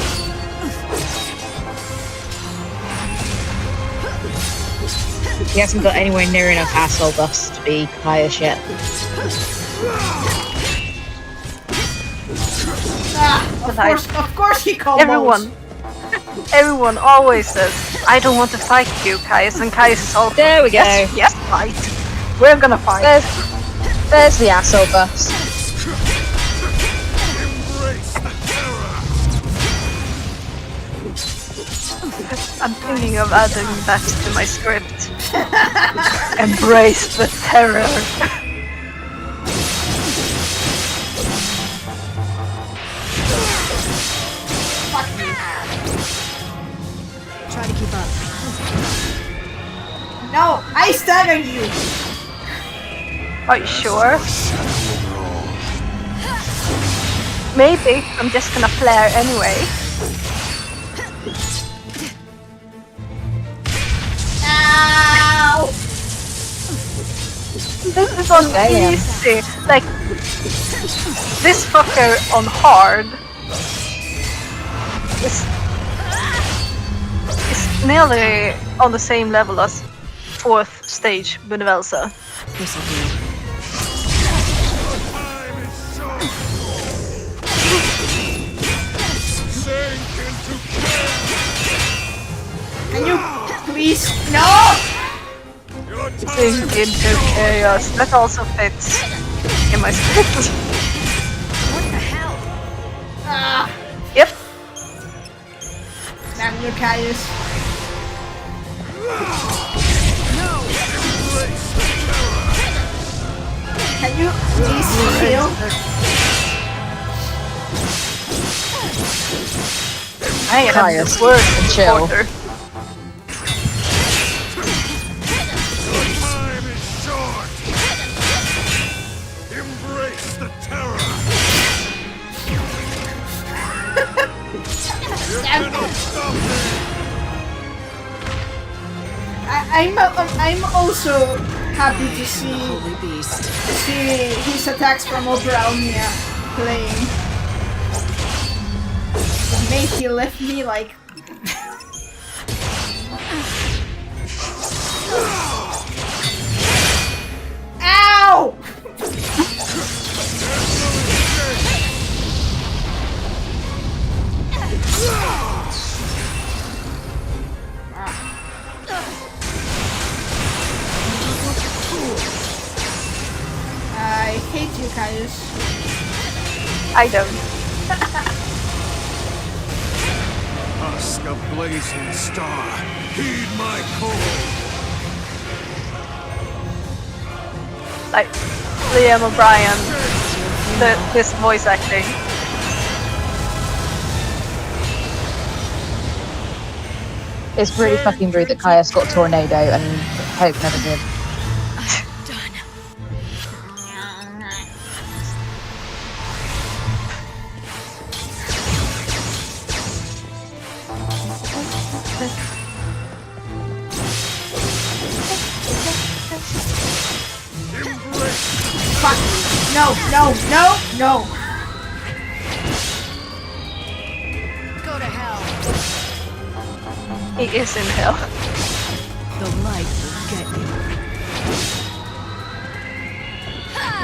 He hasn't got anywhere near enough asshole buffs to be Caius yet. Of course he combos. Everyone always says, I don't want to fight you, Caius, and Caius is all, there we go. Yes, fight. We're gonna fight. There's the asshole buffs. I'm thinking of adding that to my script. Embrace the terror. Try to keep up. No, I staggered you. Are you sure? Maybe. I'm just gonna flare anyway. Ow! This is on easy. Like, this fucker on hard is nearly on the same level as 4th stage Univelsa. This'll do. Can you please? No! Sink into chaos. That also fits in my script. What the hell? Yep. Damn you, Caius. Can you please heal? I am Caius, the worst and chill. supporter. Time is short. Embrace the terror. You cannot stop me. I'm also happy to see his attacks from Obraunia playing. Mate, he left me like. Ow! I hate you, Caius. I don't. Husk of blazing star, heed my call. Like Liam O'Brien, this voice acting. It's really fucking rude that Caius got Tornado and Hope never did. Fuck! No! No! No! No! Go to hell. He is in hell. The light will get you.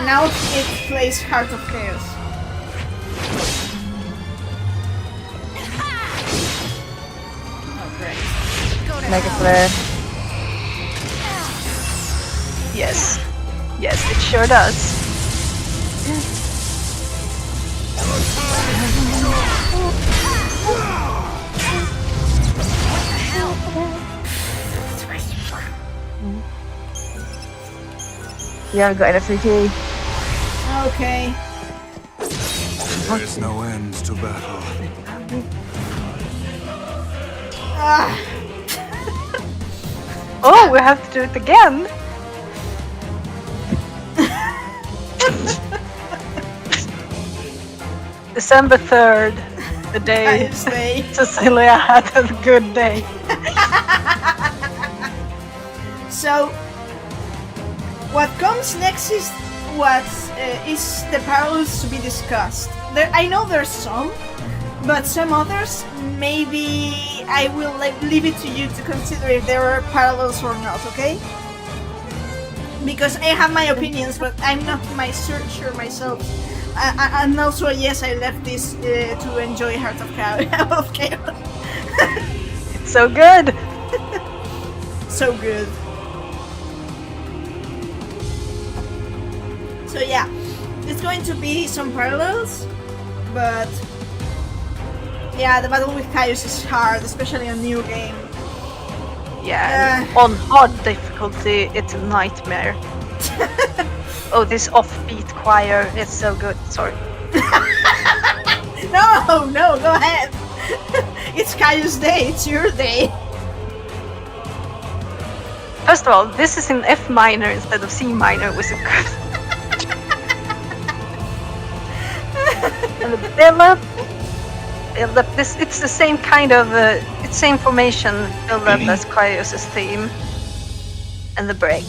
Now it plays Heart of Chaos. Oh, great. Mega Flare. Yes. Yes, it sure does. You haven't got enough key. Okay. There's no end to battle. Ah. Oh, we have to do it again. December 3rd, the day Cecilia had a good day. So, what comes next is what is the parallels to be discussed. I know there's some, but some others, maybe I will leave it to you to consider if there are parallels or not, okay? Because I have my opinions, but I'm not my searcher myself. And also, yes, I left this to enjoy Heart of Chaos. It's so good! So good. So yeah, it's going to be some parallels, but yeah, the battle with Caius is hard, especially on new game. Yeah, on hard difficulty, it's a nightmare. Oh, this offbeat choir, it's so good. Sorry. No, go ahead. It's Caius' day, it's your day. First of all, this is in F minor instead of C minor, which is good. And the build-up, it's the same kind of, it's same formation build-up as Caius' theme. And the break.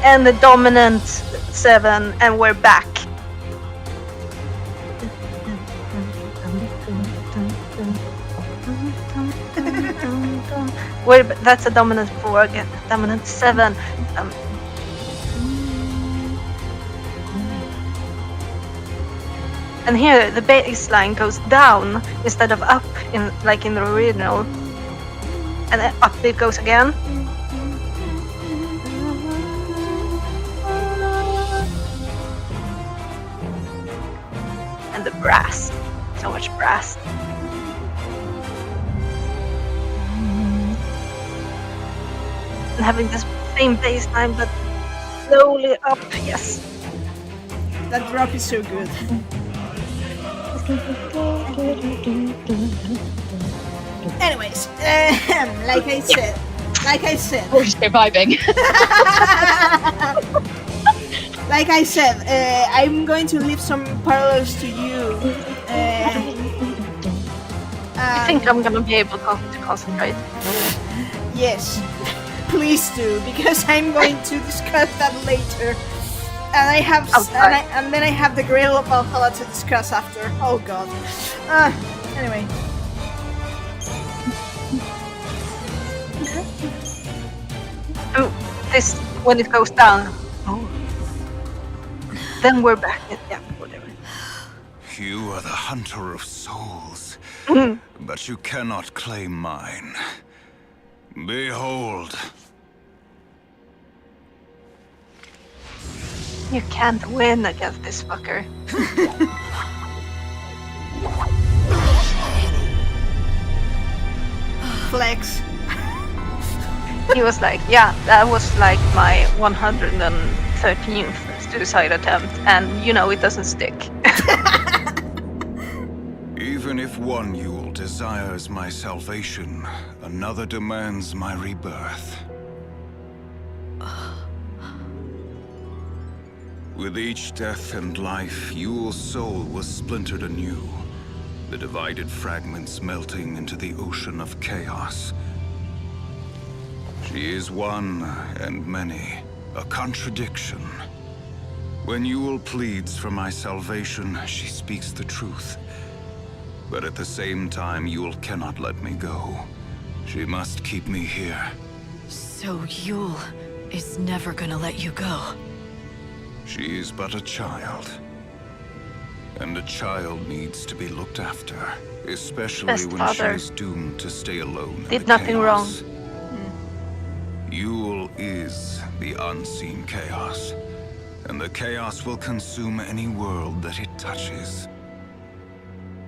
And the dominant 7, and we're back. That's a dominant 4 again, dominant 7. And here the bass line goes down instead of up, like in the original. And then up it goes again. And the brass. So much brass. And having this same bass line, but slowly up. Yes. That drop is so good. Anyways, like I said. We're surviving. Like I said, I'm going to leave some parallels to you. I think I'm gonna be able to concentrate. Yes, please do, because I'm going to discuss that later. And I have, and then I have the Grail of Valhalla to discuss after. Oh god. Anyway. Oh, this when it goes down. Oh. Then we're back. Yeah, whatever. You are the hunter of souls, but you cannot claim mine. Behold. You can't win against this fucker. Flex. He was like, yeah, that was like my 113th suicide attempt, and you know it doesn't stick. Even if one Yule desires my salvation, another demands my rebirth. With each death and life, Yule's soul was splintered anew, the divided fragments melting into the ocean of chaos. She is one and many, a contradiction. When Yule pleads for my salvation, she speaks the truth. But at the same time, Yule cannot let me go. She must keep me here. So Yule is never gonna let you go. She is but a child. And a child needs to be looked after, especially Best when father. she is doomed to stay alone in Did the nothing chaos. wrong. Yule is the unseen chaos, and the chaos will consume any world that it touches.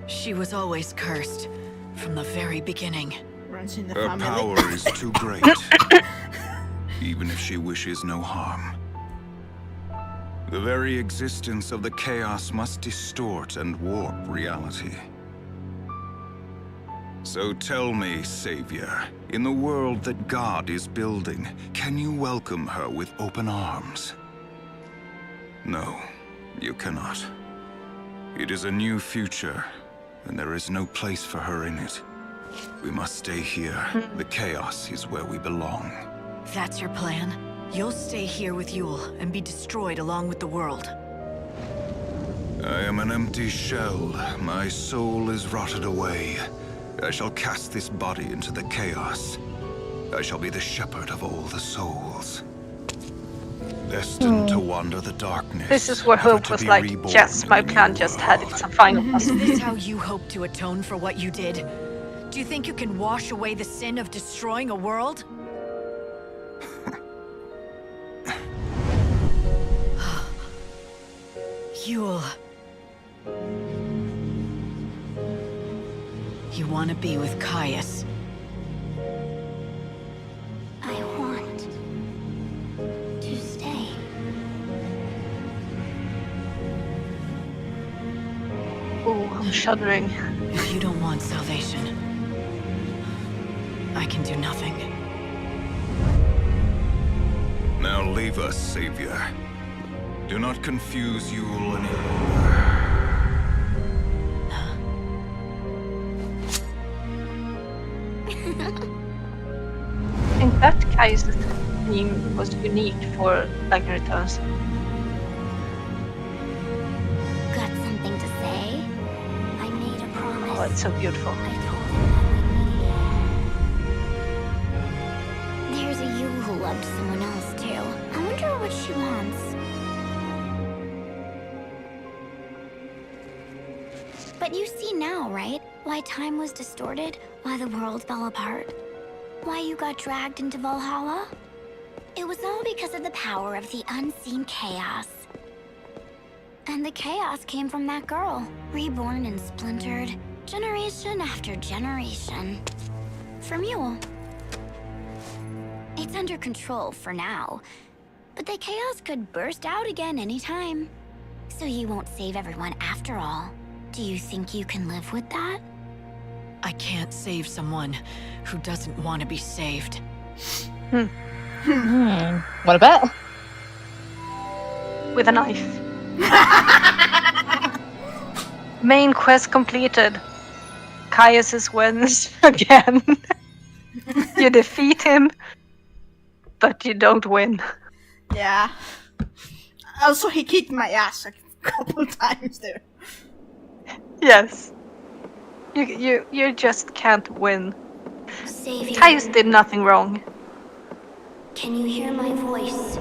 She was always cursed, from the very beginning. Runs in the Her family. power is too great, even if she wishes no harm. The very existence of the chaos must distort and warp reality. So tell me, Savior, in the world that God is building, can you welcome her with open arms? No, you cannot. It is a new future, and there is no place for her in it. We must stay here. The chaos is where we belong. That's your plan? You'll stay here with Yule and be destroyed along with the world. I am an empty shell. My soul is rotted away. I shall cast this body into the chaos. I shall be the shepherd of all the souls. Destined to wander the darkness. This is where never Hope to was be like, reborn yes, in my the plan new just had world. its final Is puzzle. this how you hope to atone for what you did? Do you think you can wash away the sin of destroying a world? Yule. You want to be with Caius. I want to stay. Oh, I'm shuddering. If you don't want salvation, I can do nothing. Now leave us, Savior. Do not confuse Yule any longer. I think that Kai's theme was unique for Lightning Returns. Got something to say? I made a promise. Oh, it's so beautiful. There's a Yule who loved someone else too. I wonder what she wants. But you see now, right? Why time was distorted, why the world fell apart, why you got dragged into Valhalla? It was all because of the power of the unseen chaos. And the chaos came from that girl, reborn and splintered, generation after generation. From Yule. It's under control for now, But the chaos could burst out again anytime. So you won't save everyone after all. Do you think you can live with that? I can't save someone who doesn't want to be saved. What about? With a knife. Main quest completed. Caius wins again. You defeat him, but you don't win. Yeah. Also, he kicked my ass a couple times there. Yes. You just can't win. Savior. Caius did nothing wrong. Can you hear my voice?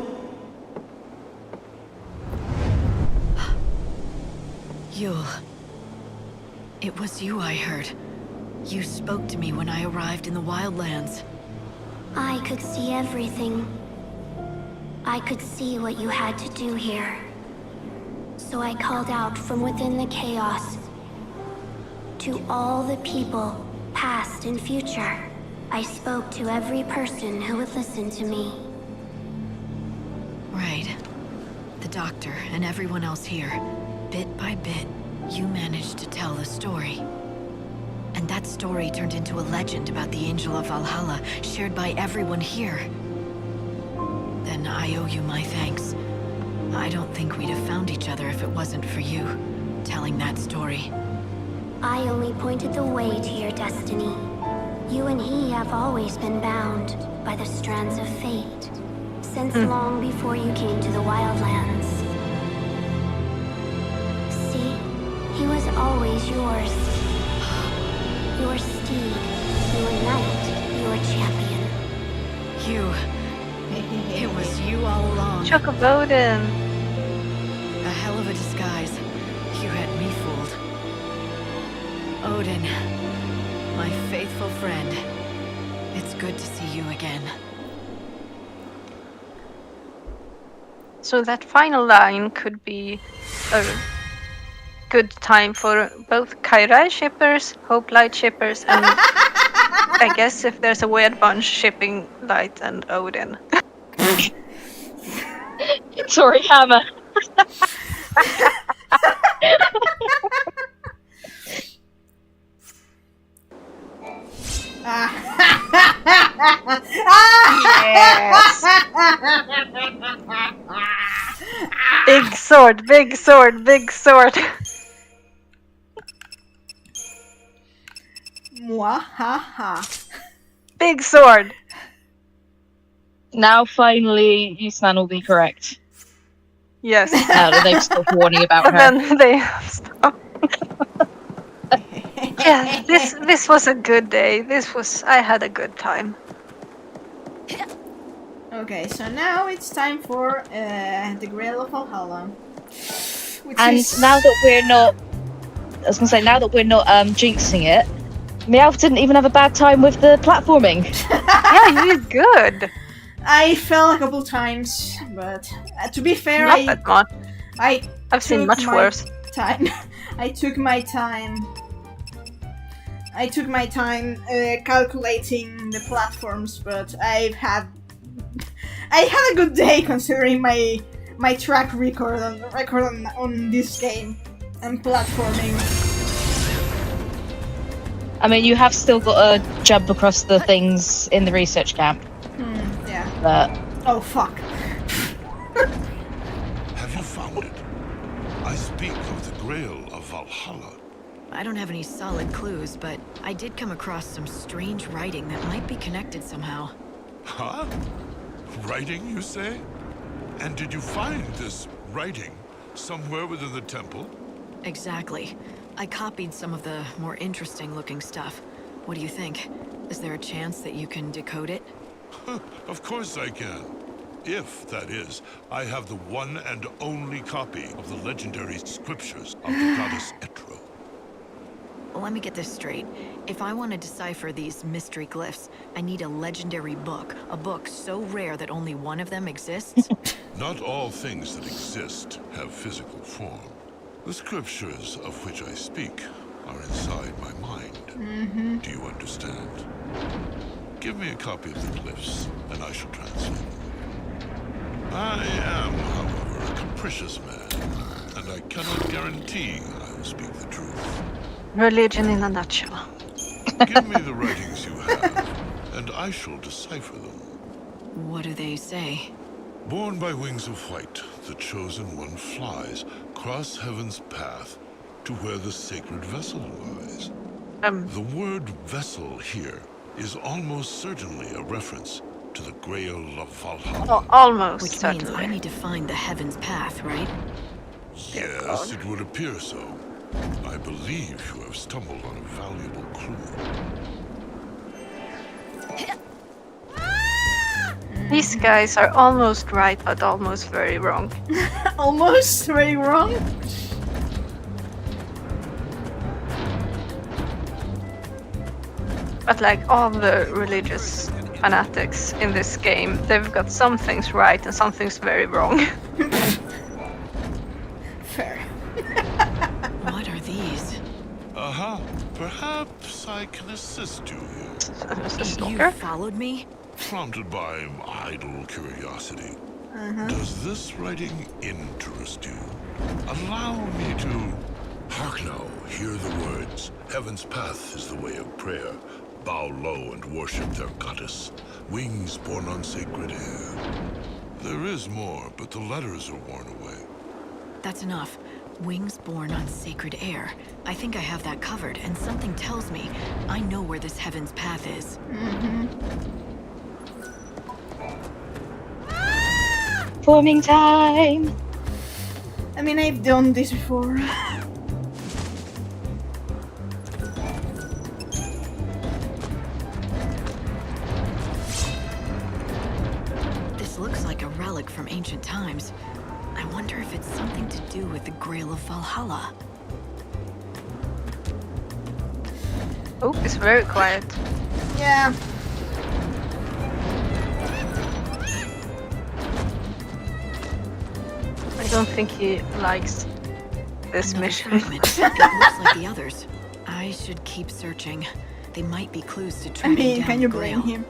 Yule. It was you I heard. You spoke to me when I arrived in the Wildlands. I could see everything. I could see what you had to do here. So I called out from within the chaos. To all the people, past and future, I spoke to every person who would listen to me. Right. The doctor and everyone else here. Bit by bit, you managed to tell the story. And that story turned into a legend about the Angel of Valhalla, shared by everyone here. Then I owe you my thanks. I don't think we'd have found each other if it wasn't for you, telling that story. I only pointed the way to your destiny. You and he have always been bound by the strands of fate, since long before you came to the Wildlands. See, he was always yours. Your steed, your knight, your champion. It was you all along. Chocoboden. A hell of a disguise. You had me fooled. Odin, my faithful friend. It's good to see you again. So that final line could be a good time for both Kairai shippers, Hoplite shippers, and I guess if there's a weird bunch, shipping Light and Odin. Sorry, Hammer. Yes. Big sword, big sword, big sword. Mwahaha. Big sword. Now finally, Yusman will be correct. Yes. Now that they've stopped warning about her. Then they stop. Yeah, this was a good day. I had a good time. Okay, so now it's time for the Grail of Valhalla. Now that we're not, now that we're not jinxing it, Meowth didn't even have a bad time with the platforming. Yeah, you did good. I fell a couple times, but to be fair, Not that much. I've seen much worse. I took my time calculating the platforms, but I had a good day considering my track record on this game and platforming. I mean, you have still got to jump across the things in the research camp. Yeah. But oh fuck. Have you found it? I speak of the Grail of Valhalla. I don't have any solid clues, but I did come across some strange writing that might be connected somehow. Huh? Writing, you say? And did you find this writing somewhere within the temple? Exactly. I copied some of the more interesting looking stuff. What do you think? Is there a chance that you can decode it? Of course I can. If, that is, I have the one and only copy of the legendary scriptures of the goddess Etro. Let me get this straight. If I want to decipher these mystery glyphs, I need a legendary book. A book so rare that only one of them exists? Not all things that exist have physical form. The scriptures of which I speak are inside my mind. Do you understand? Give me a copy of the glyphs, and I shall translate them. I capricious man, and I cannot guarantee I will speak the truth. Religion in a nutshell. Give me the writings you have, and I shall decipher them. What do they say? Borne by wings of white, the chosen one flies, cross heaven's path to where the sacred vessel lies. The word vessel here is almost certainly a reference to the Grail of Valhalla. Oh, almost Which certainly. means I need to find the Heaven's Path, right? Yes, it would appear so. I believe you have stumbled on a valuable clue. These guys are almost right, but almost very wrong. Almost very wrong? But like all the religious fanatics in this game, they've got some things right and some things very wrong. Fair. What are these? Aha, perhaps I can assist you here. You followed me? Prompted by idle curiosity. Does this writing interest you? Allow me to... Hark now, hear the words. Heaven's path is the way of prayer. Bow low and worship their goddess. Wings borne on sacred air. There is more, but the letters are worn away. That's enough. Wings born on sacred air. I think I have that covered, and something tells me I know where this Heaven's Path is. Forming time! I mean, I've done this before. This looks like a relic from ancient times. I wonder if it's something to do with the Grail of Valhalla. Oh, it's very quiet. Yeah. I don't think he likes this mission. It looks like the others. I should keep searching. They might be clues to I tracking mean, down can you the Grail. blame him?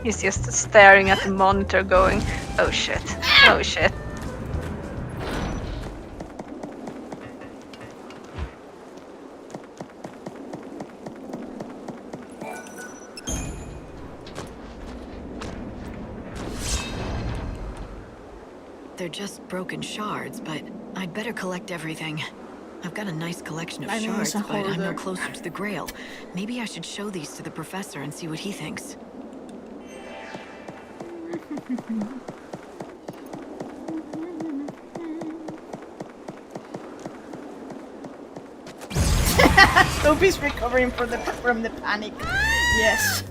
He's just staring at the monitor going, oh shit, oh shit. They're just broken shards, but I'd better collect everything. I've got a nice collection of I know, it's shards, a but I'm no hoarder. closer to the Grail. Maybe I should show these to the professor and see what he thinks. Sophie's recovering from the panic. Yes.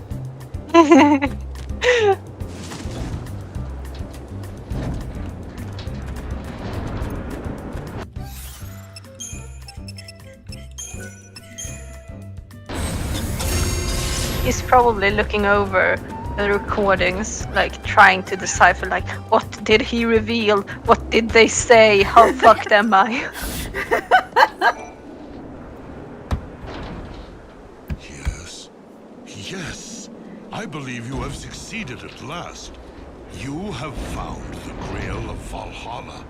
He's probably looking over the recordings, like trying to decipher, like, what did he reveal? What did they say? How fucked am I? Yes, I believe you have succeeded at last. You have found the Grail of Valhalla.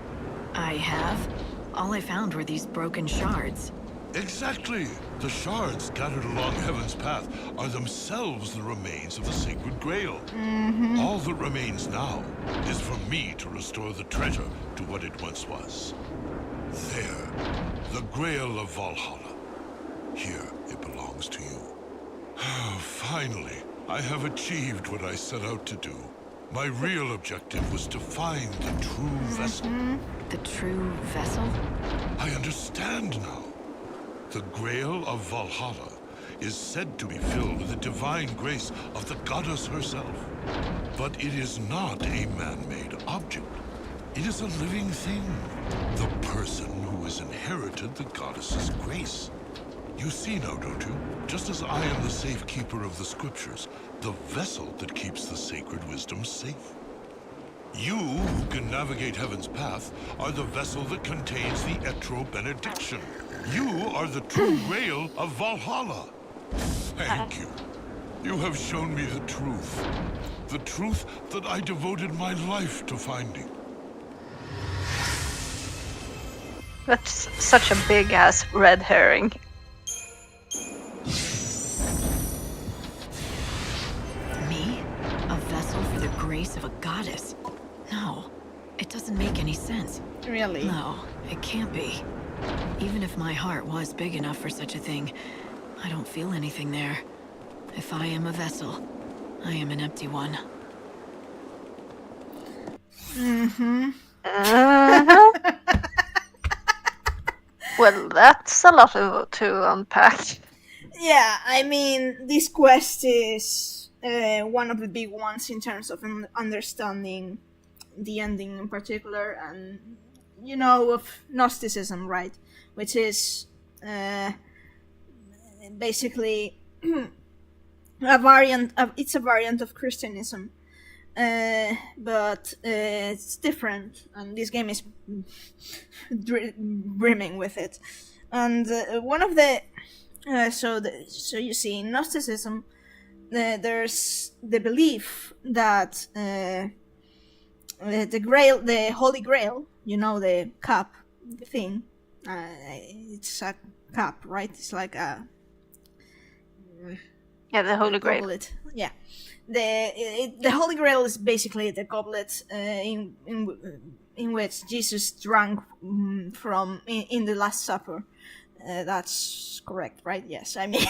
I have? All I found were these broken shards. Exactly. The shards scattered along Heaven's Path are themselves the remains of the Sacred Grail. All that remains now is for me to restore the treasure to what it once was. There, the Grail of Valhalla. Here, it belongs to you. Finally, I have achieved what I set out to do. My real objective was to find the true vessel. The true vessel? I understand now. The Grail of Valhalla is said to be filled with the divine grace of the goddess herself. But it is not a man-made object. It is a living thing. The person who has inherited the goddess's grace. You see now, don't you? Just as I am the safekeeper of the scriptures, the vessel that keeps the sacred wisdom safe. You, who can navigate Heaven's Path, are the vessel that contains the Etro Benediction. You are the true Grail of Valhalla. Thank you. You have shown me the truth. The truth that I devoted my life to finding. That's such a big-ass red herring. Me? A vessel for the grace of a goddess? No, it doesn't make any sense. Really? No, it can't be. Even if my heart was big enough for such a thing, I don't feel anything there. If I am a vessel, I am an empty one. Mm-hmm. Well, that's a lot to unpack. Yeah, I mean, this quest is one of the big ones in terms of understanding the ending in particular, and of Gnosticism, right? Which is basically a variant of Christianism, but it's different, and this game is brimming with it. And one of the so you see, in Gnosticism, there's the belief that the Grail, the Holy Grail, the cup thing. It's a cup, right? It's like a the Holy Grail. Goblet. Yeah, the Holy Grail is basically the goblet in which Jesus drank from in the Last Supper. That's correct, right? Yes. I mean,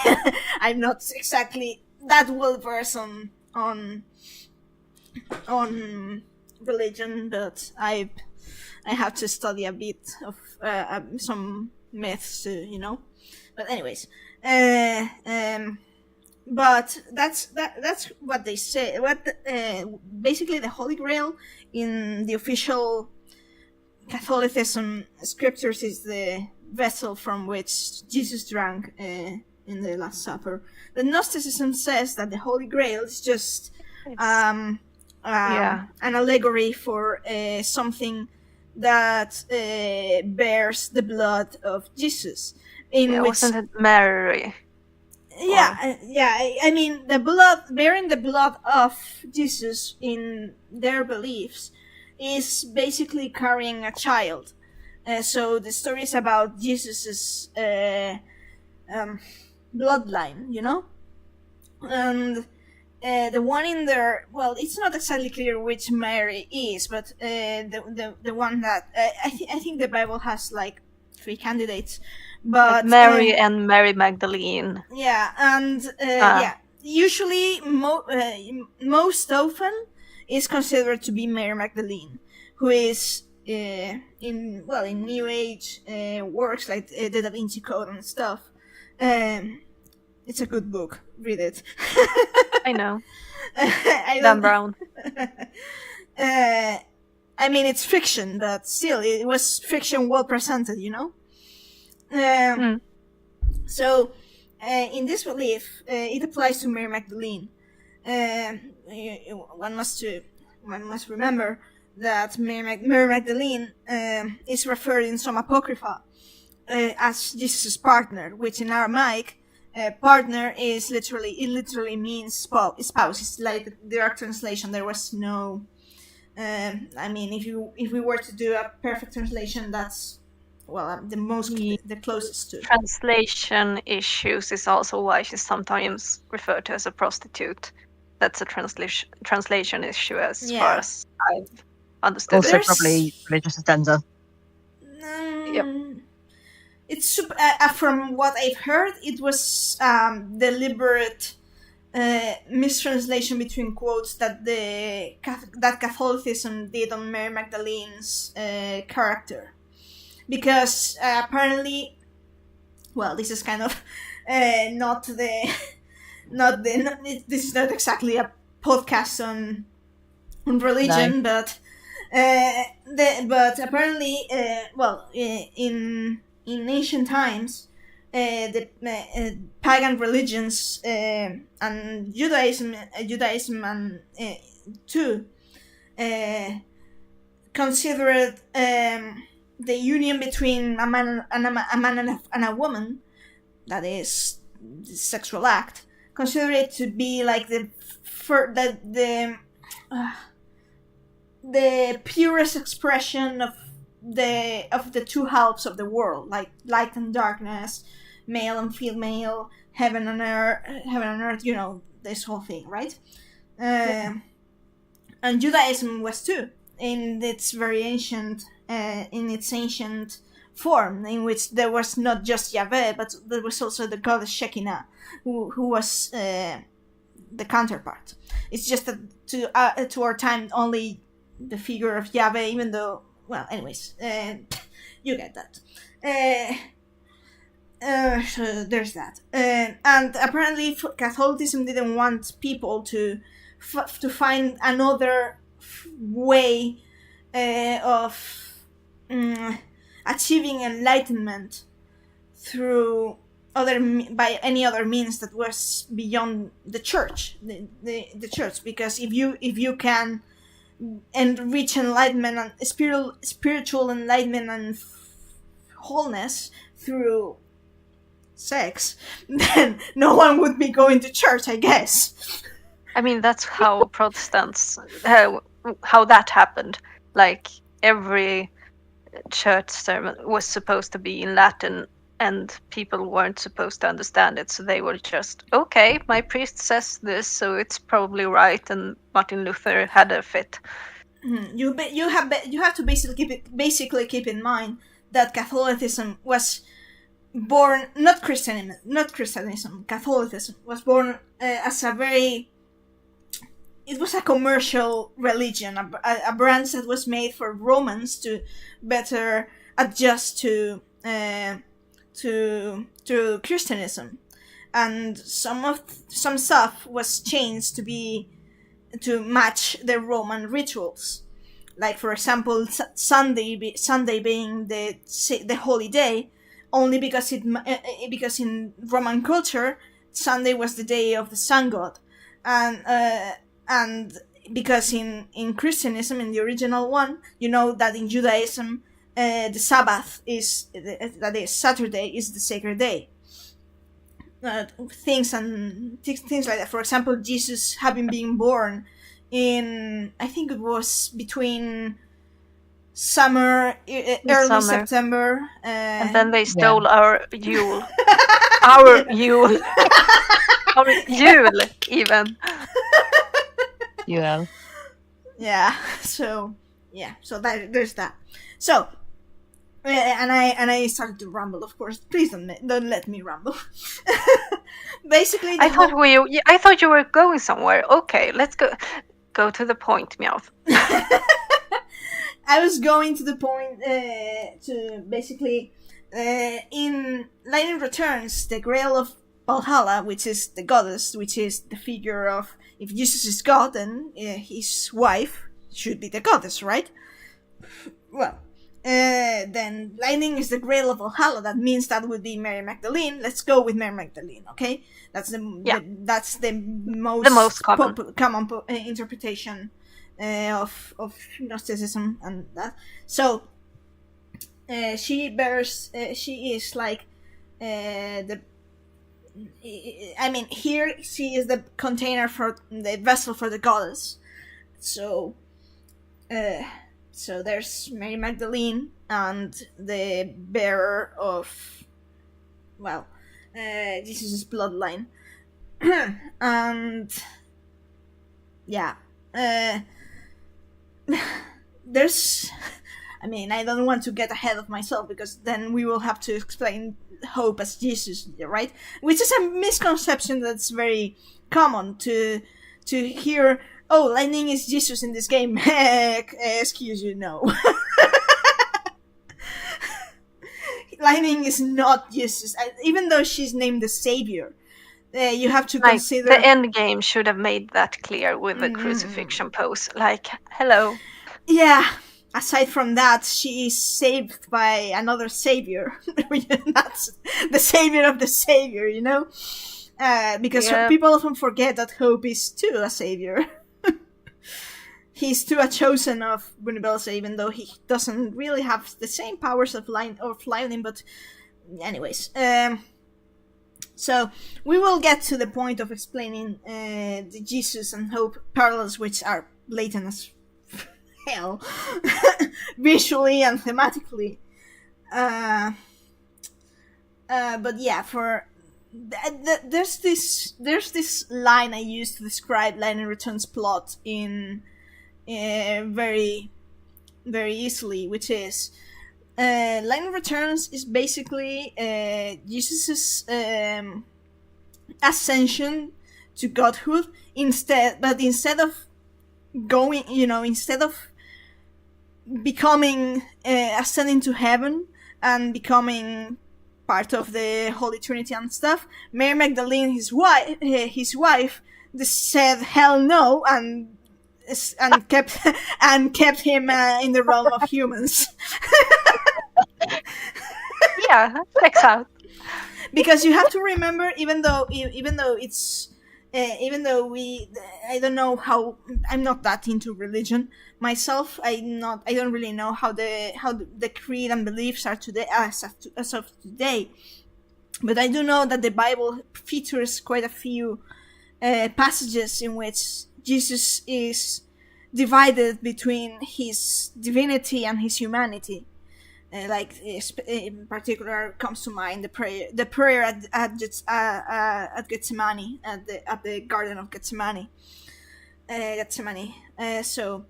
I'm not exactly that well versed on religion, but I have to study a bit of some myths, But anyways, but that's what they say. What basically the Holy Grail in the official Catholicism scriptures is the vessel from which Jesus drank in the Last Supper. The Gnosticism says that the Holy Grail is just an allegory for something that bears the blood of Jesus. Wasn't it Mary? I mean, bearing the blood of Jesus in their beliefs is basically carrying a child. So the story is about Jesus's bloodline, and the one in there. Well, it's not exactly clear which Mary is, but the one that I think the Bible has like 3 candidates, but Mary and Mary Magdalene. Yeah, and usually most often is considered to be Mary Magdalene, who is in New Age works like the Da Vinci Code and stuff. It's a good book. Read it. I know. Dan Brown. I mean, it's fiction, but still, it was fiction well presented, So, in this belief, it applies to Mary Magdalene. One must remember that Mary Magdalene is referred in some apocrypha as Jesus' partner, which in Aramaic, partner is literally means spouse. It's like the direct translation. There was no. I mean, if we were to do a perfect translation, that's the closest to. Translation issues is also why she's sometimes referred to as a prostitute. That's a translation issue as far as I've understood. Also, probably religious agenda. Yep. It's from what I've heard, it was deliberate mistranslation between quotes that that Catholicism did on Mary Magdalene's character, because apparently, well, this is kind of this is not exactly a podcast on religion, No. but apparently, in ancient times, the pagan religions and Judaism and too considered the union between a man and a woman, that is the sexual act, consider it to be like the the purest expression of the two halves of the world, like light and darkness, male and female, heaven and earth, you know, this whole thing, right? And Judaism was too, in its very ancient form, in which there was not just Yahweh, but there was also the goddess Shekinah, who was the counterpart. It's just that to our time only the figure of Yahweh, even though, well, anyways, you get that. So there's that. And apparently Catholicism didn't want people to find another way of achieving enlightenment through by any other means that was beyond the church, the church. Because if you can reach enlightenment and spiritual enlightenment and wholeness through sex, then no one would be going to church, I guess. I mean, that's how Protestants, how that happened. Like, every church sermon was supposed to be in Latin, and people weren't supposed to understand it, so they were just, okay, my priest says this, so it's probably right, and Martin Luther had a fit. You have to basically keep in mind that Catholicism was born, not Christianism. Catholicism was born as it was a commercial religion, a branch that was made for Romans to better adjust to Christianism, and some stuff was changed to match the Roman rituals. Like, for example, Sunday being the holy day, only because in Roman culture Sunday was the day of the sun god, and because in Christianism, in the original one, you know that in Judaism the Sabbath that is Saturday, is the sacred day. Things like that. For example, Jesus having been born in, I think it was between early September, and then they stole our Yule. Our Yule. Our Yule, even. Yule. Yeah. So there's that. So. And I started to ramble. Of course, please don't let me ramble. Basically, I thought you were going somewhere. Okay, let's go to the point, Meowth. I was going to the point to basically in Lightning Returns, the Grail of Valhalla, which is the goddess, which is the figure of, if Jesus is God, then his wife should be the goddess, right? Well. Then Lightning is the Grail of Valhalla. That means that would be Mary Magdalene. Let's go with Mary Magdalene, okay? That's the most common interpretation of Gnosticism and that. So she is like here she is the container for the vessel for the goddess. So there's Mary Magdalene and the bearer of, well, Jesus' bloodline. And yeah, there's, I don't want to get ahead of myself, because then we will have to explain hope as Jesus, right? Which is a misconception that's very common to hear. Oh, Lightning is Jesus in this game. Excuse you, no. Lightning is not Jesus, even though she's named the Savior. You have to consider... The end game should have made that clear with the crucifixion pose. Like, hello. Yeah, aside from that, she is saved by another Savior. That's the Savior of the Savior, you know? Because people often forget that Hope is too a Savior. He's too a chosen of Bunibelsa, even though he doesn't really have the same powers of Lightning, but anyways. So we will get to the point of explaining the Jesus and Hope parallels, which are blatant as hell, visually and thematically. But yeah, there's this line I use to describe Lightning Return's plot in very very easily, which is Lightning Returns is basically Jesus's ascension to godhood. Instead of going, instead of becoming ascending to heaven and becoming part of the Holy Trinity and stuff, Mary Magdalene, his wife, just said hell no and kept him in the realm of humans. Yeah, checks out. Because you have to remember, even though I don't know how, I'm not that into religion myself. I don't really know how the creed and beliefs are today as of today. But I do know that the Bible features quite a few passages in which Jesus is divided between his divinity and his humanity. Like in particular comes to mind the prayer at Gethsemane, at the Garden of Gethsemane. So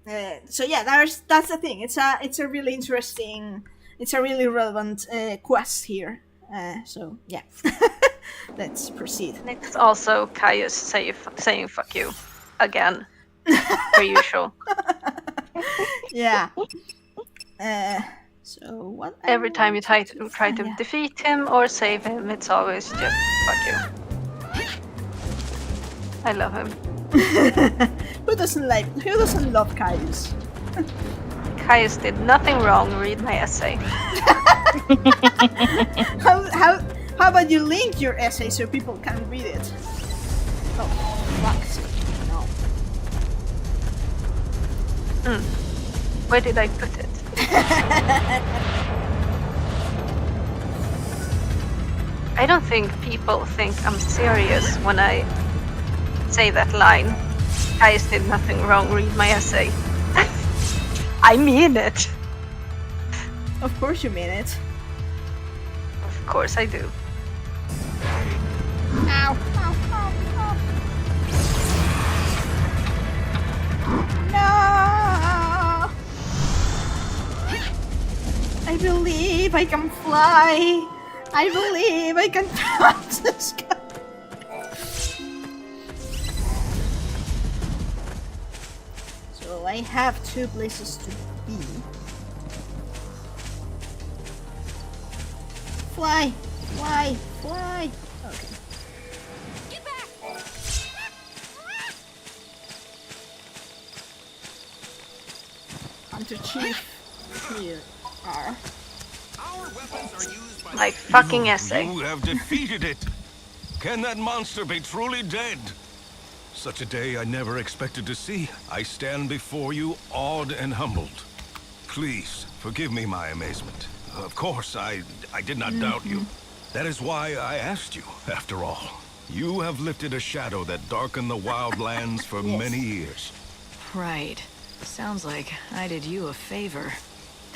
that's the thing. It's a really interesting, it's a really relevant quest here. So yeah, let's proceed. And it's also Caius saying "fuck you" again, per usual. Yeah. So what? Every time you try to defeat him or save him, it's always just "fuck you." I love him. Who doesn't love Caius? Caius did nothing wrong. Read my essay. How about you link your essay so people can read it? Oh, fuck. No. Where did I put it? I don't think people think I'm serious when I say that line. Caius did nothing wrong. Read my essay. I mean it. Of course you mean it. Of course I do. Ow, ow, ow, ow. No! I believe I can fly. I believe I can touch the sky. So I have 2 places to be. Fly! Fly! Fly! Okay. Get back! Hunter Chief, here are. My fucking essay. You have defeated it. Can that monster be truly dead? Such a day I never expected to see. I stand before you awed and humbled. Please, forgive me my amazement. Of course, I did not doubt you. That is why I asked you, after all. You have lifted a shadow that darkened the wild lands for many years. Right. Sounds like I did you a favor.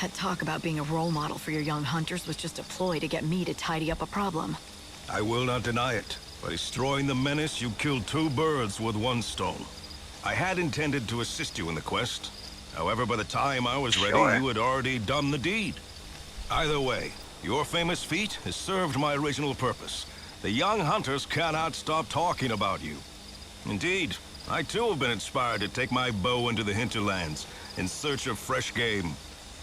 That talk about being a role model for your young hunters was just a ploy to get me to tidy up a problem. I will not deny it. By destroying the menace, you killed 2 birds with 1 stone. I had intended to assist you in the quest. However, by the time I was ready, you had already done the deed. Either way, your famous feat has served my original purpose. The young hunters cannot stop talking about you. Indeed, I too have been inspired to take my bow into the hinterlands in search of fresh game.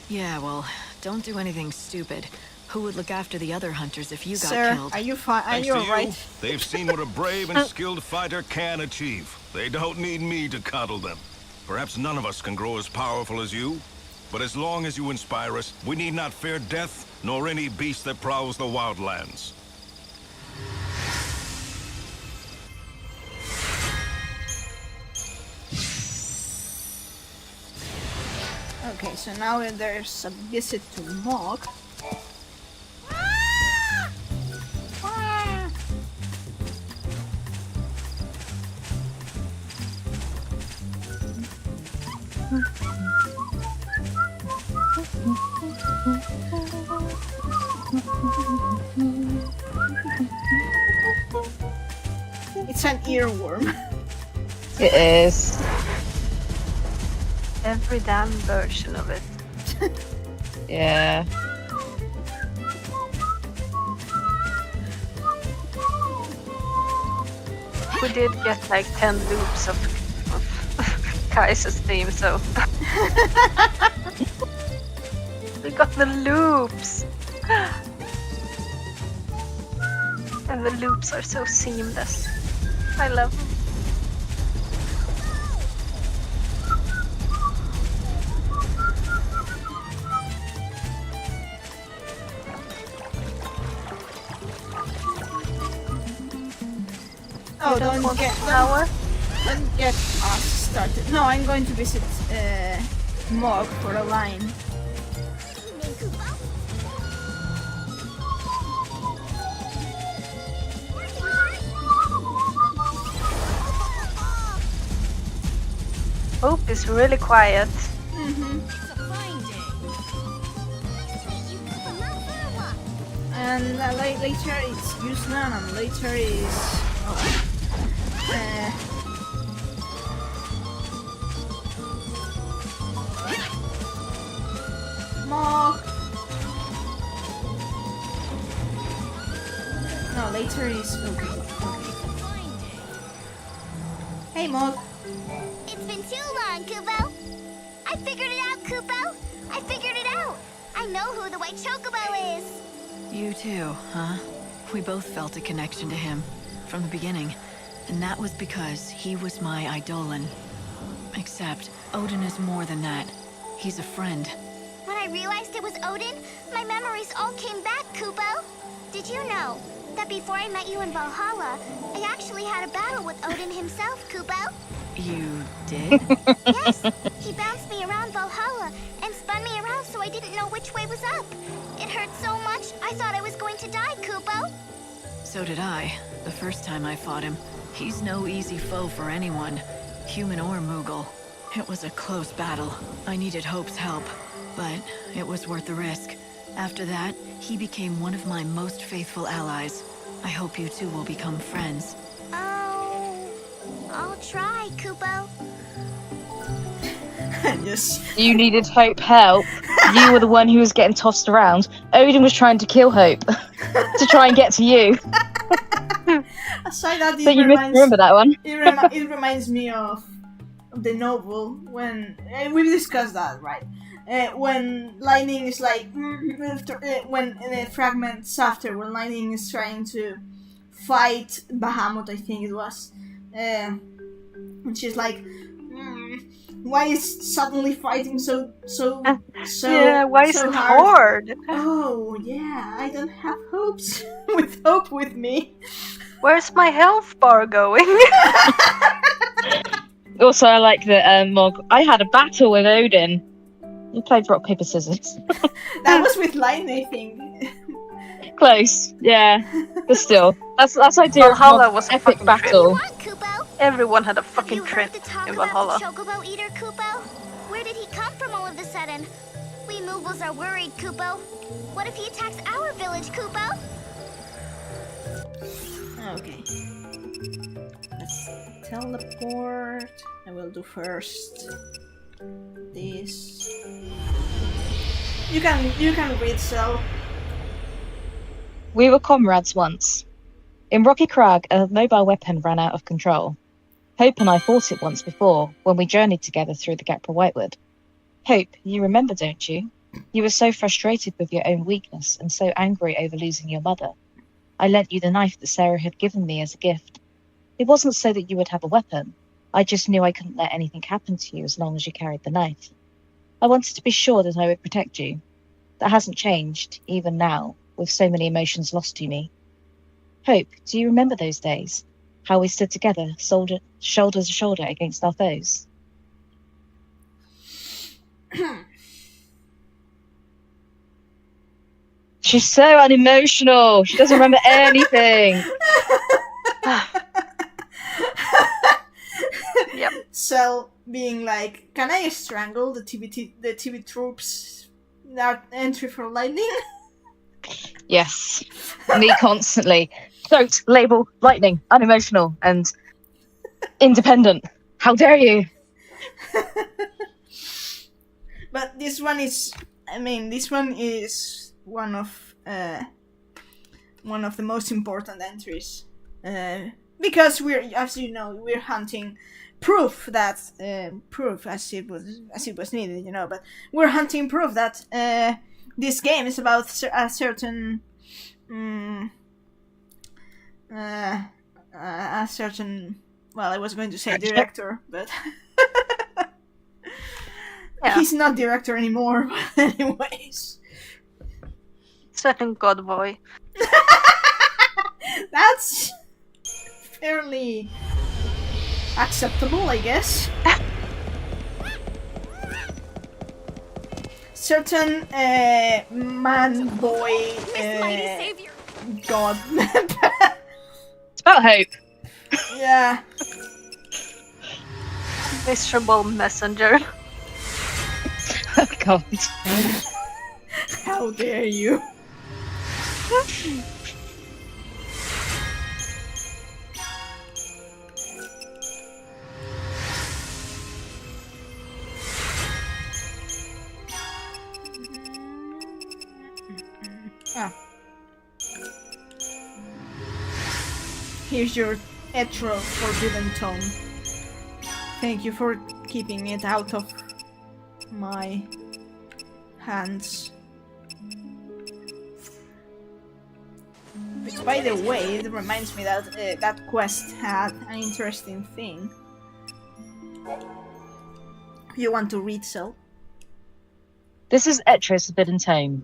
Yeah, well, don't do anything stupid. Who would look after the other hunters if you got Sir, killed? are you fine? Are Thanks you to alright? They've seen what a brave and skilled fighter can achieve. They don't need me to coddle them. Perhaps none of us can grow as powerful as you, but as long as you inspire us, we need not fear death, nor any beast that prowls the wildlands. Okay, so now there's a visit to Mog. It's an earworm. It is. Every damn version of it. Yeah. We did get like 10 loops of Kaiser's theme, so we got the loops. And the loops are so seamless. I love them. Oh, don't get us started. No, I'm going to visit Mog for a line. Hope is really quiet. And later it's Yusnan, and later is Mog. No, later is okay. Hey Mog. It's been too long, Kupo. I figured it out, Kupo. I figured it out. I know who the white chocobo is. You too, huh? We both felt a connection to him from the beginning, and that was because he was my Eidolon. Except, Odin is more than that. He's a friend. When I realized it was Odin, my memories all came back, Kupo. Did you know that before I met you in Valhalla, I actually had a battle with Odin himself, Kupo? You did? Yes, he bounced me around Valhalla and spun me around so I didn't know which way was up. It hurt so much, I thought I was going to die, Kupo. So did I, the first time I fought him. He's no easy foe for anyone, human or Moogle. It was a close battle. I needed Hope's help, but it was worth the risk. After that, he became one of my most faithful allies. I hope you two will become friends. Oh, I'll try, Kupo. Yes. You needed Hope help. You were the one who was getting tossed around. Odin was trying to kill Hope to try and get to you. Aside that, So you remember that one? It reminds me of the novel when we discussed that, right? When Lightning is like when in the fragments after when Lightning is trying to fight Bahamut, I think it was, and she's like, why is suddenly fighting so yeah, why is so it hard? hard? Oh yeah, I don't have hopes with Hope with me. Where's my health bar going? Also, I like that Mog. I had a battle with Odin. You played rock, paper, scissors. That was with Lightning, I think. Close, yeah. But still, that's idea of Valhalla was a epic fucking battle. Everyone had a fucking trip in Valhalla. Chocobo Eater, Kupo? Where did he come from all of a sudden? We Moogles are worried, Kupo. What if he attacks our village, Kupo? Okay. Let's teleport. I will do first this. You can read, so. We were comrades once. In Rocky Crag, a mobile weapon ran out of control. Hope and I fought it once before, when we journeyed together through the Gapra Whitewood. Hope, you remember, don't you? You were so frustrated with your own weakness and so angry over losing your mother. I lent you the knife that Sarah had given me as a gift. It wasn't so that you would have a weapon. I just knew I couldn't let anything happen to you as long as you carried the knife. I wanted to be sure that I would protect you. That hasn't changed, even now, with so many emotions lost to me. Hope, do you remember those days? How we stood together, shoulder to shoulder against our foes? She's so unemotional. She doesn't remember anything. Yep. Cell being like, "Can I strangle the TV troops? That entry for lightning." Yes, me constantly. Don't label lightning unemotional and independent. How dare you? But this one is, this one is one of the most important entries, because as you know, we're hunting proof that proof as it was needed, but we're hunting proof that this game is about a certain well, I was going to say director, but he's not director anymore. But anyways, certain god boy. That's fairly acceptable, I guess. Certain man boy god. It's about hope. Yeah. Miserable messenger. Oh god. How dare you? Here's your Etro Forbidden Tome. Thank you for keeping it out of my hands. Which, by the way, it reminds me that that quest had an interesting thing. You want to read, Cell? This is Etro's Forbidden Tome.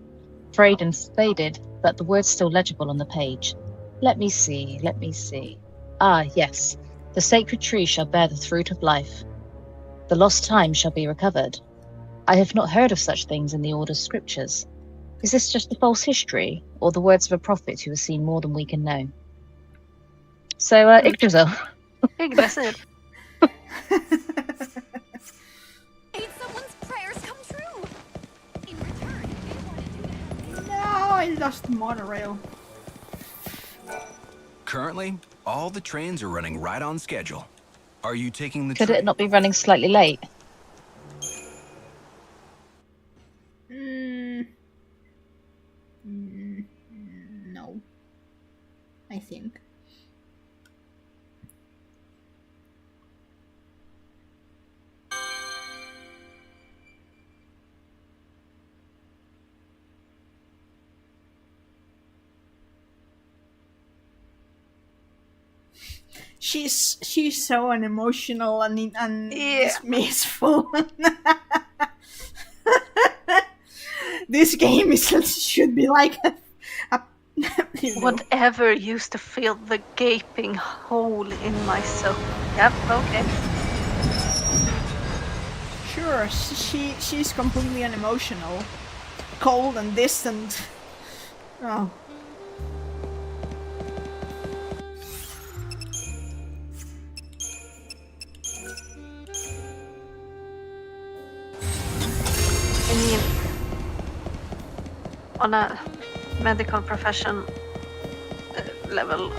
Frayed and faded, but the words still legible on the page. Let me see. Ah, yes. The sacred tree shall bear the fruit of life. The lost time shall be recovered. I have not heard of such things in the Order's scriptures. Is this just a false history, or the words of a prophet who has seen more than we can know? So, Yggdrasil. Yggdrasil. Made someone's prayers come true. In return, they wanted you to have... No, I lost monorail. Currently, all the trains are running right on schedule. Are you taking the Could train? it not be running slightly late? No. I think. She's so unemotional and dismissful. This game should be like whatever used to fill the gaping hole in my soul. Yep, okay. Sure, she's completely unemotional, cold and distant. Oh. I mean, on a medical profession level,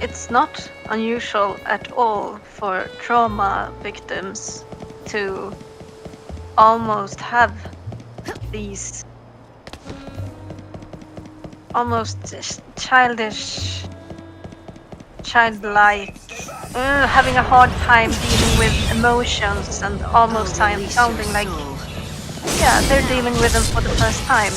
it's not unusual at all for trauma victims to almost have these almost childlike, having a hard time dealing with emotions and almost sounding like, yeah, they're dealing with them for the first time.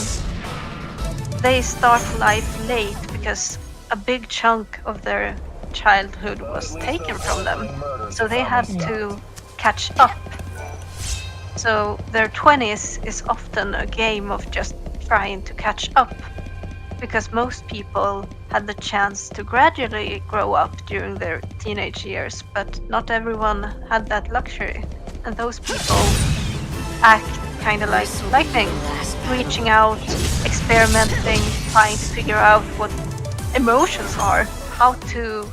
They start life late because a big chunk of their childhood was taken from them, so they have to catch up. So their 20s is often a game of just trying to catch up, because most people had the chance to gradually grow up during their teenage years, but not everyone had that luxury. And those people act kind of like lightning, reaching out, experimenting, trying to figure out what emotions are, how to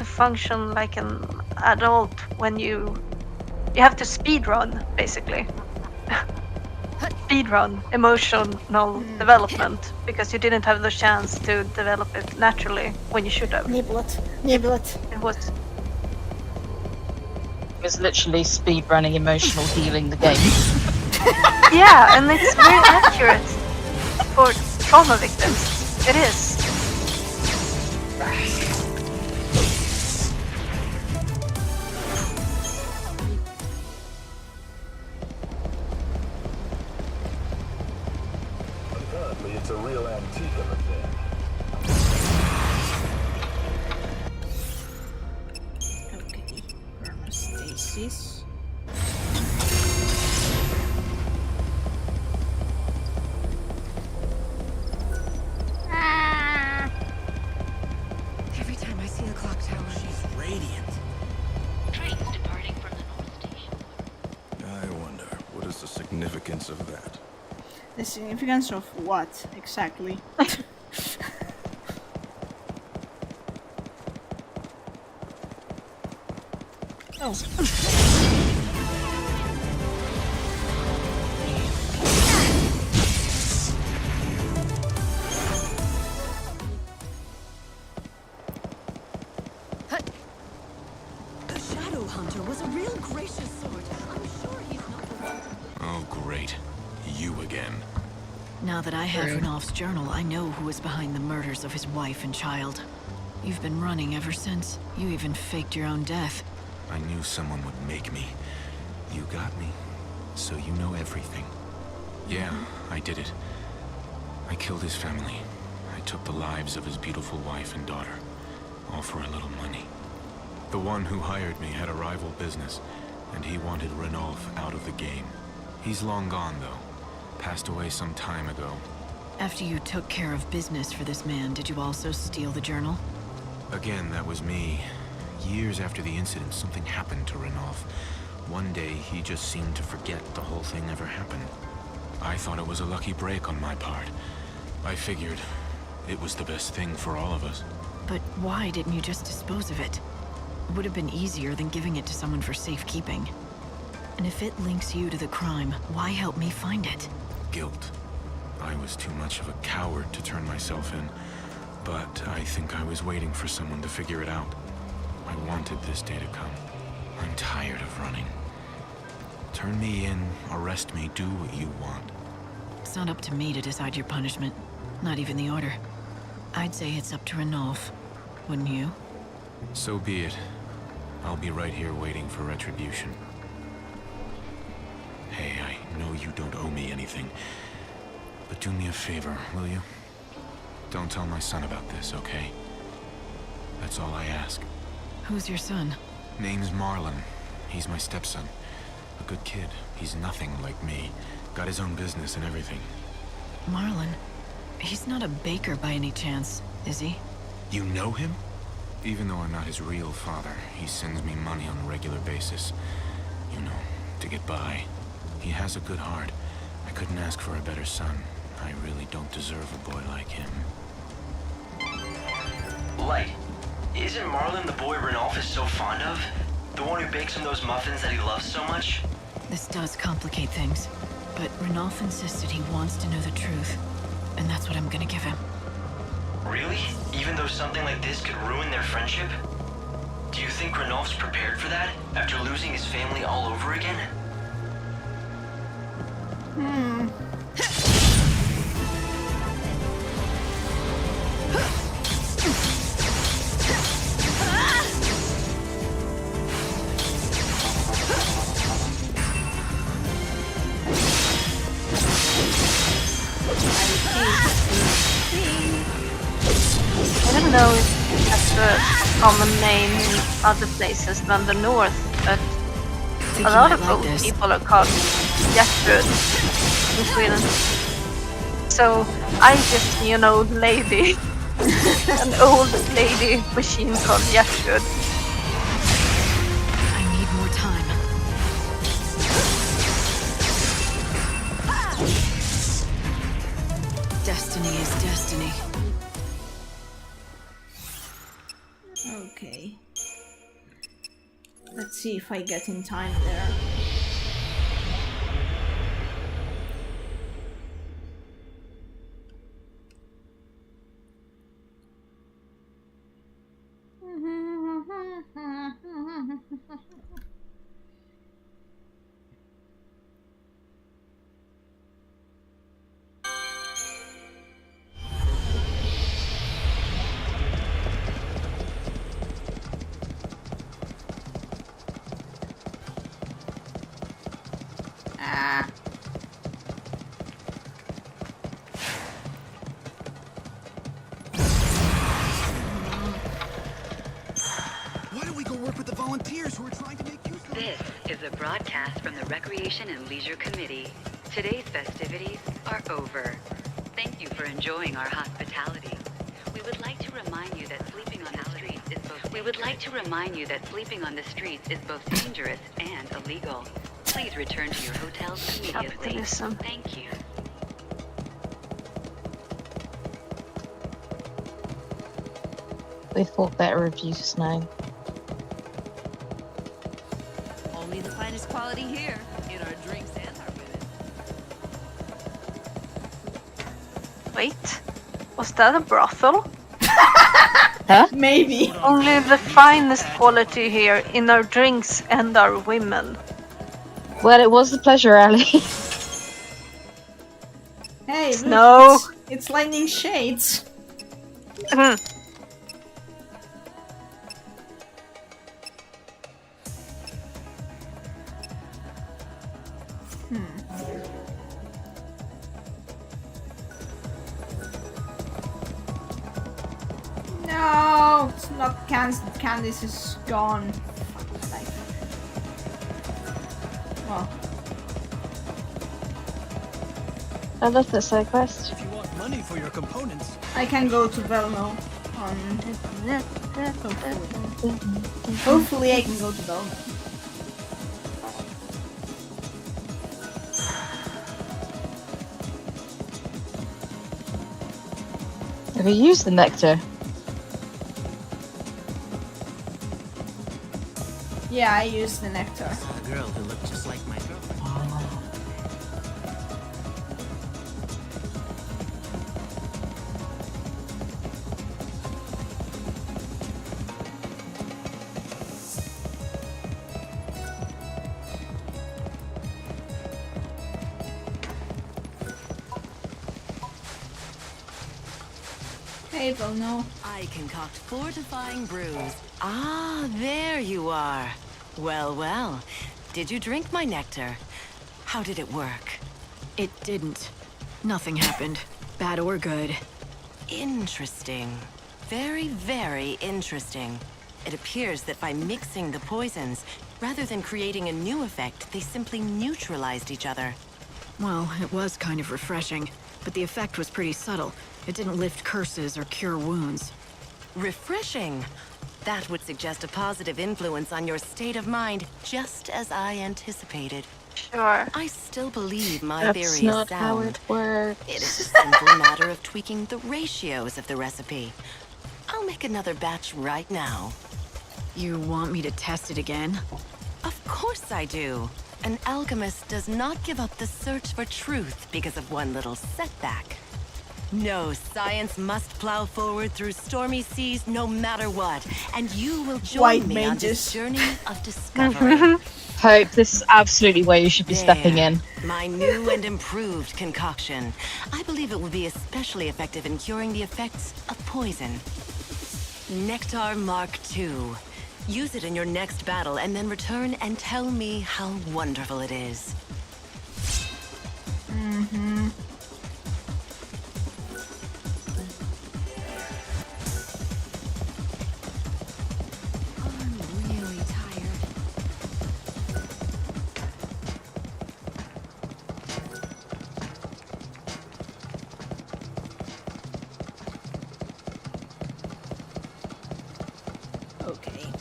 function like an adult when you have to speed run basically. Speed run emotional development because you didn't have the chance to develop it naturally when you should have. Nibble it. It was literally speed running emotional healing the game. yeah, and it's very accurate for trauma victims. It is. Apparently, it's a real antique of a thing. Okay, Chronostasis. Every time I see the clock tower, she's Radiant. Trains departing from the North Station. I wonder, what is the significance of that? The significance of what exactly? Oh. The Shadow Hunter was a real gracious sort. I'm sure he's not the one. Oh, great. You again. Now that I have Ranulph's journal, I know who is behind the murders of his wife and child. You've been running ever since. You even faked your own death. I knew someone would make me. You got me. So you know everything. Yeah, I did it. I killed his family. I took the lives of his beautiful wife and daughter. All for a little money. The one who hired me had a rival business, and he wanted Ranulph out of the game. He's long gone, though. Passed away some time ago. After you took care of business for this man, did you also steal the journal? Again, that was me. Years after the incident, something happened to Ranulph. One day, he just seemed to forget the whole thing ever happened. I thought it was a lucky break on my part. I figured it was the best thing for all of us. But why didn't you just dispose of it? It would have been easier than giving it to someone for safekeeping. And if it links you to the crime, why help me find it? Guilt. I was too much of a coward to turn myself in. But I think I was waiting for someone to figure it out. I wanted this day to come. I'm tired of running. Turn me in, arrest me, do what you want. It's not up to me to decide your punishment. Not even the Order. I'd say it's up to Ranulph. Wouldn't you? So be it. I'll be right here waiting for retribution. Hey, I know you don't owe me anything. But do me a favor, will you? Don't tell my son about this, okay? That's all I ask. Who's your son? Name's Marlon. He's my stepson. A good kid. He's nothing like me. Got his own business and everything. Marlon? He's not a baker by any chance, is he? You know him? Even though I'm not his real father, he sends me money on a regular basis. You know, to get by. He has a good heart. I couldn't ask for a better son. I really don't deserve a boy like him. Light, isn't Marlon the boy Ranulph is so fond of? The one who bakes him those muffins that he loves so much? This does complicate things, but Ranulph insisted he wants to know the truth, and that's what I'm gonna give him. Really? Even though something like this could ruin their friendship? Do you think Ranulph's prepared for that, after losing his family all over again? I don't know if that's a common name in other places than the north, but a lot of old people are called Gertrud in Sweden. So I just knew an old lady, an old lady machine called Gertrud. I need more time. Destiny is destiny. Okay. Let's see if I get in time there. Why don't we go work with the volunteers who are trying to make use of This is a broadcast from the Recreation and Leisure Committee. Today's festivities are over. Thank you for enjoying our hospitality. We would like to remind you that sleeping on the streets is both dangerous and illegal. Please return to your hotels immediately. Capitalism. Thank you. They thought better of you just now. Only the finest quality here in our drinks and our women. Wait, was that a brothel? Huh? Maybe. Only the finest quality here in our drinks and our women. Well, it was a pleasure, Ali. Hey, look, Snow. it's lightning shades. No, it's not Candice is gone. Fuck's sake. Well, I love that side quest. If you want money for your components, I can go to Velmo Hopefully I can go to Velmo. Have you used the nectar? Yeah, I used the nectar. a girl who looked just like my girlfriend. Hey, Velmo. I concoct fortifying brews. Ah, there you are. Well, well. Did you drink my nectar? How did it work? It didn't. Nothing happened, bad or good. Interesting. Very, very interesting. It appears that by mixing the poisons, rather than creating a new effect, they simply neutralized each other. Well, it was kind of refreshing, but the effect was pretty subtle. It didn't lift curses or cure wounds. Refreshing. That would suggest a positive influence on your state of mind, just as I anticipated. Sure. I still believe my That's theory is not sound. how it works. It is a simple matter of tweaking the ratios of the recipe. I'll make another batch right now. You want me to test it again? Of course I do. An alchemist does not give up the search for truth because of one little setback. No, science must plow forward through stormy seas no matter what, and you will join White me on mages. this journey of discovery. Hope, this is absolutely where you should be stepping in. My new and improved concoction. I believe it will be especially effective in curing the effects of poison. Nectar Mark II. Use it in your next battle and then return and tell me how wonderful it is. Mm-hmm. I'm really tired. Okay.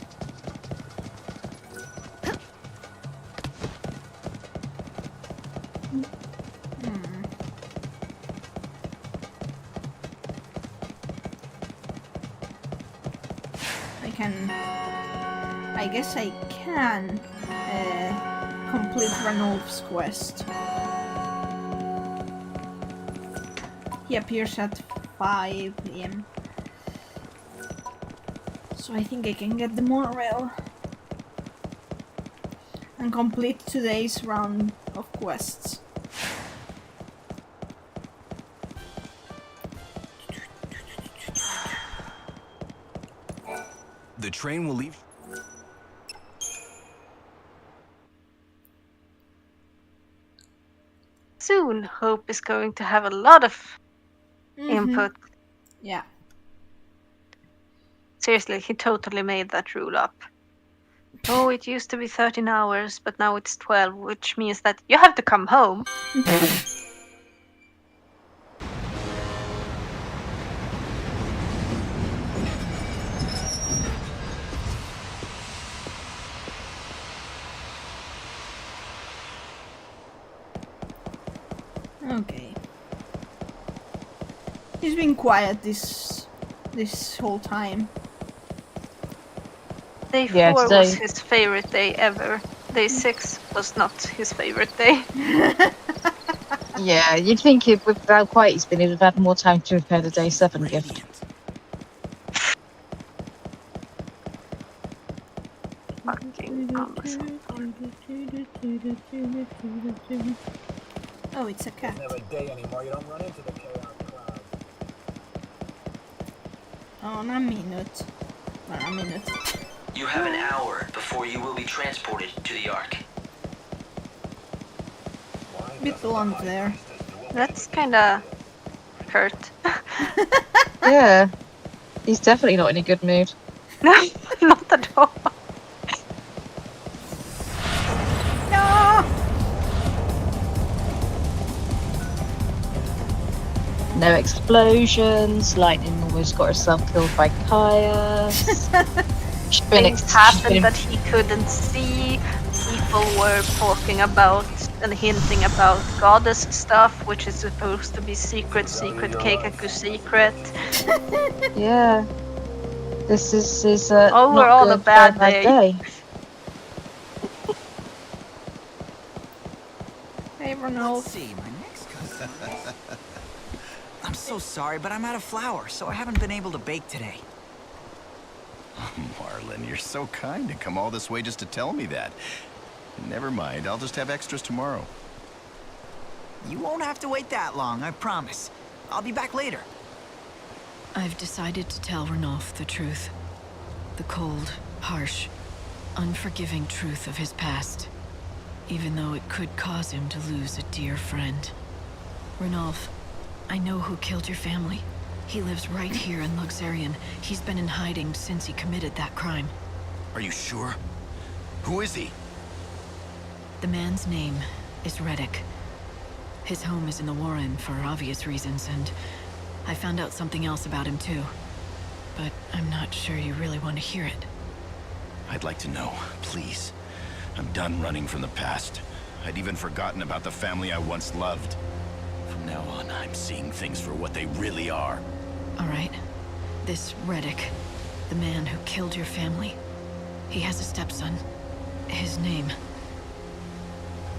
I guess I can complete Ranulph's quest. He appears at 5 PM. So I think I can get the monorail and complete today's round of quests. The train will leave. Soon, Hope is going to have a lot of input. Yeah. Seriously, he totally made that rule up. Oh, it used to be 13 hours, but now it's 12, which means that you have to come home. Okay. He's been quiet this whole time. Day 4 was his favorite day ever. Day 6 was not his favorite day. Yeah, you'd think with how quiet he's been, he'd have had more time to prepare the Day 7 gift. Fucking Oh, it's a cat. It's never a day anymore. You don't run into the chaos cloud. Oh, a minute. A minute. You have an hour before you will be transported to the Ark. Bit blunt there. That's kinda hurt. Yeah. He's definitely not in a good mood. No, not at all. No explosions, Lightning almost got herself killed by Caius. Things happened that he couldn't see. People were talking about and hinting about goddess stuff, which is supposed to be secret Keikaku secret. Yeah. This is overall not a bad day. Hey, Ronald. Let's see, my next cousin. I'm so sorry, but I'm out of flour, so I haven't been able to bake today. Marlin, you're so kind to come all this way just to tell me that. Never mind, I'll just have extras tomorrow. You won't have to wait that long, I promise. I'll be back later. I've decided to tell Ranulph the truth. The cold, harsh, unforgiving truth of his past. Even though it could cause him to lose a dear friend. Ranulph, I know who killed your family. He lives right here in Luxarian. He's been in hiding since he committed that crime. Are you sure? Who is he? The man's name is Reddick. His home is in the Warren for obvious reasons, and I found out something else about him too. But I'm not sure you really want to hear it. I'd like to know, please. I'm done running from the past. I'd even forgotten about the family I once loved. From now on, I'm seeing things for what they really are. All right. This Reddick, the man who killed your family, he has a stepson. His name...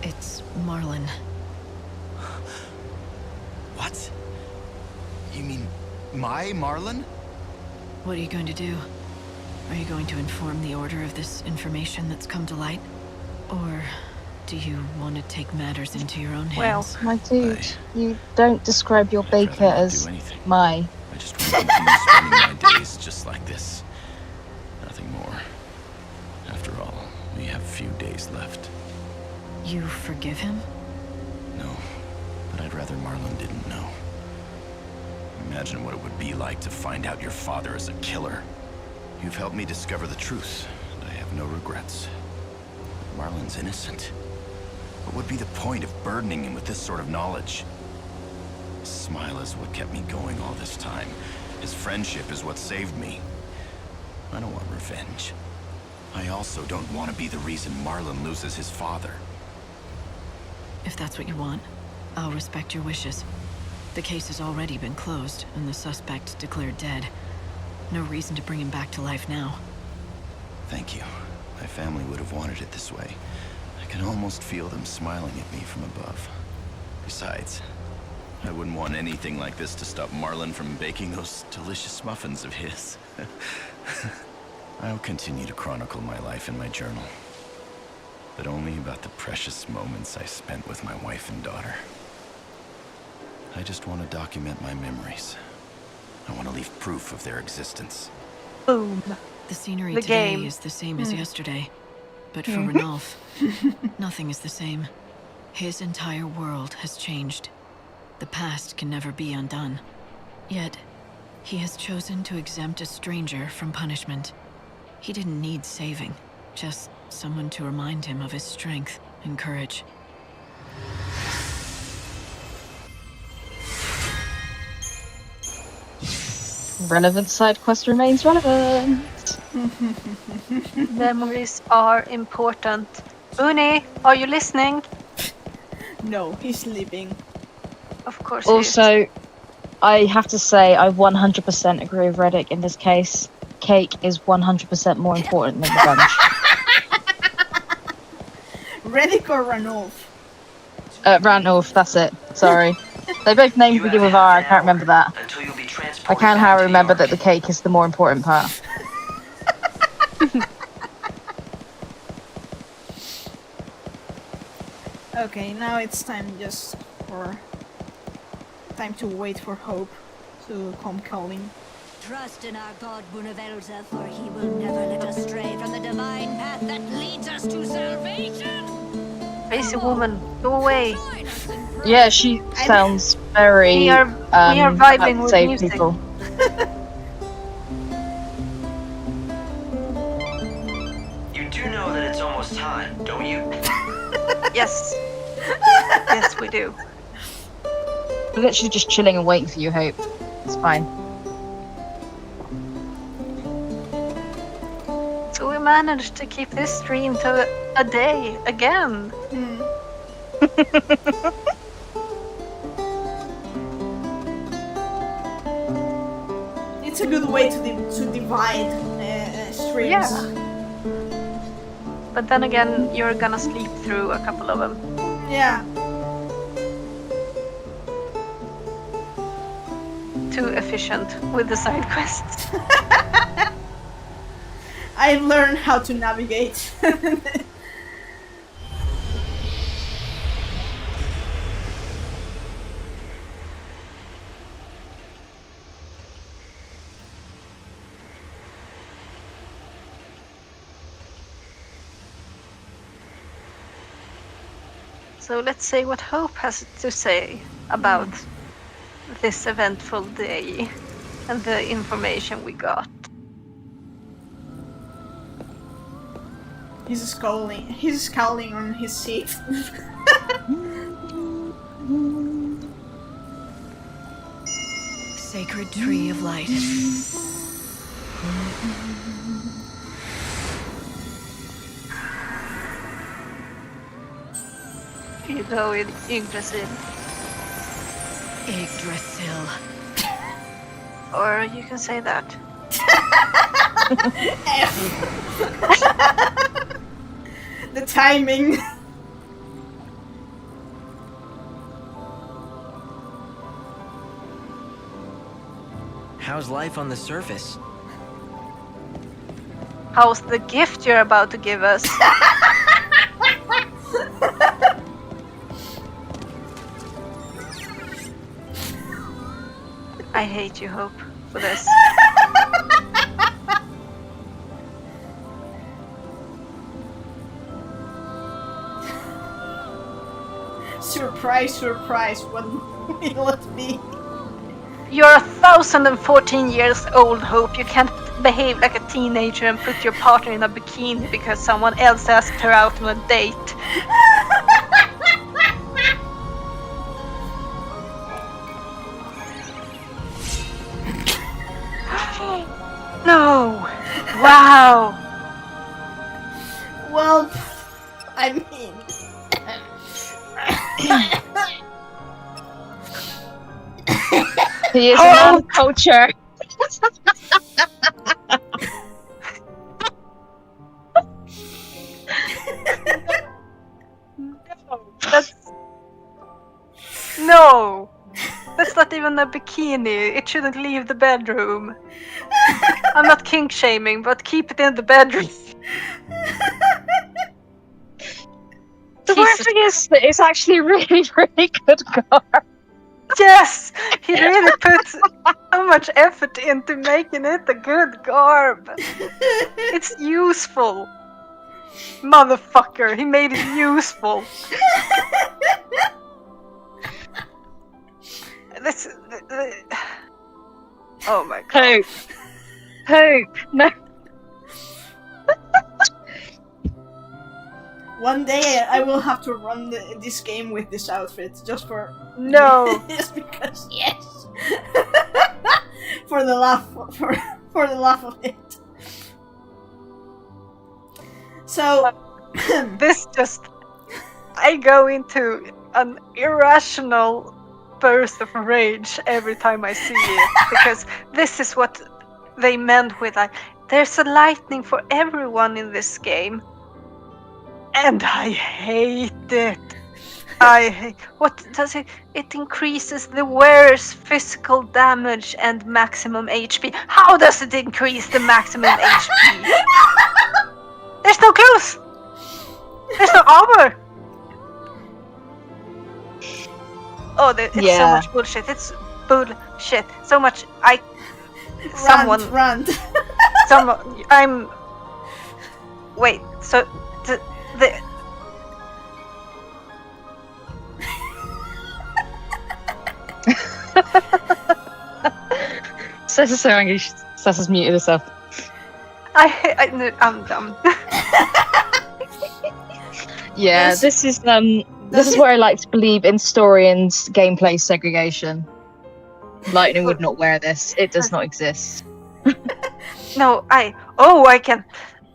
it's Marlin. What? You mean my Marlin? What are you going to do? Are you going to inform the Order of this information that's come to light? Or do you want to take matters into your own hands? Well, my dude, you don't describe your baker as my. I just want to continue spending my days just like this. Nothing more. After all, we have few days left. You forgive him? No, but I'd rather Marlin didn't know. Imagine what it would be like to find out your father is a killer. You've helped me discover the truth, and I have no regrets. Marlin's innocent. What would be the point of burdening him with this sort of knowledge? His smile is what kept me going all this time. His friendship is what saved me. I don't want revenge. I also don't want to be the reason Marlin loses his father. If that's what you want, I'll respect your wishes. The case has already been closed, and the suspect declared dead. No reason to bring him back to life now. Thank you. My family would have wanted it this way. I can almost feel them smiling at me from above. Besides, I wouldn't want anything like this to stop Marlon from baking those delicious muffins of his. I'll continue to chronicle my life in my journal, but only about the precious moments I spent with my wife and daughter. I just want to document my memories. I want to leave proof of their existence. Boom. The scenery The today game. is the same as yesterday. But for Mhm. Ranulf, nothing is the same. His entire world has changed. The past can never be undone. Yet, he has chosen to exempt a stranger from punishment. He didn't need saving, just someone to remind him of his strength and courage. Relevant side quest remains relevant. Memories are important. Uni, are you listening? No, he's sleeping. Of course he is. Also, I have to say, I 100% agree with Reddick in this case. Cake is 100% more important than revenge. Reddick or Ranulf? Ranulf, that's it. Sorry. They both names begin with R, I can't remember that. Until you'll be I transported can, back however, to remember York. that the cake is the more important part. Okay, now it's time to wait for Hope to come calling. Trust in our God, Bunavelza, for he will never let us stray from the divine path that leads us to salvation. Crazy woman, go away. Yeah, she sounds very We are vibing out to with save music. people. You do know that it's almost time, don't you? Yes. Yes, we do. We're literally just chilling and waiting for you, Hope. It's fine. So we managed to keep this stream to a day again. It's a good way to divide streams. Yeah. But then again, you're gonna sleep through a couple of them. Yeah. Too efficient with the side quests. I've learned how to navigate. So let's see what Hope has to say about this eventful day and the information we got. He's scowling on his seat. Sacred tree of light. You know it, Yggdrasil. Yggdrasil. Or you can say that. The timing. How's life on the surface? How's the gift you're about to give us? I hate you, Hope, for this. Surprise, surprise, what will it be? You're 1,014 years old, Hope. You can't behave like a teenager and put your partner in a bikini because someone else asked her out on a date. No! Wow! Well, I mean... He is a man of culture. No! That's not even a bikini. It shouldn't leave the bedroom. I'm not kink shaming, but keep it in the bedroom. The worst thing is that it's actually really, really good garb. Yes! He really put so much effort into making it a good garb. It's useful. Motherfucker, he made it useful. This. Oh my god. Hope, no. One day I will have to run this game with this outfit just for just because yes, for the laugh for the laugh of it. So I go into an irrational burst of rage every time I see it because this is what they meant with like there's a lightning for everyone in this game. And I hate it. What does it? It increases the wearer's physical damage and maximum HP. How does it increase the maximum HP? There's no clues. There's no armor. Oh, it's so much bullshit. It's bullshit. So much. Rant. Wait. So. Sess is so angry. Sess has muted herself. I'm dumb. Yeah, this is where I like to believe in story and gameplay segregation. Lightning would not wear this. It does not exist. No, I can.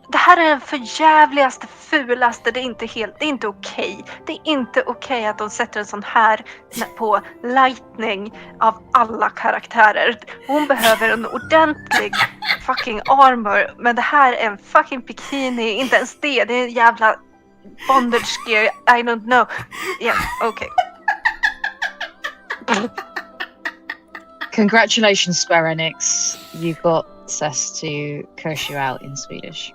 Det här är den förjävligaste, fulaste, det är inte okej. Det är inte okej att de sätter en sån här på Lightning av alla karaktärer. Hon behöver en ordentlig fucking armor, men det här är en fucking bikini, inte ens det är en jävla bondage gear, I don't know. Yeah, okay. Congratulations, Square Enix. You got Cess to curse you out in Swedish.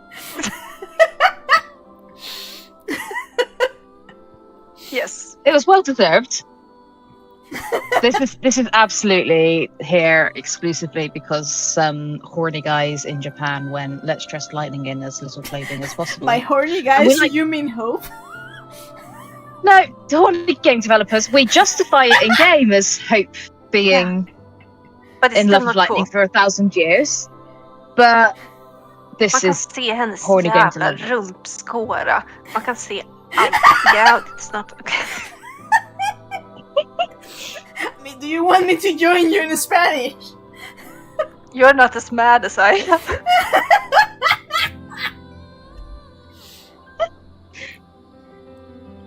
Yes. It was well deserved. This is absolutely here exclusively because some horny guys in Japan went, let's dress Lightning in as little clothing as possible. By horny guys, you mean Hope? No, the horny game developers, we justify it in game as Hope being in love with Lightning for 1,000 years. But this is horny game developers. Rumpskåra. Man kan se allt. Yeah, it's not okay. Do you want me to join you in Spanish? You're not as mad as I am.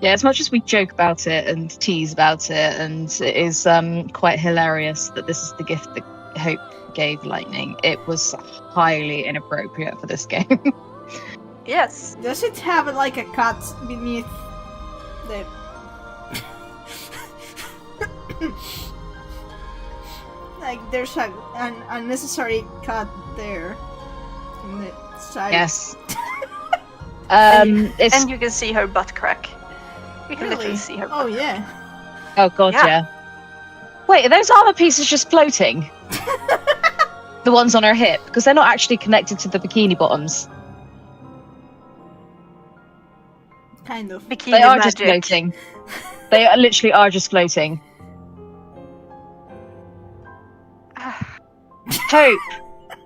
Yeah, as much as we joke about it and tease about it, and it is quite hilarious that this is the gift that Hope gave Lightning, it was highly inappropriate for this game. Yes. Does it have like a cut beneath the... like there's an unnecessary cut there in the side. Yes. And you can see her butt crack. You can literally see her butt. Oh yeah. Oh god, yeah. Wait, are those armor pieces just floating? The ones on her hip? Because they're not actually connected to the bikini bottoms. Kind of. Bikini they are magic. just floating. They literally are just floating. Hope,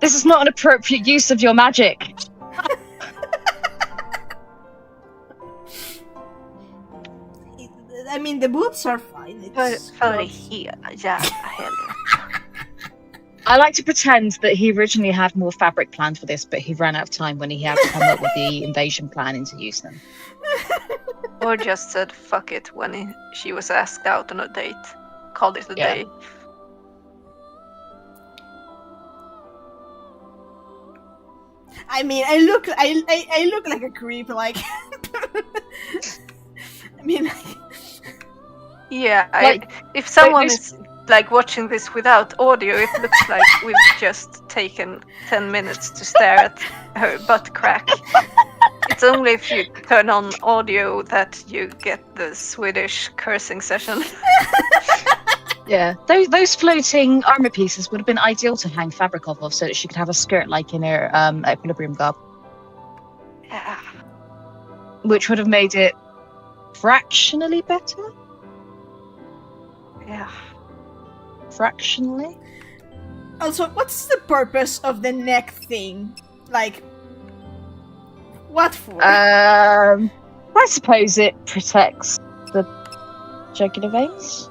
this is not an appropriate use of your magic. I mean, the boobs are fine. It's I like to pretend that he originally had more fabric planned for this, but he ran out of time when he had to come up with the invasion plan and to use them. Or just said fuck it when she was asked out on a date. Called it a day. I mean, I look like a creep, like. I mean, Yeah, Like, if someone those- is like watching this without audio, it looks like we've just taken 10 minutes to stare at her butt crack. It's only if you turn on audio that you get the Swedish cursing session. Yeah, those floating armor pieces would have been ideal to hang fabric off of, so that she could have a skirt like in her equilibrium garb, Yeah. which would have made it fractionally better. Yeah. Fractionally. Also, what's the purpose of the neck thing? Like, what for? I suppose it protects the jugular veins.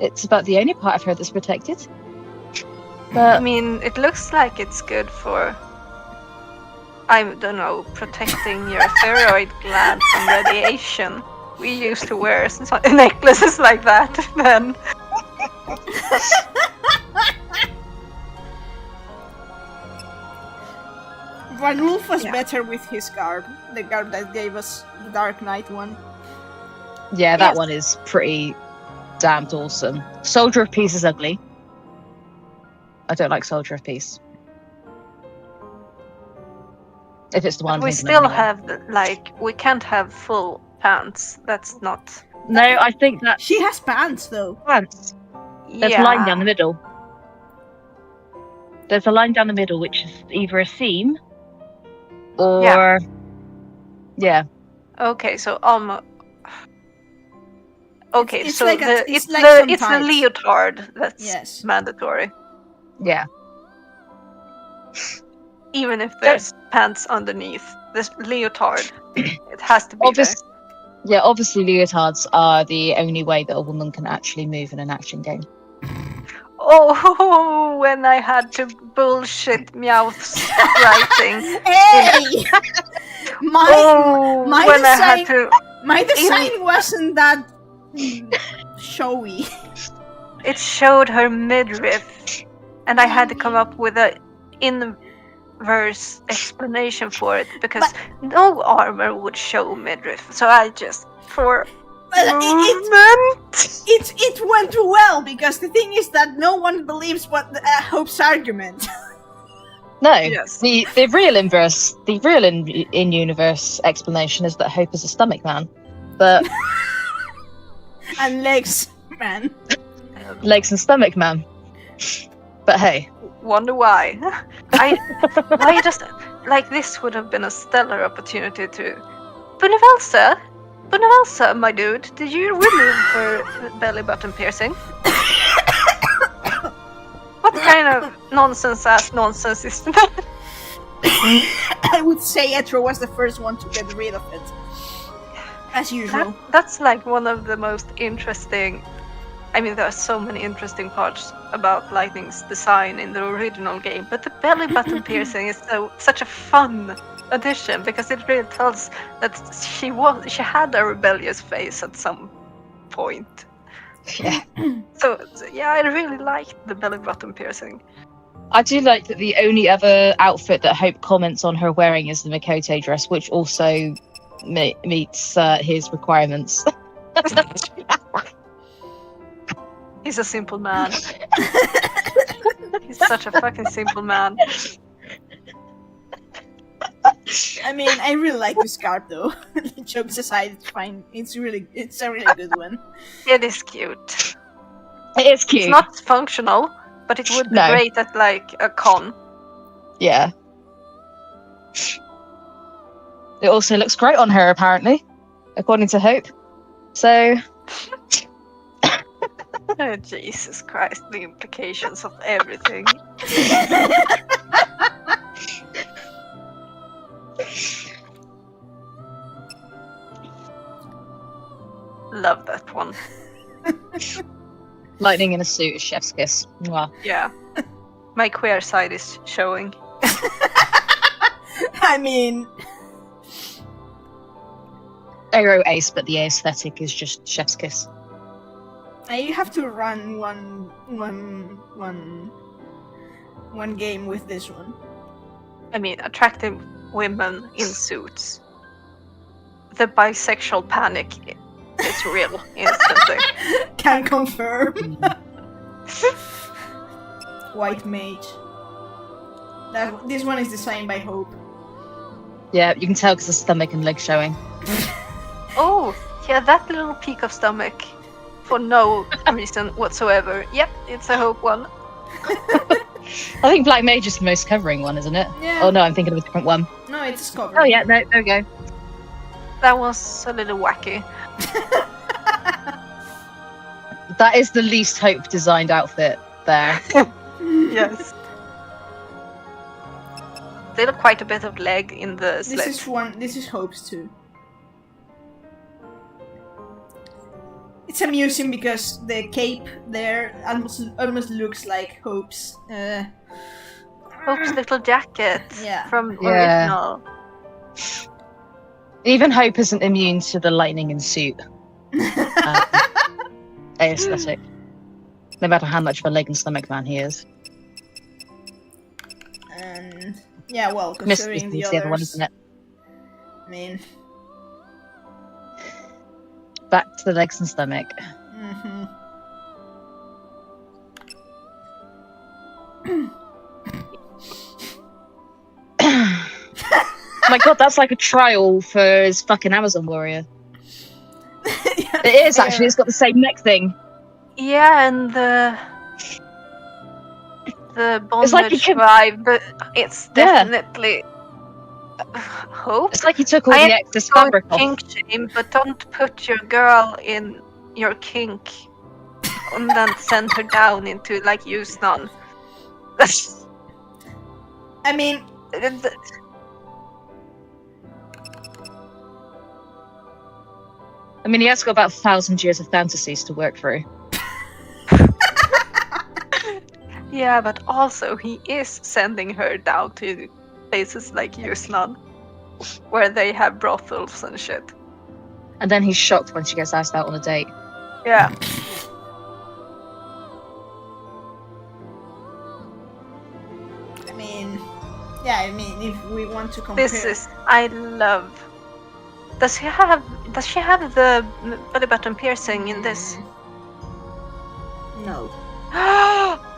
It's about the only part of her that's protected. But I mean, it looks like it's good for, I don't know, protecting your thyroid gland from radiation. We used to wear necklaces like that then. Ranulf was better with his garb. The garb that gave us the Dark Knight one. yeah, that one is pretty damned awesome. Soldier of Peace is ugly. I don't like Soldier of Peace. If it's the one. But we still have, we can't have full pants. That's not... No, I think that... She has pants, though. Pants. There's a line down the middle. There's a line down the middle, which is either a seam or... Yeah. Okay, so okay, It's so like it's like the some tights. leotard that's mandatory. Yeah. Even if there's pants underneath, this leotard, it has to be there. Yeah, obviously leotards are the only way that a woman can actually move in an action game. Oh, when I had to bullshit Meowth's writing. Hey! My when I design, had to... my design wasn't that showy. It showed her midriff, and I had to come up with a inverse explanation for it, because no armor would show midriff, so I just... It went well, because the thing is that no one believes what Hope's argument. No, the real inverse, the real in-universe explanation is that Hope is a stomach man, but and legs man, legs and stomach man. But hey, wonder why? Why just like this would have been a stellar opportunity to Bunivalsa, my dude, did you remove her belly button piercing? What kind of nonsense is that? I would say Etro was the first one to get rid of it. As usual. That's like one of the most interesting... I mean, there are so many interesting parts about Lightning's design in the original game, but the belly button piercing is such a fun addition, because it really tells that she had a rebellious face at some point. Yeah. So yeah, I really liked the belly button piercing. I do like that the only other outfit that Hope comments on her wearing is the Mikote dress, which also meets his requirements. He's a simple man. He's such a fucking simple man. I mean, I really like this card though. Jokes aside, it's fine. It's a really good one. It is cute. It is cute. It's not functional, but it would be great at like a con. Yeah. It also looks great on her, apparently, according to Hope. So. Oh, Jesus Christ, the implications of everything. Love that one. Lightning in a suit is chef's kiss. Mwah. Yeah. My queer side is showing. I mean... Aero ace, but the aesthetic is just chef's kiss. You have to run one game with this one. I mean, attractive women in suits. the bisexual panic is real instantly. Can confirm. White mage. This one is designed by Hope. Yeah, you can tell because the stomach and legs showing. Oh, yeah, that little peak of stomach. For no reason whatsoever. Yep, it's a Hope one. I think Black Mage is the most covering one, isn't it? Yeah. Oh no, I'm thinking of a different one. No, it's covered. Oh yeah, no, there we go. That was a little wacky. That is the least Hope designed outfit there. Yes. Still quite a bit of leg in the slit. This is Hope's too. It's amusing because the cape there almost looks like Hope's. Hope's little jacket from original. Even Hope isn't immune to the lightning in suit. Aesthetic. No matter how much of a leg and stomach man he is. And yeah, well, considering the others, other one, isn't it? I mean, back to the legs and stomach. Mm-hmm. My god, that's like a trial for his fucking Amazon warrior. It is actually. It's got the same neck thing. Yeah, and the bondage vibe, but it's definitely Hope. It's like he took all the excess fabric off. Kink shame, but don't put your girl in your kink and then send her down into like use none. I mean, he has got about 1,000 years of fantasies to work through. Yeah, but also he is sending her down to places like Yusnan, where they have brothels and shit. And then he's shocked when she gets asked out on a date. Yeah. I mean, if we want to compare, I love. Does she have the belly button piercing in this? No.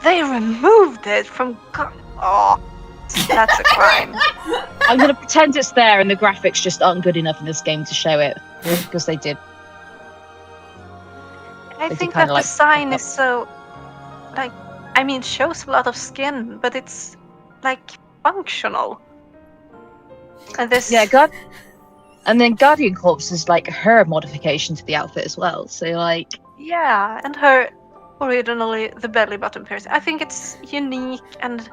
They removed it from. Oh, that's a crime. I'm gonna pretend it's there, and the graphics just aren't good enough in this game to show it, because they did. I think that the sign is so, like, I mean, shows a lot of skin, but it's like functional. And this, and then Guardian Corpse is like her modification to the outfit as well. So like, yeah, and her originally the belly button piercing. I think it's unique, and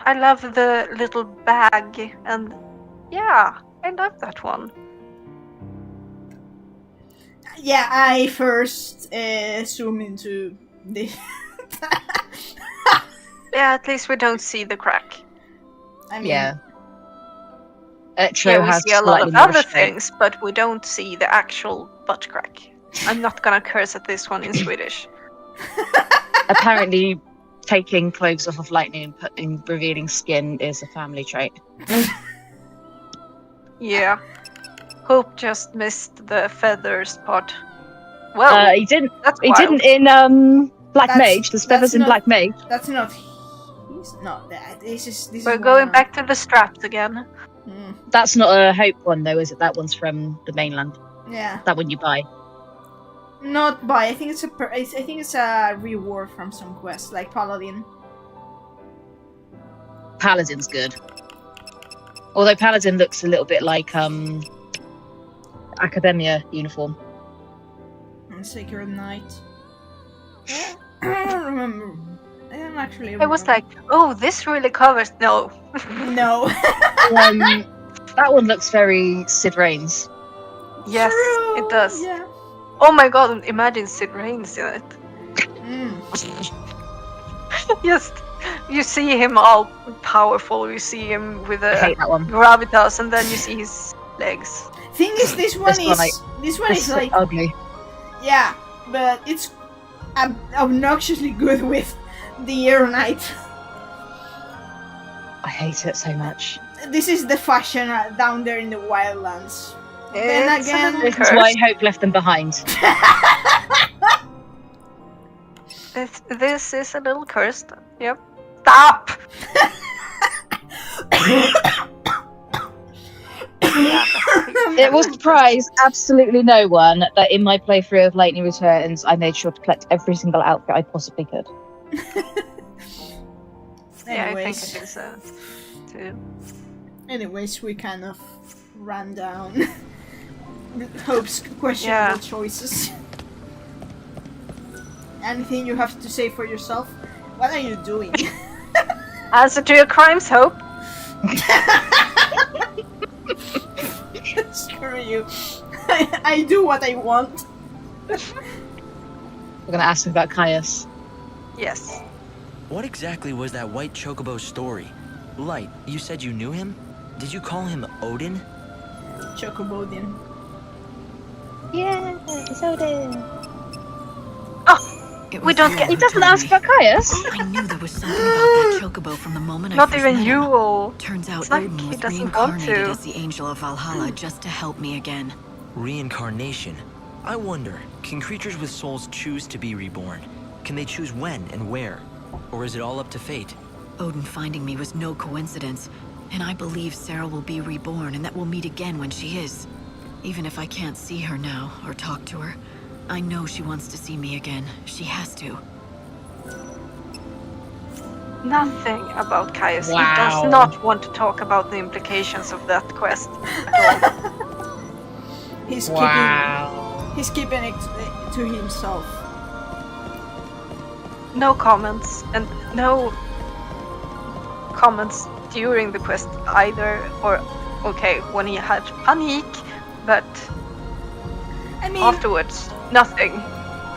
I love the little bag, and yeah, I love that one. Yeah, I first zoom into the. Yeah, at least we don't see the crack. I mean, yeah. We see a lot of other things, but we don't see the actual butt crack. I'm not gonna curse at this one in Swedish. Apparently, taking clothes off of lightning and revealing skin is a family trait. Yeah. Hope just missed the feathers part. Well, he didn't. He wild. didn't in Black Mage. There's feathers in Black Mage. That's not. He's not that. This We're going back to the straps again. That's not a Hope one though, is it? That one's from the mainland. Yeah. That one you buy. Not buy. I think it's a reward from some quest, like Paladin. Paladin's good. Although Paladin looks a little bit like Academia uniform. And Sacred Knight. I don't remember. I don't actually remember. I was like, oh, this really covers. No. No. That one looks very Sid Raines. Yes, True. it does. Yeah. Oh my god, imagine Sid Raines in it. Just, you see him all powerful, you see him with a gravitas, and then you see his legs. Thing is, this one is like ugly. Yeah, but it's obnoxiously good with the Air Knight. I hate it so much. This is the fashion down there in the Wildlands. Then again, this is why Hope left them behind. This is a little cursed. Yep. Stop! It will surprise absolutely no one that in my playthrough of Lightning Returns, I made sure to collect every single outfit I possibly could. Yeah, I think it is too. Anyways, we kind of ran down Hope's questionable choices. Anything you have to say for yourself? What are you doing? Answer to your crimes, Hope. Screw you. I do what I want. We're gonna ask him about Caius. Yes. What exactly was that white chocobo story? Light, you said you knew him? Did you call him Odin? Chocobodian. Yeah, it's Odin. We don't get. He doesn't ask about Caius. I knew there was something about that chocobo from the moment I Not first even met you him. all. Turns out It's like Odin he was doesn't want reincarnated to. as the angel of Valhalla just to help me again. Reincarnation. I wonder, can creatures with souls choose to be reborn? Can they choose when and where? Or is it all up to fate? Odin finding me was no coincidence, and I believe Sarah will be reborn and that we'll meet again when she is. Even if I can't see her now or talk to her, I know she wants to see me again. She has to. Nothing about Caius. Wow. He does not want to talk about the implications of that quest at all. He's keeping it to himself. No comments, and no comments during the quest either, or okay, when he had panic, but I mean, afterwards, nothing.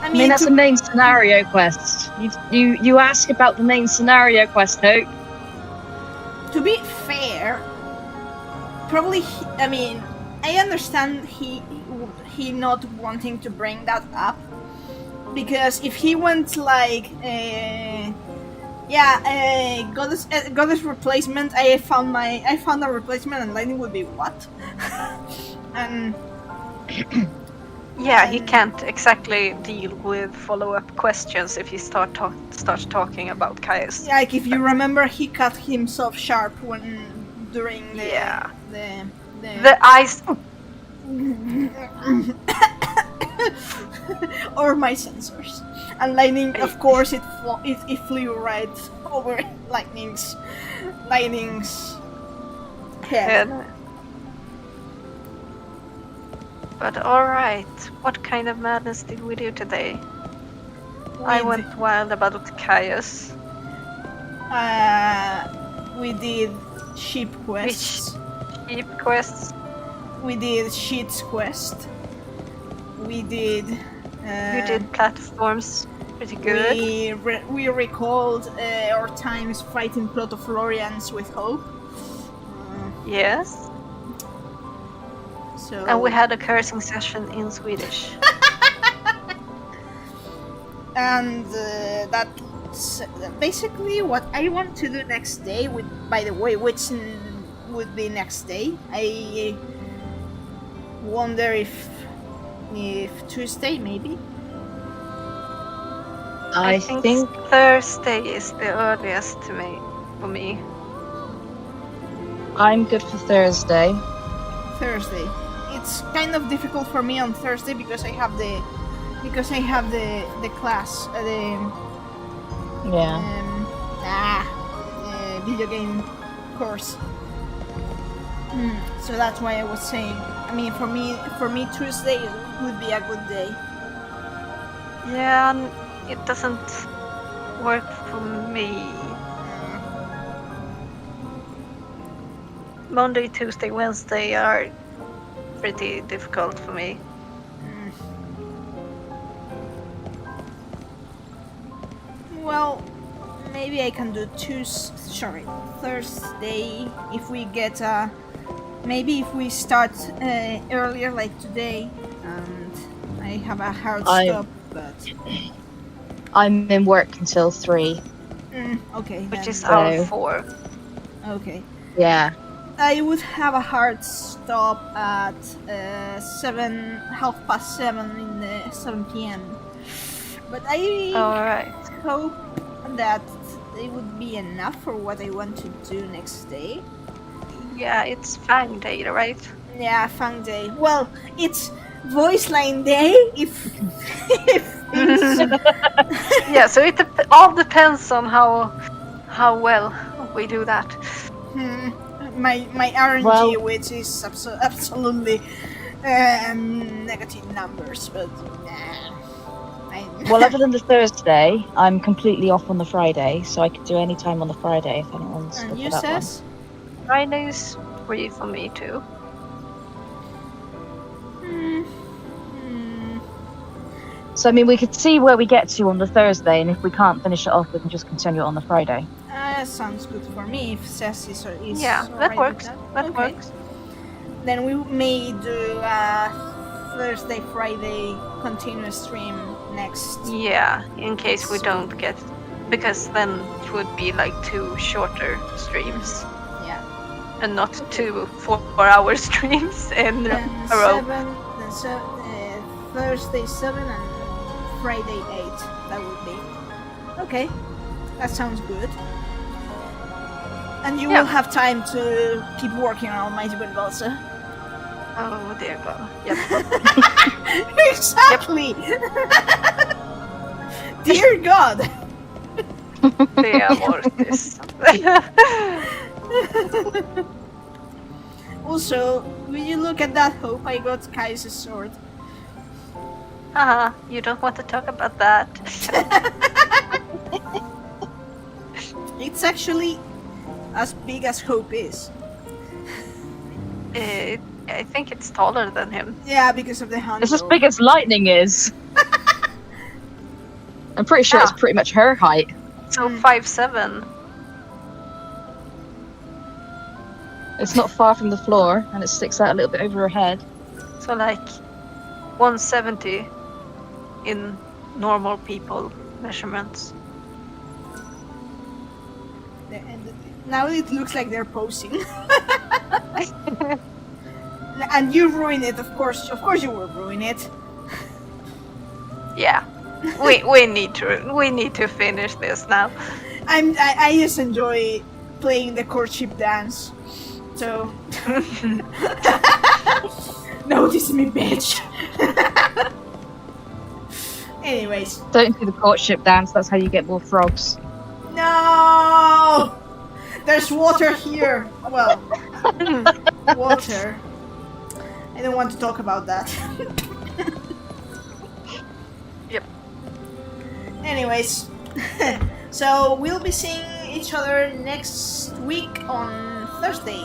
I mean that's a main scenario quest. You ask about the main scenario quest, Hope. To be fair, probably. I understand he not wanting to bring that up, because if he went like, goddess replacement. I found a replacement, and Lightning would be what? And yeah, he can't exactly deal with follow-up questions if he starts talking about Caius. like if you remember, he cut himself sharp during the eyes. or my sensors. And Lightning, of course, it flew right over Lightning's head. But alright, what kind of madness did we do today? I went wild about Caius. We did sheep quests. Sheep quests? We did Sheet's quest. We did... you did platforms pretty good. We recalled our times fighting Proto-Florians with Hope. Yes. So... And we had a cursing session in Swedish. And that's basically what I want to do next day. By the way, which would be next day? I wonder if Tuesday, maybe. I think Thursday is the earliest for me. I'm good for Thursday. Thursday. It's kind of difficult for me on Thursday because I have the class, video game course. So that's why I was saying. I mean, for me, Tuesday would be a good day. Yeah, it doesn't work for me. Monday, Tuesday, Wednesday are pretty difficult for me. Well, maybe I can do Thursday if we get maybe if we start earlier like today, and I have a hard stop, but I'm in work until 3. Okay. Which is So- our 4. Okay. Yeah. I would have a hard stop at 7:30 in the 7 p.m. But I hope that it would be enough for what I want to do next day. Yeah, it's Fang Day, right? Yeah, Fang Day. Well, it's voice line day if Yeah, so it all depends on how well we do that. My RNG, which is absolutely negative numbers, but Well, other than the Thursday, I'm completely off on the Friday, so I could do any time on the Friday if anyone's And good you, for that Cess? Friday's free for me too. So, I mean, we could see where we get to on the Thursday, and if we can't finish it off, we can just continue it on the Friday. Sounds good for me. If Cess is yeah, that alright works. with That Okay. works. Then we may do Thursday, Friday continuous stream next. Yeah, in case we don't get, because then it would be like 2 shorter streams. Yeah. And not 2 4-hour streams in a row. Thursday 7 and Friday 8. That would be. Okay, that sounds good. And you will have time to keep working on Almighty Good Balsa. Oh dear God. Yep. Exactly! Dear God! Dear Mortis. Also, will you look at that hope? I got Kai's sword. You don't want to talk about that. It's actually as big as Hope is. I think it's taller than him. Yeah, because of the handle. It's as big as Lightning is. I'm pretty sure it's pretty much her height. So 5'7". It's not far from the floor, and it sticks out a little bit over her head. So like 170 in normal people measurements. And now it looks like they're posing. And you ruin it, of course. Of course, you will ruin it. Yeah, we need to finish this now. I just enjoy playing the courtship dance. So notice me, bitch. Anyways, Don't do the courtship dance. That's how you get more frogs. no, there's water here. Well, water. I don't want to talk about that. Yep. Anyways, so we'll be seeing each other next week on Thursday,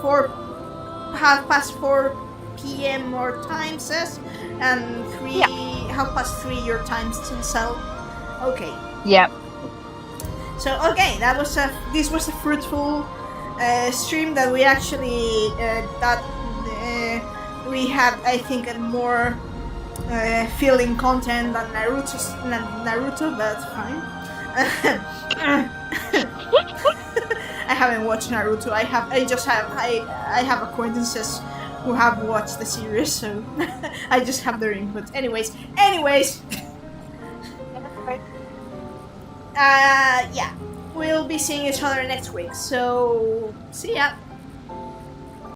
4:30 p.m. our time, says, and 3:30 your time, Cell. Okay. Yep. So okay, this was a fruitful stream that we actually we had, I think, a more feeling content than Naruto, but fine. I haven't watched Naruto. I have acquaintances who have watched the series, so I just have their input. Anyways. Yeah, we'll be seeing each other next week. So see ya.